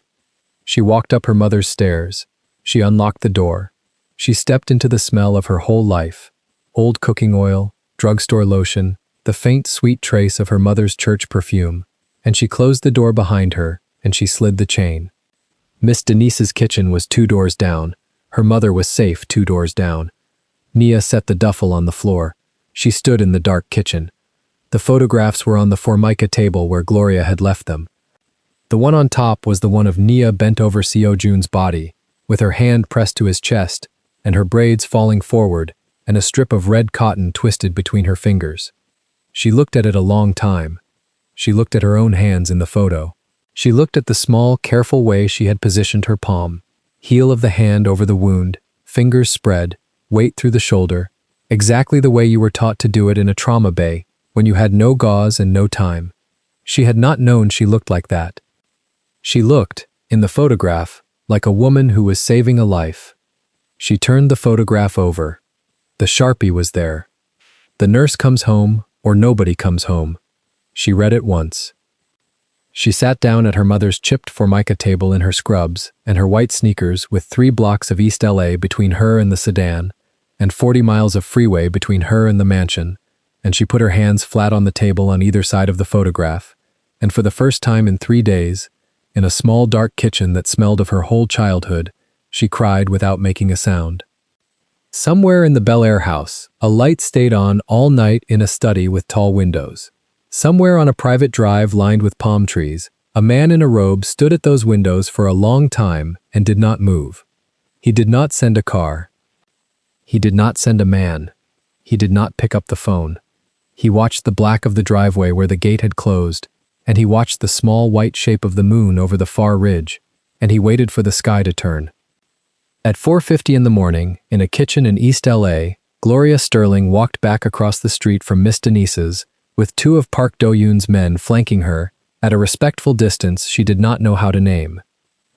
She walked up her mother's stairs. She unlocked the door. She stepped into the smell of her whole life. Old cooking oil, drugstore lotion, the faint sweet trace of her mother's church perfume, and she closed the door behind her and she slid the chain. Miss Denise's kitchen was 2 doors down. Her mother was safe 2 doors down. Nia set the duffel on the floor. She stood in the dark kitchen. The photographs were on the Formica table where Gloria had left them. The one on top was the one of Nia bent over Seo Jun's body, with her hand pressed to his chest, and her braids falling forward, and a strip of red cotton twisted between her fingers. She looked at it a long time. She looked at her own hands in the photo. She looked at the small, careful way she had positioned her palm, heel of the hand over the wound, fingers spread, weight through the shoulder, exactly the way you were taught to do it in a trauma bay, when you had no gauze and no time. She had not known she looked like that. She looked, in the photograph, like a woman who was saving a life. She turned the photograph over. The Sharpie was there. The nurse comes home, or nobody comes home. She read it once. She sat down at her mother's chipped Formica table in her scrubs and her white sneakers with 3 blocks of East LA between her and the sedan, and 40 miles of freeway between her and the mansion, and she put her hands flat on the table on either side of the photograph, and for the first time in 3 days, in a small dark kitchen that smelled of her whole childhood, she cried without making a sound. Somewhere in the Bel Air house, a light stayed on all night in a study with tall windows. Somewhere on a private drive lined with palm trees, a man in a robe stood at those windows for a long time and did not move. He did not send a car. He did not send a man. He did not pick up the phone. He watched the black of the driveway where the gate had closed, and he watched the small white shape of the moon over the far ridge, and he waited for the sky to turn. At 4:50 in the morning, in a kitchen in East LA, Gloria Sterling walked back across the street from Miss Denise's, with 2 of Park Do-yoon's men flanking her, at a respectful distance she did not know how to name.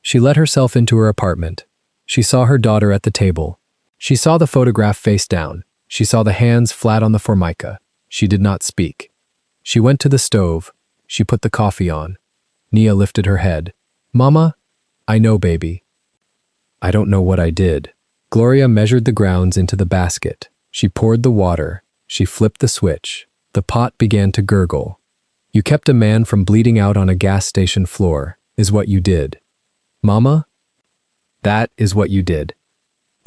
She let herself into her apartment. She saw her daughter at the table. She saw the photograph face down. She saw the hands flat on the Formica. She did not speak. She went to the stove. She put the coffee on. Nia lifted her head. Mama? I know, baby. I don't know what I did. Gloria measured the grounds into the basket. She poured the water. She flipped the switch. The pot began to gurgle. You kept a man from bleeding out on a gas station floor, is what you did. Mama? That is what you did.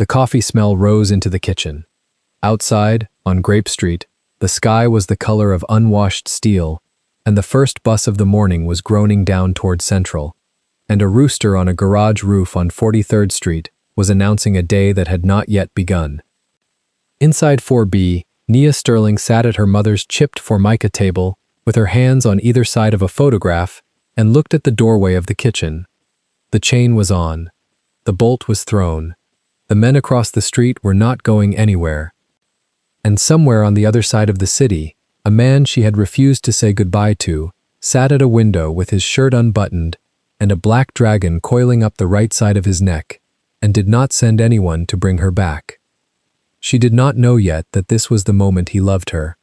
The coffee smell rose into the kitchen. Outside, on Grape Street, the sky was the color of unwashed steel, and the first bus of the morning was groaning down toward Central, and a rooster on a garage roof on 43rd Street was announcing a day that had not yet begun. Inside 4B, Nia Sterling sat at her mother's chipped formica table with her hands on either side of a photograph and looked at the doorway of the kitchen. The chain was on. The bolt was thrown. The men across the street were not going anywhere. And somewhere on the other side of the city, a man she had refused to say goodbye to sat at a window with his shirt unbuttoned and a black dragon coiling up the right side of his neck, and did not send anyone to bring her back. She did not know yet that this was the moment he loved her.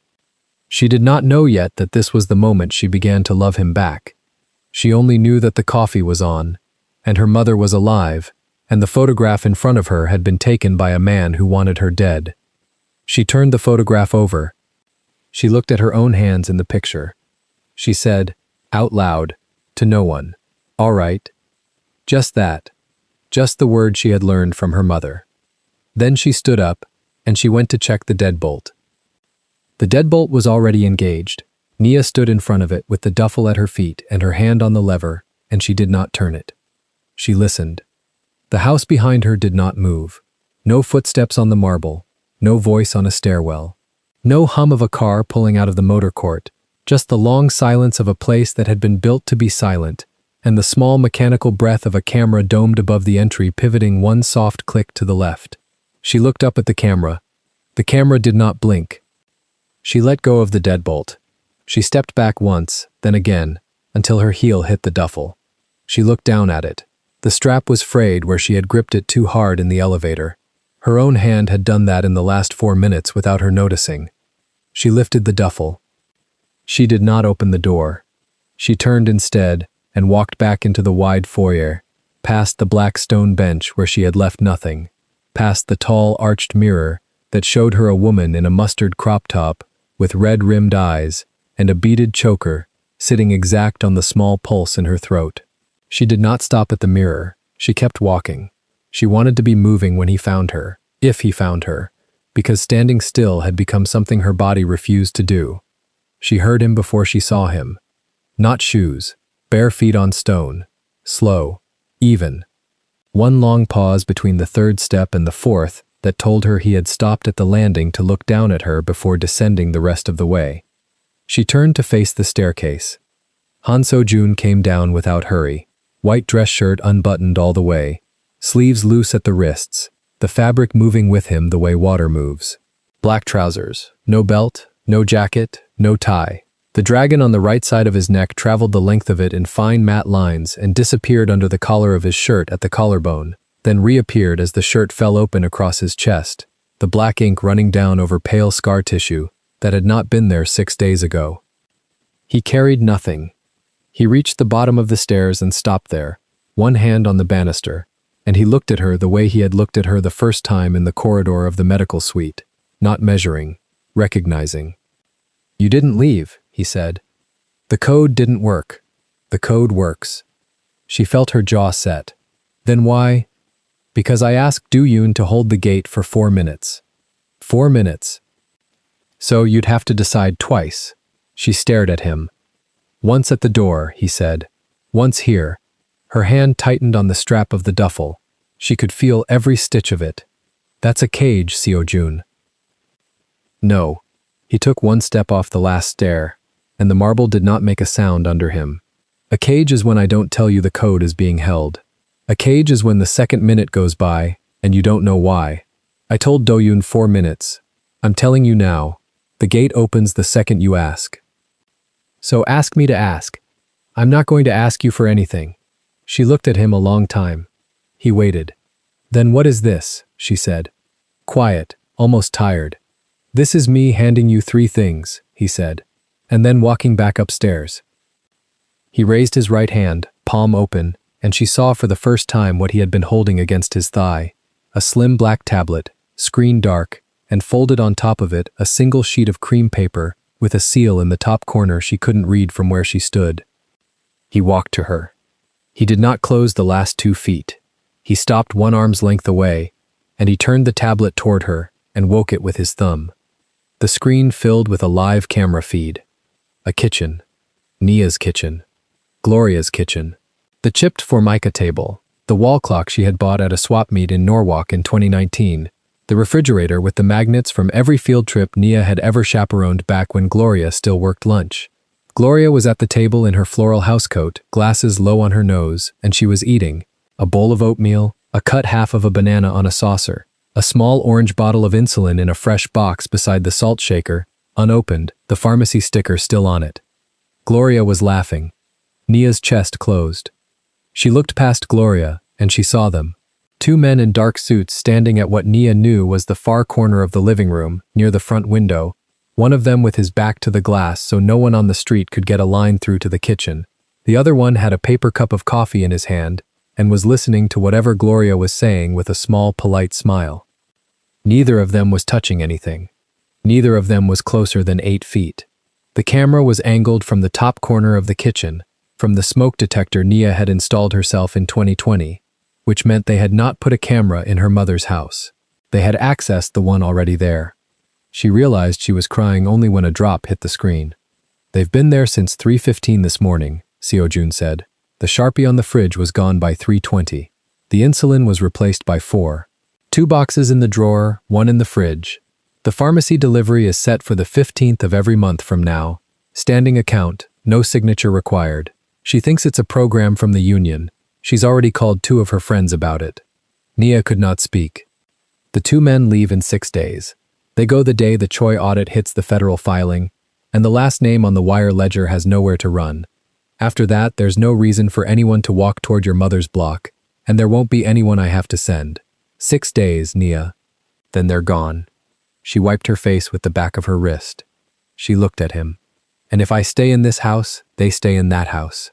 She did not know yet that this was the moment she began to love him back. She only knew that the coffee was on, and her mother was alive, and the photograph in front of her had been taken by a man who wanted her dead. She turned the photograph over. She looked at her own hands in the picture. She said, out loud, to no one, "All right." Just that. Just the word she had learned from her mother. Then she stood up, and she went to check the deadbolt. The deadbolt was already engaged. Nia stood in front of it with the duffel at her feet and her hand on the lever, and she did not turn it. She listened. The house behind her did not move. No footsteps on the marble, no voice on a stairwell, no hum of a car pulling out of the motor court, just the long silence of a place that had been built to be silent, and the small mechanical breath of a camera domed above the entry pivoting one soft click to the left. She looked up at the camera. The camera did not blink. She let go of the deadbolt. She stepped back once, then again, until her heel hit the duffel. She looked down at it. The strap was frayed where she had gripped it too hard in the elevator. Her own hand had done that in the last 4 minutes without her noticing. She lifted the duffel. She did not open the door. She turned instead and walked back into the wide foyer, past the black stone bench where she had left nothing, past the tall arched mirror that showed her a woman in a mustard crop top with red-rimmed eyes and a beaded choker sitting exact on the small pulse in her throat. She did not stop at the mirror. She kept walking. She wanted to be moving when he found her, if he found her, because standing still had become something her body refused to do. She heard him before she saw him. Not shoes, bare feet on stone, slow, even. One long pause between the third step and the fourth that told her he had stopped at the landing to look down at her before descending the rest of the way. She turned to face the staircase. Han So-jun came down without hurry, white dress shirt unbuttoned all the way, sleeves loose at the wrists, the fabric moving with him the way water moves. Black trousers, no belt, no jacket, no tie. The dragon on the right side of his neck traveled the length of it in fine matte lines and disappeared under the collar of his shirt at the collarbone, then reappeared as the shirt fell open across his chest, the black ink running down over pale scar tissue that had not been there 6 days ago. He carried nothing. He reached the bottom of the stairs and stopped there, one hand on the banister, and he looked at her the way he had looked at her the first time in the corridor of the medical suite, not measuring, recognizing. "You didn't leave," he said. "The code didn't work. The code works." She felt her jaw set. "Then why?" "Because I asked Do-yoon to hold the gate for 4 minutes. 4 minutes. So you'd have to decide twice." She stared at him. "Once at the door," he said. "Once here." Her hand tightened on the strap of the duffel. She could feel every stitch of it. "That's a cage, Seo-jun." No. He took one step off the last stair, and the marble did not make a sound under him. "A cage is when I don't tell you the code is being held. A cage is when the second minute goes by, and you don't know why. I told Do-yoon 4 minutes. I'm telling you now. The gate opens the second you ask. So ask me to ask. I'm not going to ask you for anything." She looked at him a long time. He waited. "Then what is this?" she said. Quiet, almost tired. "This is me handing you 3 things," he said, and then walking back upstairs. He raised his right hand, palm open, and she saw for the first time what he had been holding against his thigh, a slim black tablet, screen dark, and folded on top of it a single sheet of cream paper with a seal in the top corner she couldn't read from where she stood. He walked to her. He did not close the last 2 feet. He stopped 1 arm's length away, and he turned the tablet toward her and woke it with his thumb. The screen filled with a live camera feed. A kitchen. Nia's kitchen. Gloria's kitchen. The chipped Formica table. The wall clock she had bought at a swap meet in Norwalk in 2019. The refrigerator with the magnets from every field trip Nia had ever chaperoned back when Gloria still worked lunch. Gloria was at the table in her floral housecoat, glasses low on her nose, and she was eating a bowl of oatmeal, a cut half of a banana on a saucer, a small orange bottle of insulin in a fresh box beside the salt shaker, unopened, the pharmacy sticker still on it. Gloria was laughing. Nia's chest closed. She looked past Gloria, and she saw them. Two men in dark suits standing at what Nia knew was the far corner of the living room, near the front window, one of them with his back to the glass so no one on the street could get a line through to the kitchen. The other one had a paper cup of coffee in his hand and was listening to whatever Gloria was saying with a small, polite smile. Neither of them was touching anything. Neither of them was closer than 8 feet. The camera was angled from the top corner of the kitchen, from the smoke detector Nia had installed herself in 2020, which meant they had not put a camera in her mother's house. They had accessed the one already there. She realized she was crying only when a drop hit the screen. "They've been there since 3:15 this morning," Seo-jun said. The Sharpie on the fridge was gone by 3:20. The insulin was replaced by 4. 2 boxes in the drawer, 1 in the fridge. The pharmacy delivery is set for the 15th of every month from now. Standing account, no signature required. She thinks it's a program from the union. She's already called 2 of her friends about it. Nia could not speak. The 2 men leave in 6 days. They go the day the Choi audit hits the federal filing, and the last name on the wire ledger has nowhere to run. After that, there's no reason for anyone to walk toward your mother's block, and there won't be anyone I have to send. 6 days, Nia. Then they're gone. She wiped her face with the back of her wrist. She looked at him. And if I stay in this house, they stay in that house.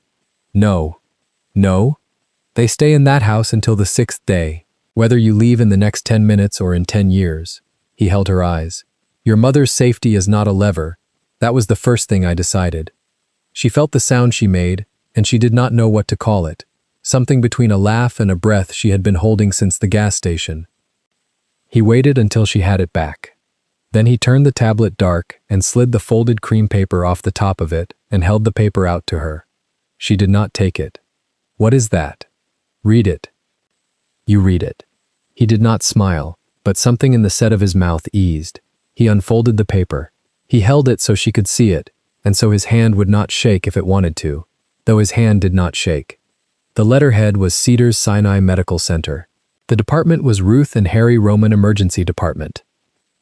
No. No? They stay in that house until the 6th day, whether you leave in the next 10 minutes or in 10 years. He held her eyes. Your mother's safety is not a lever. That was the first thing I decided. She felt the sound she made, and she did not know what to call it. Something between a laugh and a breath she had been holding since the gas station. He waited until she had it back. Then he turned the tablet dark and slid the folded cream paper off the top of it and held the paper out to her. She did not take it. What is that? Read it. You read it. He did not smile, but something in the set of his mouth eased. He unfolded the paper. He held it so she could see it, and so his hand would not shake if it wanted to, though his hand did not shake. The letterhead was Cedars Sinai Medical Center. The department was Ruth and Harry Roman Emergency Department.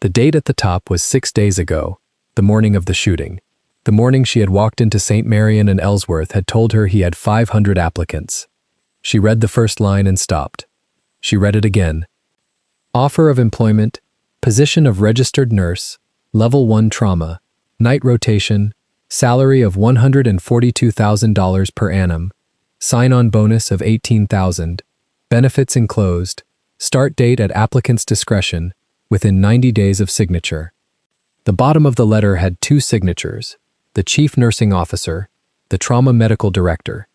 The date at the top was 6 days ago, the morning of the shooting. The morning she had walked into St. Marion and Ellsworth had told her he had 500 applicants. She read the first line and stopped. She read it again. Offer of employment, position of registered nurse, level 1 trauma, night rotation, salary of $142,000 per annum, sign-on bonus of $18,000, benefits enclosed, start date at applicant's discretion, within 90 days of signature. The bottom of the letter had 2 signatures, the chief nursing officer, the trauma medical director.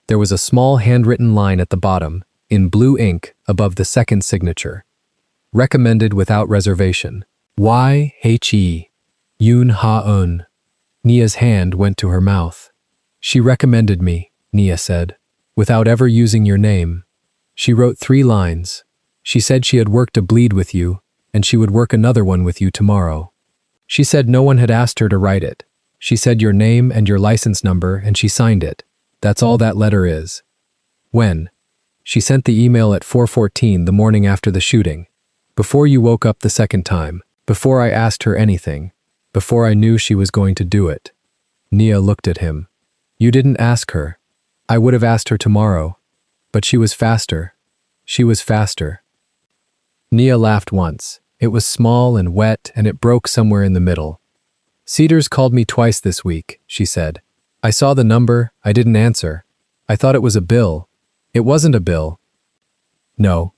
There was a small handwritten line at the bottom, in blue ink, above the second signature. Recommended without reservation. Y-H-E. Yoon Ha-eun. Nia's hand went to her mouth. She recommended me, Nia said, without ever using your name. She wrote 3 lines. She said she had worked a bleed with you, and she would work another one with you tomorrow. She said no one had asked her to write it. She said your name and your license number, and she signed it. That's all that letter is. When? She sent the email at 4:14 the morning after the shooting. Before you woke up the second time. Before I asked her anything. Before I knew she was going to do it. Nia looked at him. You didn't ask her. I would have asked her tomorrow. But she was faster. She was faster. Nia laughed once. It was small and wet, and it broke somewhere in the middle. Cedars called me twice this week, she said. I saw the number, I didn't answer. I thought it was a bill. It wasn't a bill. No.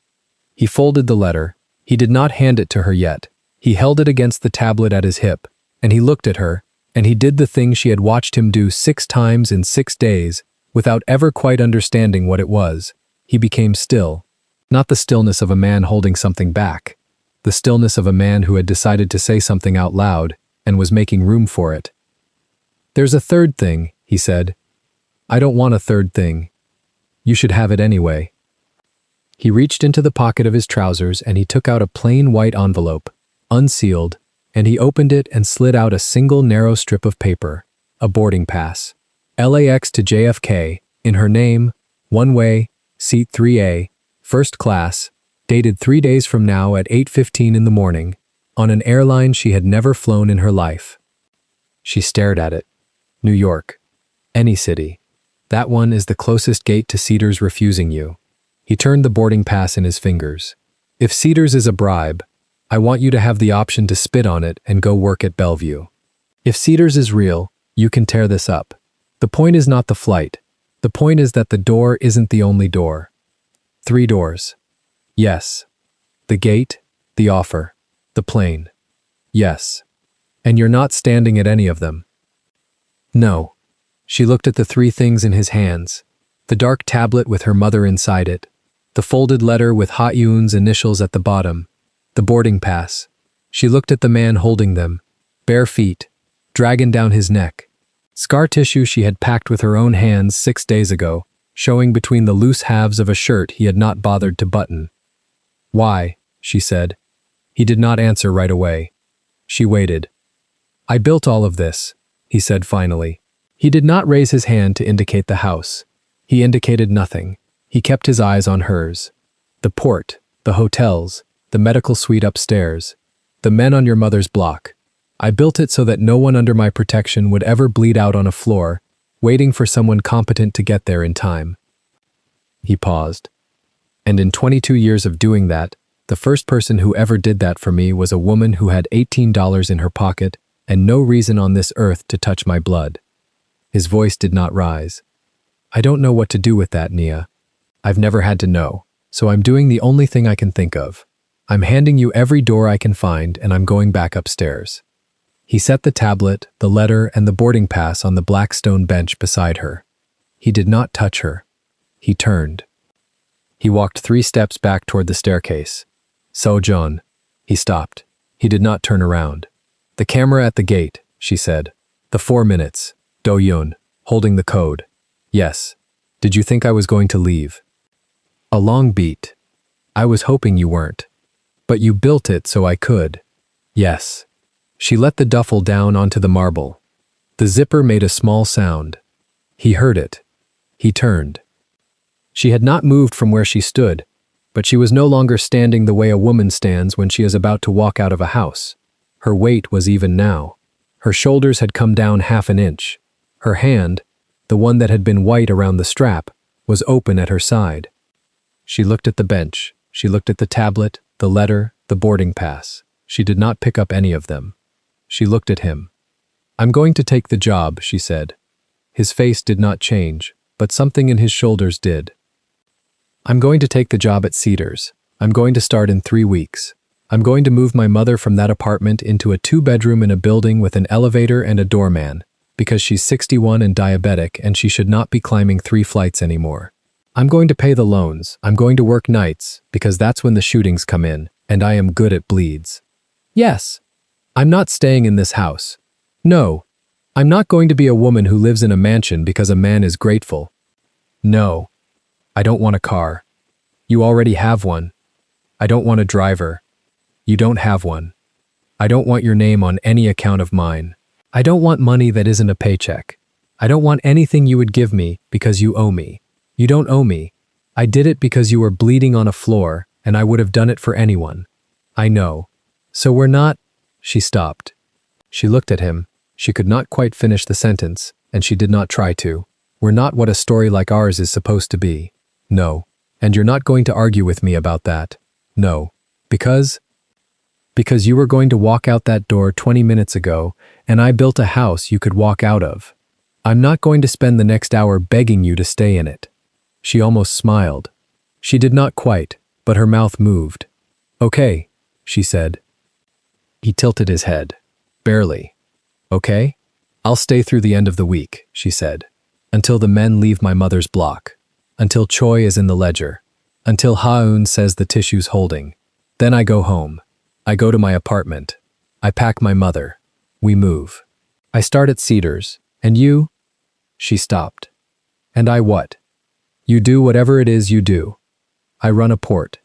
He folded the letter. He did not hand it to her yet. He held it against the tablet at his hip, and he looked at her, and he did the thing she had watched him do 6 times in 6 days, without ever quite understanding what it was. He became still. Not the stillness of a man holding something back. The stillness of a man who had decided to say something out loud and was making room for it. "There's a third thing," he said. "I don't want a third thing. You should have it anyway." He reached into the pocket of his trousers and he took out a plain white envelope, unsealed, and he opened it and slid out a single narrow strip of paper, a boarding pass. LAX to JFK, in her name, one way, seat 3A, first class, dated 3 days from now at 8:15 in the morning, on an airline she had never flown in her life. She stared at it. New York. Any city. That one is the closest gate to Cedars refusing you. He turned the boarding pass in his fingers. If Cedars is a bribe, I want you to have the option to spit on it and go work at Bellevue. If Cedars is real, you can tear this up. The point is not the flight. The point is that the door isn't the only door. 3 doors. Yes. The gate, the offer, the plane. Yes. And you're not standing at any of them. No. She looked at the 3 things in his hands. The dark tablet with her mother inside it. The folded letter with Ha Yoon's initials at the bottom. The boarding pass. She looked at the man holding them. Bare feet. Dragon down his neck. Scar tissue she had packed with her own hands 6 days ago, showing between the loose halves of a shirt he had not bothered to button. "Why?" she said. He did not answer right away. She waited. "I built all of this," he said finally. He did not raise his hand to indicate the house. He indicated nothing. He kept his eyes on hers. The port, the hotels, the medical suite upstairs, the men on your mother's block. I built it so that no one under my protection would ever bleed out on a floor, waiting for someone competent to get there in time. He paused. And in 22 years of doing that, the first person who ever did that for me was a woman who had $18 in her pocket and no reason on this earth to touch my blood. His voice did not rise. "I don't know what to do with that, Nia. I've never had to know, so I'm doing the only thing I can think of. I'm handing you every door I can find and I'm going back upstairs." He set the tablet, the letter, and the boarding pass on the black stone bench beside her. He did not touch her. He turned. He walked 3 steps back toward the staircase. "So, John." He stopped. He did not turn around. "The camera at the gate," she said. "The 4 minutes. Do-Yoon, holding the code. Yes. Did you think I was going to leave?" "A long beat. I was hoping you weren't. But you built it so I could." "Yes." She let the duffel down onto the marble. The zipper made a small sound. He heard it. He turned. She had not moved from where she stood, but she was no longer standing the way a woman stands when she is about to walk out of a house. Her weight was even now. Her shoulders had come down 1/2 inch. Her hand, the one that had been white around the strap, was open at her side. She looked at the bench. She looked at the tablet, the letter, the boarding pass. She did not pick up any of them. She looked at him. "I'm going to take the job," she said. His face did not change, but something in his shoulders did. "I'm going to take the job at Cedars. I'm going to start in 3 weeks. I'm going to move my mother from that apartment into a 2-bedroom in a building with an elevator and a doorman, because she's 61 and diabetic and she should not be climbing 3 flights anymore. I'm going to pay the loans. I'm going to work nights, because that's when the shootings come in, and I am good at bleeds. Yes. I'm not staying in this house. No. I'm not going to be a woman who lives in a mansion because a man is grateful. No. I don't want a car. You already have one. I don't want a driver. You don't have one. I don't want your name on any account of mine. I don't want money that isn't a paycheck. I don't want anything you would give me because you owe me. You don't owe me. I did it because you were bleeding on a floor, and I would have done it for anyone. I know. So we're not—" She stopped. She looked at him. She could not quite finish the sentence, and she did not try to. "We're not what a story like ours is supposed to be. No. And you're not going to argue with me about that. No. Because you were going to walk out that door 20 minutes ago, and I built a house you could walk out of. I'm not going to spend the next hour begging you to stay in it." She almost smiled. She did not quite, but her mouth moved. "Okay," she said. He tilted his head. "Barely. Okay? I'll stay through the end of the week," she said. "Until the men leave my mother's block. Until Choi is in the ledger. until Ha-eun says the tissue's holding. Then I go home. I go to my apartment. I pack my mother. We move. I start at Cedars. And you? She stopped. And I what? You do whatever it is you do. I run a port.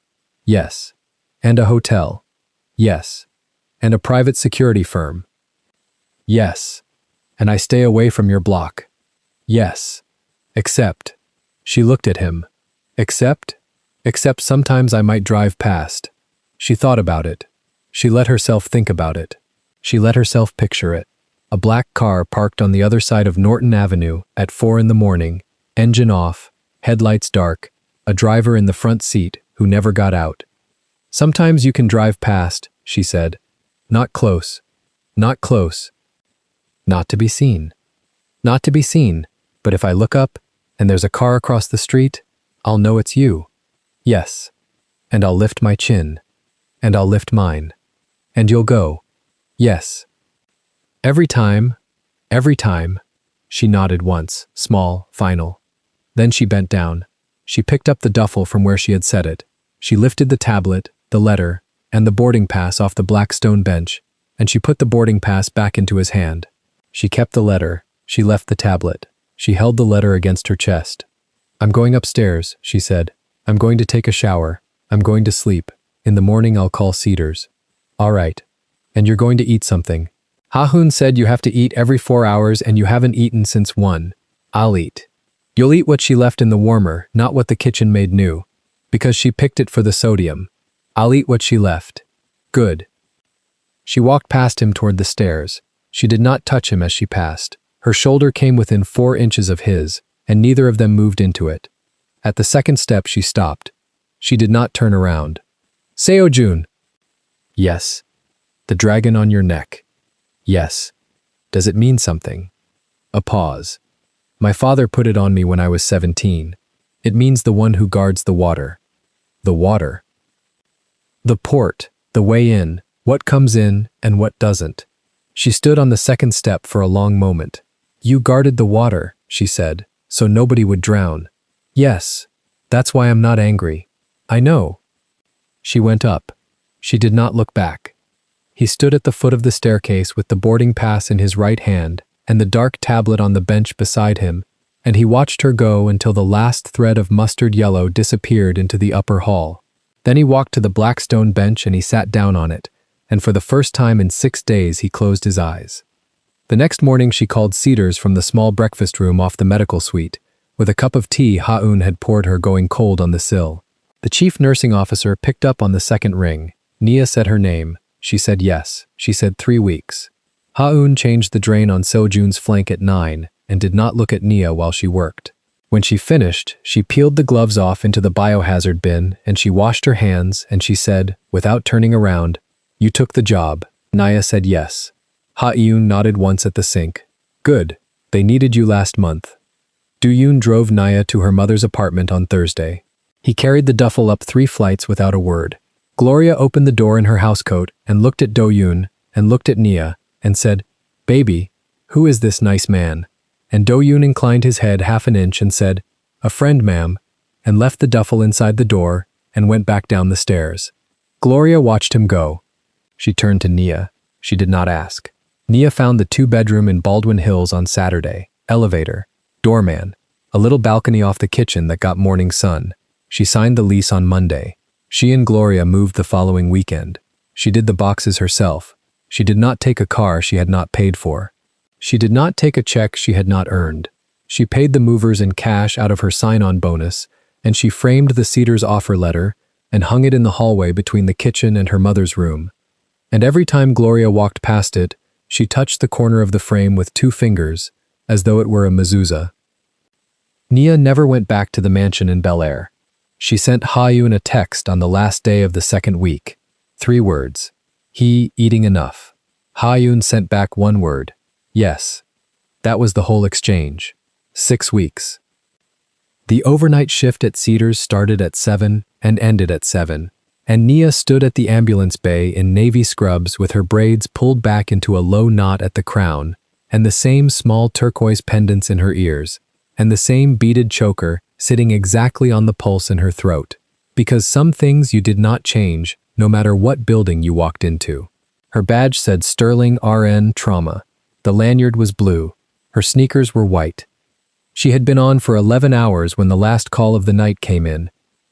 Yes. And a hotel. Yes. And a private security firm. Yes. And I stay away from your block. Yes. Except. She looked at him. Except sometimes I might drive past. She thought about it. She let herself think about it. She let herself picture it. A black car parked on the other side of Norton Avenue at 4 in the morning, engine off, headlights dark, a driver in the front seat who never got out. Sometimes you can drive past, she said. Not close. Not close. Not to be seen. Not to be seen, but if I look up and there's a car across the street, I'll know it's you. Yes. And I'll lift my chin. And I'll lift mine. And you'll go. Yes. Every time, she nodded once, small, final. Then she bent down. She picked up the duffel from where she had set it. She lifted the tablet, the letter, and the boarding pass off the black stone bench, and she put the boarding pass back into his hand. She kept the letter. She left the tablet. She held the letter against her chest. I'm going upstairs, she said. I'm going to take a shower. I'm going to sleep. In the morning I'll call Cedars. All right. And you're going to eat something. Ha-eun said you have to eat every 4 hours and you haven't eaten since 1. I'll eat. You'll eat what she left in the warmer, not what the kitchen made new. Because she picked it for the sodium. I'll eat what she left. Good. She walked past him toward the stairs. She did not touch him as she passed. Her shoulder came within 4 inches of his, and neither of them moved into it. At the second step she stopped. She did not turn around. Seo-jun. Yes. The dragon on your neck. Yes. Does it mean something? A pause. My father put it on me when I was 17. It means the one who guards the water. The water. The port, the way in, what comes in and what doesn't. She stood on the second step for a long moment. You guarded the water, she said, so nobody would drown. Yes. That's why I'm not angry. I know. She went up. She did not look back. He stood at the foot of the staircase with the boarding pass in his right hand and the dark tablet on the bench beside him, and he watched her go until the last thread of mustard yellow disappeared into the upper hall. Then he walked to the black stone bench and he sat down on it, and for the first time in 6 days he closed his eyes. The next morning she called Cedars from the small breakfast room off the medical suite, with a cup of tea Ha-eun had poured her going cold on the sill. The chief nursing officer picked up on the second ring. Nia said her name. She said yes. She said 3 weeks. Ha-eun changed the drain on Seo-jun's flank at 9 and did not look at Nia while she worked. When she finished, she peeled the gloves off into the biohazard bin and she washed her hands and she said, without turning around, You took the job. Nia said yes. Ha-eun nodded once at the sink. Good. They needed you last month. Do-yoon drove Nia to her mother's apartment on Thursday. He carried the duffel up 3 flights without a word. Gloria opened the door in her housecoat and looked at Do-yoon and looked at Nia and said, Baby, who is this nice man? And Do-yoon inclined his head half an inch and said, A friend, ma'am, and left the duffel inside the door and went back down the stairs. Gloria watched him go. She turned to Nia. She did not ask. Nia found the 2-bedroom in Baldwin Hills on Saturday. Elevator. Doorman. A little balcony off the kitchen that got morning sun. She signed the lease on Monday. She and Gloria moved the following weekend. She did the boxes herself. She did not take a car she had not paid for. She did not take a check she had not earned. She paid the movers in cash out of her sign-on bonus, and she framed the Cedars offer letter and hung it in the hallway between the kitchen and her mother's room. And every time Gloria walked past it, she touched the corner of the frame with 2 fingers, as though it were a mezuzah. Nia never went back to the mansion in Bel Air. She sent Ha-eun a text on the last day of the 2nd week. 3 words. He eating enough. Ha-eun sent back 1 word. Yes. That was the whole exchange. 6 weeks. The overnight shift at Cedars started at 7 and ended at 7, and Nia stood at the ambulance bay in navy scrubs with her braids pulled back into a low knot at the crown, and the same small turquoise pendants in her ears, and the same beaded choker sitting exactly on the pulse in her throat. Because some things you did not change, no matter what building you walked into. Her badge said Sterling RN Trauma. The lanyard was blue. Her sneakers were white. She had been on for 11 hours when the last call of the night came in.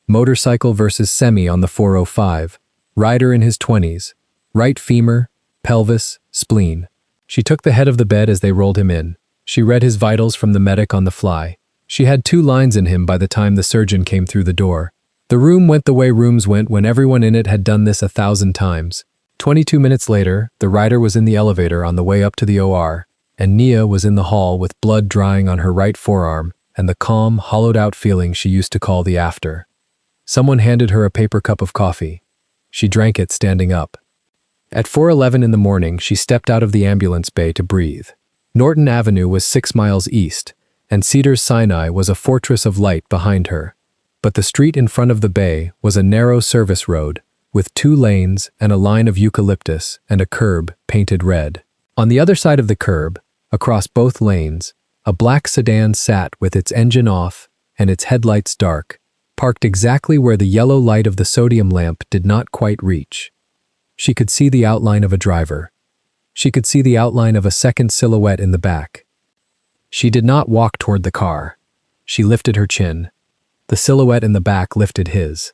Motorcycle versus semi on the 405. Rider in his 20s. Right femur, pelvis, spleen. She took the head of the bed as they rolled him in. She read his vitals from the medic on the fly. She had 2 lines in him by the time the surgeon came through the door. The room went the way rooms went when everyone in it had done this 1,000 times. 22 minutes later, the rider was in the elevator on the way up to the OR, and Nia was in the hall with blood drying on her right forearm and the calm, hollowed-out feeling she used to call the after. Someone handed her a paper cup of coffee. She drank it standing up. At 4:11 in the morning, she stepped out of the ambulance bay to breathe. Norton Avenue was 6 miles east, and Cedars-Sinai was a fortress of light behind her. But the street in front of the bay was a narrow service road with 2 lanes and a line of eucalyptus and a curb painted red. On the other side of the curb, across both lanes, a black sedan sat with its engine off and its headlights dark, parked exactly where the yellow light of the sodium lamp did not quite reach. She could see the outline of a driver. She could see the outline of a second silhouette in the back. She did not walk toward the car. She lifted her chin. The silhouette in the back lifted his.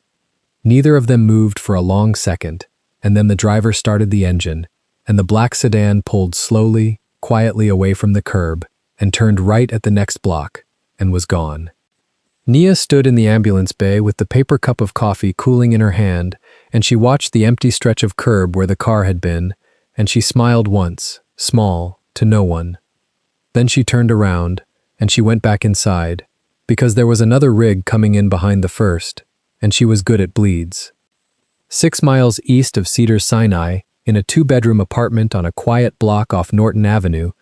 Neither of them moved for a long second, and then the driver started the engine, and the black sedan pulled slowly, quietly away from the curb, and turned right at the next block, and was gone. Nia stood in the ambulance bay with the paper cup of coffee cooling in her hand, and she watched the empty stretch of curb where the car had been, and she smiled once, small, to no one. Then she turned around, and she went back inside, because there was another rig coming in behind the first, and she was good at bleeds. 6 miles east of Cedars-Sinai, in a 2-bedroom apartment on a quiet block off Norton Avenue,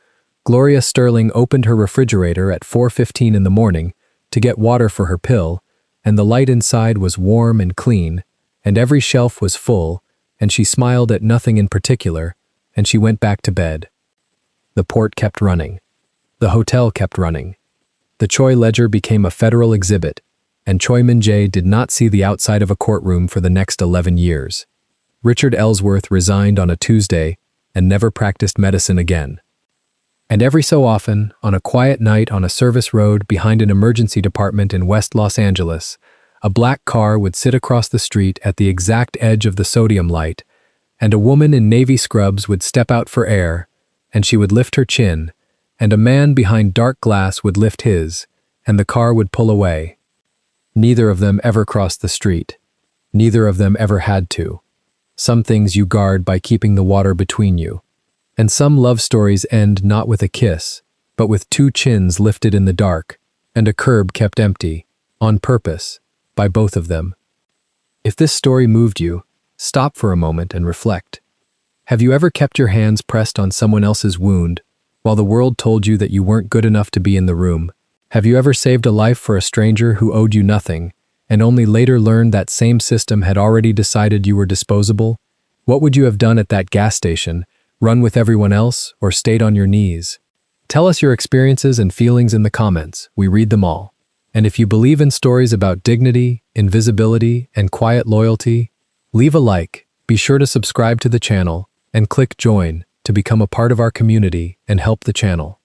Gloria Sterling opened her refrigerator at 4:15 in the morning to get water for her pill, and the light inside was warm and clean, and every shelf was full, and she smiled at nothing in particular, and she went back to bed. The port kept running. The hotel kept running. The Choi Ledger became a federal exhibit, and Choi Min-jae did not see the outside of a courtroom for the next 11 years. Richard Ellsworth resigned on a Tuesday and never practiced medicine again. And every so often, on a quiet night on a service road behind an emergency department in West Los Angeles, a black car would sit across the street at the exact edge of the sodium light, and a woman in navy scrubs would step out for air, and she would lift her chin, and a man behind dark glass would lift his, and the car would pull away. Neither of them ever crossed the street. Neither of them ever had to. Some things you guard by keeping the water between you. And some love stories end not with a kiss, but with 2 chins lifted in the dark, and a curb kept empty, on purpose, by both of them. If this story moved you, stop for a moment and reflect. Have you ever kept your hands pressed on someone else's wound, while the world told you that you weren't good enough to be in the room? Have you ever saved a life for a stranger who owed you nothing, and only later learned that same system had already decided you were disposable? What would you have done at that gas station? Run with everyone else, or stayed on your knees? Tell us your experiences and feelings in the comments. We read them all. And if you believe in stories about dignity, invisibility, and quiet loyalty, leave a like, be sure to subscribe to the channel, and click join to become a part of our community and help the channel.